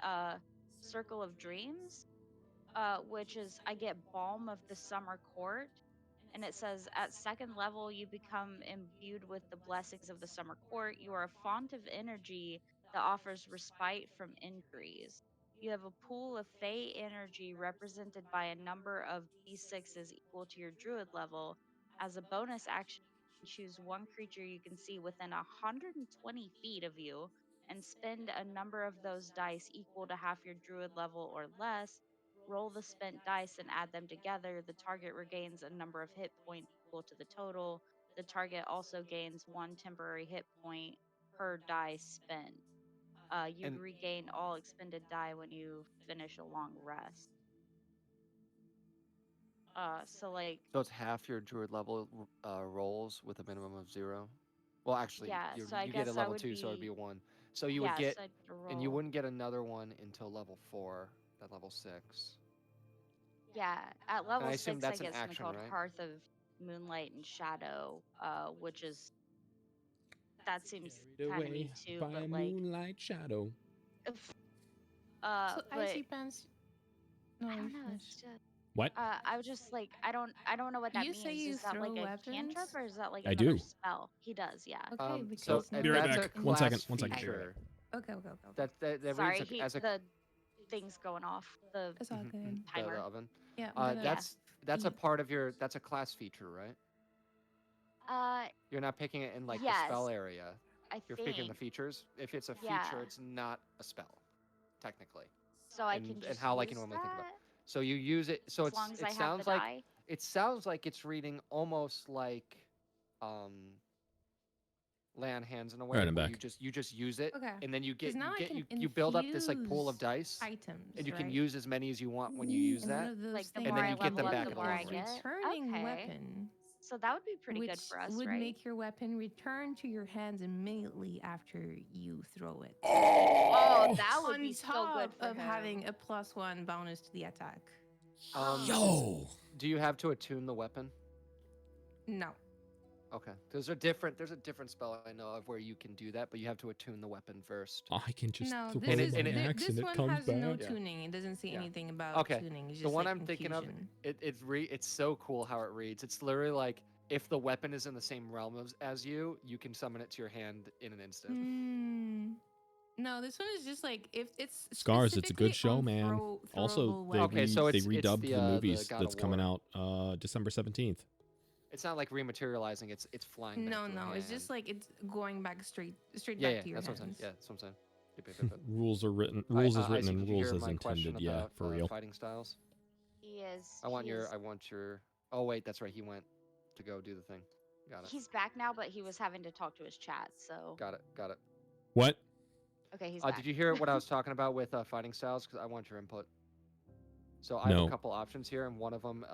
Speaker 8: Circle of Dreams, which is I get Balm of the Summer Court, and it says at second level you become imbued with the blessings of the Summer Court. You are a font of energy that offers respite from injuries. You have a pool of Fey energy represented by a number of d6s equal to your druid level. As a bonus action, choose one creature you can see within 120 feet of you and spend a number of those dice equal to half your druid level or less. Roll the spent dice and add them together. The target regains a number of hit points equal to the total. The target also gains 1 temporary hit point per die spent. You
Speaker 4: And-
Speaker 8: regain all expended die when you finish a long rest. So like
Speaker 4: So it's half your druid level rolls with a minimum of 0. Well, actually,
Speaker 8: Yeah,
Speaker 4: you
Speaker 8: so I
Speaker 4: get it
Speaker 8: guess I
Speaker 4: level
Speaker 8: would
Speaker 4: 2, so it'd
Speaker 8: be-
Speaker 4: be 1. So you
Speaker 8: yeah,
Speaker 4: would get,
Speaker 8: so I'd
Speaker 4: and you
Speaker 8: roll.
Speaker 4: wouldn't get another one until level 4, then level 6.
Speaker 8: Yeah, at level
Speaker 4: I assume
Speaker 8: 6
Speaker 4: that's
Speaker 8: I
Speaker 4: an
Speaker 8: get something
Speaker 4: action,
Speaker 8: called
Speaker 4: right?
Speaker 8: Hearth of Moonlight and Shadow, which is that seems
Speaker 1: Carried
Speaker 8: kind of
Speaker 1: away
Speaker 8: neat too,
Speaker 1: by
Speaker 8: but
Speaker 1: a
Speaker 8: like
Speaker 1: moonlight shadow.
Speaker 3: So
Speaker 8: but
Speaker 3: icy pants. No,
Speaker 8: I
Speaker 3: you
Speaker 8: don't know.
Speaker 3: finish.
Speaker 8: It's just,
Speaker 1: What?
Speaker 8: I was just like, I don't know what that
Speaker 3: You
Speaker 8: means.
Speaker 3: say you
Speaker 8: Is that like
Speaker 3: throw
Speaker 8: a cantrip
Speaker 3: weapons?
Speaker 8: or is that like
Speaker 1: I
Speaker 8: another
Speaker 1: do.
Speaker 8: spell? He does, yeah.
Speaker 3: Okay, because
Speaker 4: So
Speaker 1: Be right
Speaker 4: that's
Speaker 1: back.
Speaker 4: a
Speaker 1: One second,
Speaker 4: class
Speaker 1: one second.
Speaker 4: feature.
Speaker 3: Okay.
Speaker 4: That
Speaker 8: Sorry,
Speaker 4: reads as a
Speaker 8: the thing's going off. The
Speaker 3: It's all
Speaker 4: Mhm,
Speaker 3: good.
Speaker 4: mhm,
Speaker 8: timer.
Speaker 4: the oven.
Speaker 3: Yeah. I'm gonna
Speaker 4: That's a
Speaker 3: eat.
Speaker 4: part of your. That's a class feature, right?
Speaker 8: Uh,
Speaker 4: You're not picking it in like the
Speaker 8: Yes,
Speaker 4: spell area.
Speaker 8: I
Speaker 4: You're
Speaker 8: think
Speaker 4: picking the features. If it's a
Speaker 8: Yeah.
Speaker 4: feature, it's not a spell, technically.
Speaker 8: so. I
Speaker 4: and-
Speaker 8: can
Speaker 4: and
Speaker 8: just
Speaker 4: how, like, you
Speaker 8: use
Speaker 4: normally think about
Speaker 8: that?
Speaker 4: So you use it. So
Speaker 8: As long as
Speaker 4: it
Speaker 8: I have
Speaker 4: sounds
Speaker 8: the
Speaker 4: like
Speaker 8: die.
Speaker 4: it's reading almost like land hands in a way
Speaker 1: Right, I'm
Speaker 4: where
Speaker 1: back.
Speaker 4: you just use it,
Speaker 3: Okay.
Speaker 4: and then you
Speaker 3: 'Cause
Speaker 4: get
Speaker 3: now I
Speaker 4: you get
Speaker 3: can
Speaker 4: you build up this like pool of
Speaker 3: infuse
Speaker 4: dice,
Speaker 3: items,
Speaker 4: and you can
Speaker 3: right?
Speaker 4: use as many as you want when you use
Speaker 3: And one
Speaker 4: that.
Speaker 3: of those
Speaker 8: Like the
Speaker 3: things
Speaker 4: And
Speaker 8: more
Speaker 4: then
Speaker 8: I
Speaker 4: you get them
Speaker 8: level up,
Speaker 4: back
Speaker 8: the
Speaker 4: at a
Speaker 8: more I
Speaker 4: longer range.
Speaker 8: get.
Speaker 3: returning
Speaker 8: Okay.
Speaker 3: weapon,
Speaker 8: So that would be pretty
Speaker 3: which
Speaker 8: good for us,
Speaker 3: would
Speaker 8: right?
Speaker 3: make your weapon return to your hands immediately after you throw it.
Speaker 8: Oh, that would
Speaker 3: On
Speaker 8: be so
Speaker 3: top
Speaker 8: good for
Speaker 3: of
Speaker 8: him.
Speaker 3: having a +1 bonus to the attack.
Speaker 1: Yo.
Speaker 4: Do you have to attune the weapon?
Speaker 3: No.
Speaker 4: Okay. There's a different spell I know of where you can do that, but you have to attune the weapon first.
Speaker 1: I can just
Speaker 3: No,
Speaker 1: throw
Speaker 3: this is
Speaker 4: and
Speaker 1: my
Speaker 4: it-
Speaker 1: axe
Speaker 3: this
Speaker 1: and it
Speaker 3: one
Speaker 1: comes
Speaker 3: has no
Speaker 1: back.
Speaker 4: Yeah.
Speaker 3: tuning. It doesn't say
Speaker 4: Yeah.
Speaker 3: anything about
Speaker 4: Okay.
Speaker 3: tuning. It's just
Speaker 4: The one
Speaker 3: like
Speaker 4: I'm thinking of,
Speaker 3: confusion.
Speaker 4: it's so cool how it reads. It's literally like if the weapon is in the same realm as you, you can summon it to your hand in an instant.
Speaker 3: No, this one is just like if it's
Speaker 1: Scars, it's a good
Speaker 3: specifically
Speaker 1: show,
Speaker 3: on
Speaker 1: man. Also,
Speaker 3: throwable
Speaker 1: they
Speaker 3: weapons.
Speaker 4: Okay, so
Speaker 1: they
Speaker 4: it's
Speaker 1: redubbed
Speaker 4: the,
Speaker 1: the
Speaker 4: the
Speaker 1: movies
Speaker 4: God
Speaker 1: that's
Speaker 4: of
Speaker 1: coming
Speaker 4: War.
Speaker 1: out December 17th.
Speaker 4: It's not like rematerializing. It's flying.
Speaker 3: No,
Speaker 4: back to a
Speaker 3: no, it's
Speaker 4: hand.
Speaker 3: just like it's going back straight
Speaker 4: yeah,
Speaker 3: back to your
Speaker 4: that's
Speaker 3: hands.
Speaker 4: what I'm saying. Yeah, that's what I'm saying. Yep.
Speaker 1: Rules are written.
Speaker 4: All right,
Speaker 1: Rules is written
Speaker 4: Isaac,
Speaker 1: and
Speaker 4: did you
Speaker 1: rules
Speaker 4: hear
Speaker 1: is
Speaker 4: my question
Speaker 1: intended. Yeah,
Speaker 4: about,
Speaker 1: for real.
Speaker 4: fighting styles.
Speaker 8: He is.
Speaker 4: I want
Speaker 8: he
Speaker 4: your.
Speaker 8: is-
Speaker 4: I want your. Oh wait, that's right. He went to go do the thing. Got it.
Speaker 8: He's back now, but he was having to talk to his chat. So
Speaker 4: Got it.
Speaker 1: What?
Speaker 8: okay, he's back.
Speaker 4: Did you hear what I was talking about with fighting styles? Because I want your input. So I have
Speaker 1: No.
Speaker 4: a couple options here, and one of them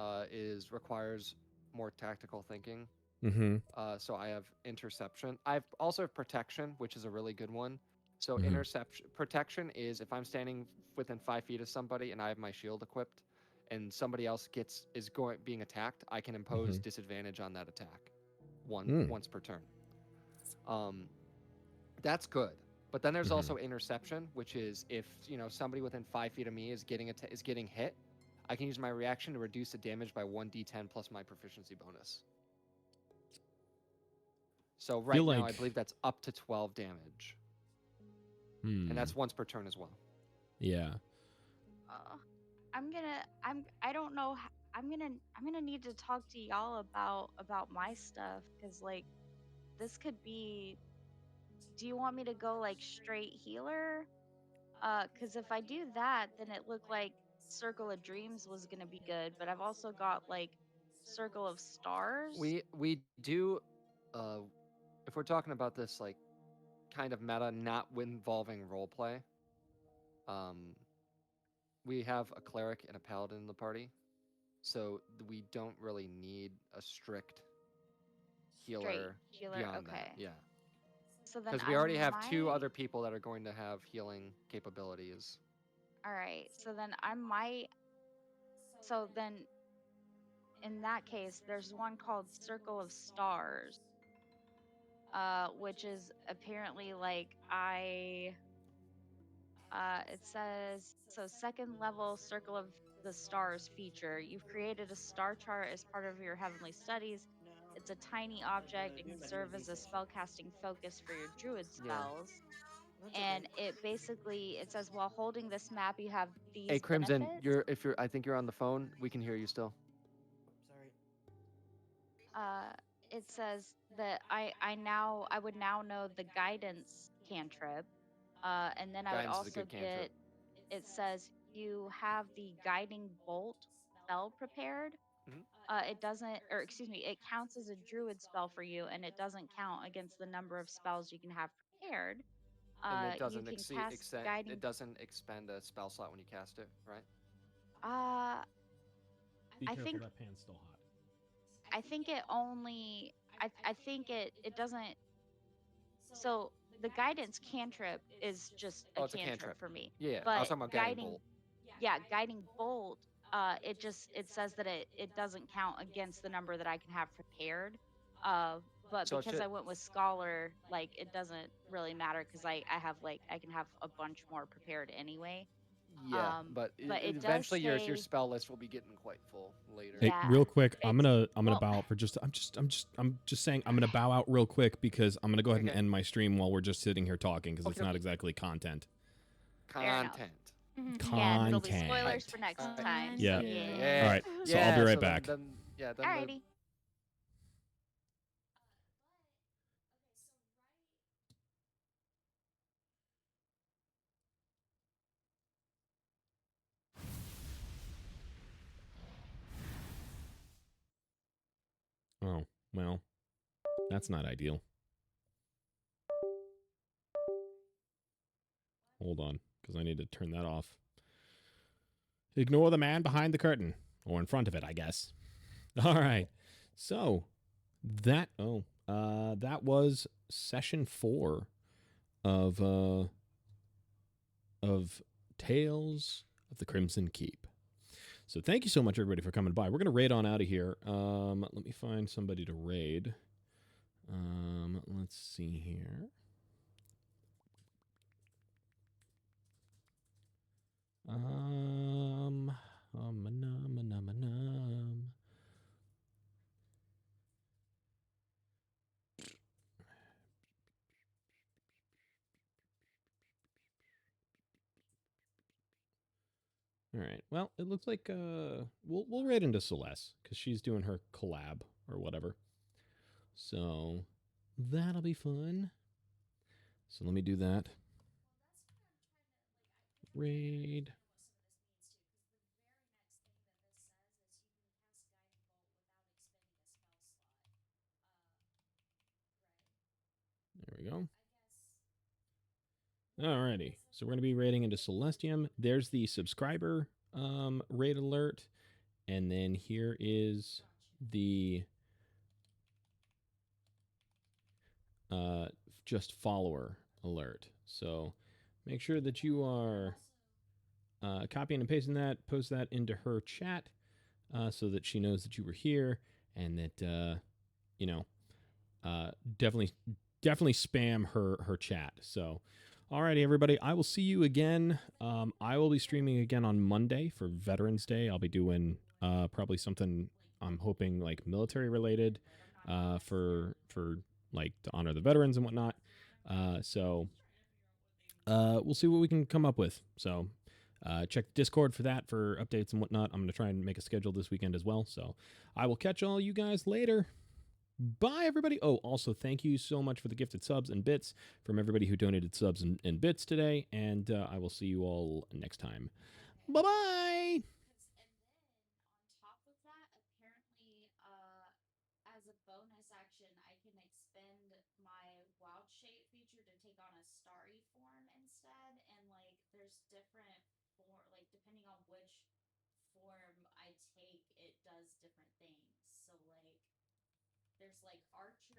Speaker 4: requires more tactical thinking.
Speaker 1: Mm-hmm.
Speaker 4: So I have interception. I also have protection, which is a really good one. So
Speaker 1: Mhm.
Speaker 4: protection is if I'm standing within 5 feet of somebody and I have my shield equipped, and somebody else is being attacked, I can impose disadvantage on that attack, once per turn. That's good. But then there's also interception, which is if somebody within 5 feet of me is getting hit, I can use my reaction to reduce the damage by 1d10 plus my proficiency bonus. So right now, I believe that's up to 12 damage, and that's once per turn as well.
Speaker 1: Yeah.
Speaker 8: I don't know. I'm gonna need to talk to y'all about my stuff because like this could be. Do you want me to go like straight healer? Because if I do that, then it looked like Circle of Dreams was gonna be good, but I've also got like Circle of Stars.
Speaker 4: We do, if we're talking about this like kind of meta, not involving roleplay, we have a cleric and a paladin in the party, so we don't really need a strict healer beyond
Speaker 8: okay.
Speaker 4: that. Yeah.
Speaker 8: So then
Speaker 4: Because we already have 2 other people that are going to have healing capabilities.
Speaker 8: All right. So then I might. So then, in that case, there's one called Circle of Stars, which is apparently like it says so second level Circle of the Stars feature. You've created a star chart as part of your heavenly studies. It's a tiny object. It can serve as a spellcasting focus for your druid spells. And it says while holding this map, you have these.
Speaker 4: Hey Crimson,
Speaker 8: benefits.
Speaker 4: I think you're on the phone. We can hear you still.
Speaker 2: Sorry.
Speaker 8: It says that I would now know the guidance cantrip, and then I would
Speaker 4: Guidance is a
Speaker 8: also
Speaker 4: good cantrip.
Speaker 8: It says you have the guiding bolt spell prepared. It doesn't, or excuse me, it counts as a druid spell for you, and it doesn't count against the number of spells you can have prepared.
Speaker 4: And it doesn't
Speaker 8: you can cast guiding.
Speaker 4: It doesn't expend a spell slot when you cast it, right?
Speaker 1: Be
Speaker 8: I
Speaker 1: careful,
Speaker 8: think-
Speaker 1: that pan's still hot.
Speaker 8: I think it only. I think it doesn't. So the guidance cantrip is just a
Speaker 4: it's a
Speaker 8: cantrip
Speaker 4: cantrip.
Speaker 8: for me.
Speaker 4: Yeah,
Speaker 8: But
Speaker 4: I was talking about guiding bolt.
Speaker 8: Yeah, guiding bolt. It says that it doesn't count against the number that I can have prepared. But
Speaker 4: So it
Speaker 8: because
Speaker 4: should-
Speaker 8: I went with scholar, like it doesn't really matter because I have like I can have a bunch more prepared anyway.
Speaker 4: Yeah, but
Speaker 8: but it does
Speaker 4: eventually your
Speaker 8: say-
Speaker 4: spell list will be getting quite full later.
Speaker 1: Hey,
Speaker 8: Yeah,
Speaker 1: real quick, I'm
Speaker 8: it's-
Speaker 1: gonna
Speaker 8: well-
Speaker 1: bow out for just. I'm just saying I'm gonna bow out real quick because I'm gonna go ahead and
Speaker 4: Okay.
Speaker 1: end my stream while we're just sitting here talking because it's
Speaker 4: Okay,
Speaker 1: not
Speaker 4: okay.
Speaker 1: exactly content.
Speaker 8: Fair enough.
Speaker 4: Content.
Speaker 8: Yeah, it'll be
Speaker 1: Content.
Speaker 8: spoilers for next
Speaker 4: Alright.
Speaker 8: time.
Speaker 1: Yeah.
Speaker 8: Yeah.
Speaker 1: All right, so I'll be right
Speaker 4: so
Speaker 1: back.
Speaker 4: Then the-
Speaker 8: Alrighty.
Speaker 1: Well, that's not ideal. Hold on, because I need to turn that off. Ignore the man behind the curtain. Or in front of it, I guess. All right. So, that was session 4 of Tales of the Crimson Keep. So thank you so much, everybody, for coming by. We're going to raid on out of here. Let me find somebody to raid. Let's see here. All right. Well, it looks like we'll raid into Celeste because she's doing her collab or whatever. So that'll be fun. So let me do that. Raid. There we go. Alrighty, so we're going to be raiding into Celestium. There's the subscriber raid alert, and then here is the just follower alert. So make sure that you are copying and pasting that, post that into her chat so that she knows that you were here, and that definitely spam her chat. So. Alrighty, everybody. I will see you again. I will be streaming again on Monday for Veterans Day. I'll be doing probably something I'm hoping like military related for like to honor the veterans and whatnot. So we'll see what we can come up with. So check Discord for that for updates and whatnot. I'm going to try and make a schedule this weekend as well. So I will catch all you guys later. Bye, everybody. Oh, also, thank you so much for the gifted subs and bits from everybody who donated subs and bits today. And I will see you all next time. Bye-bye.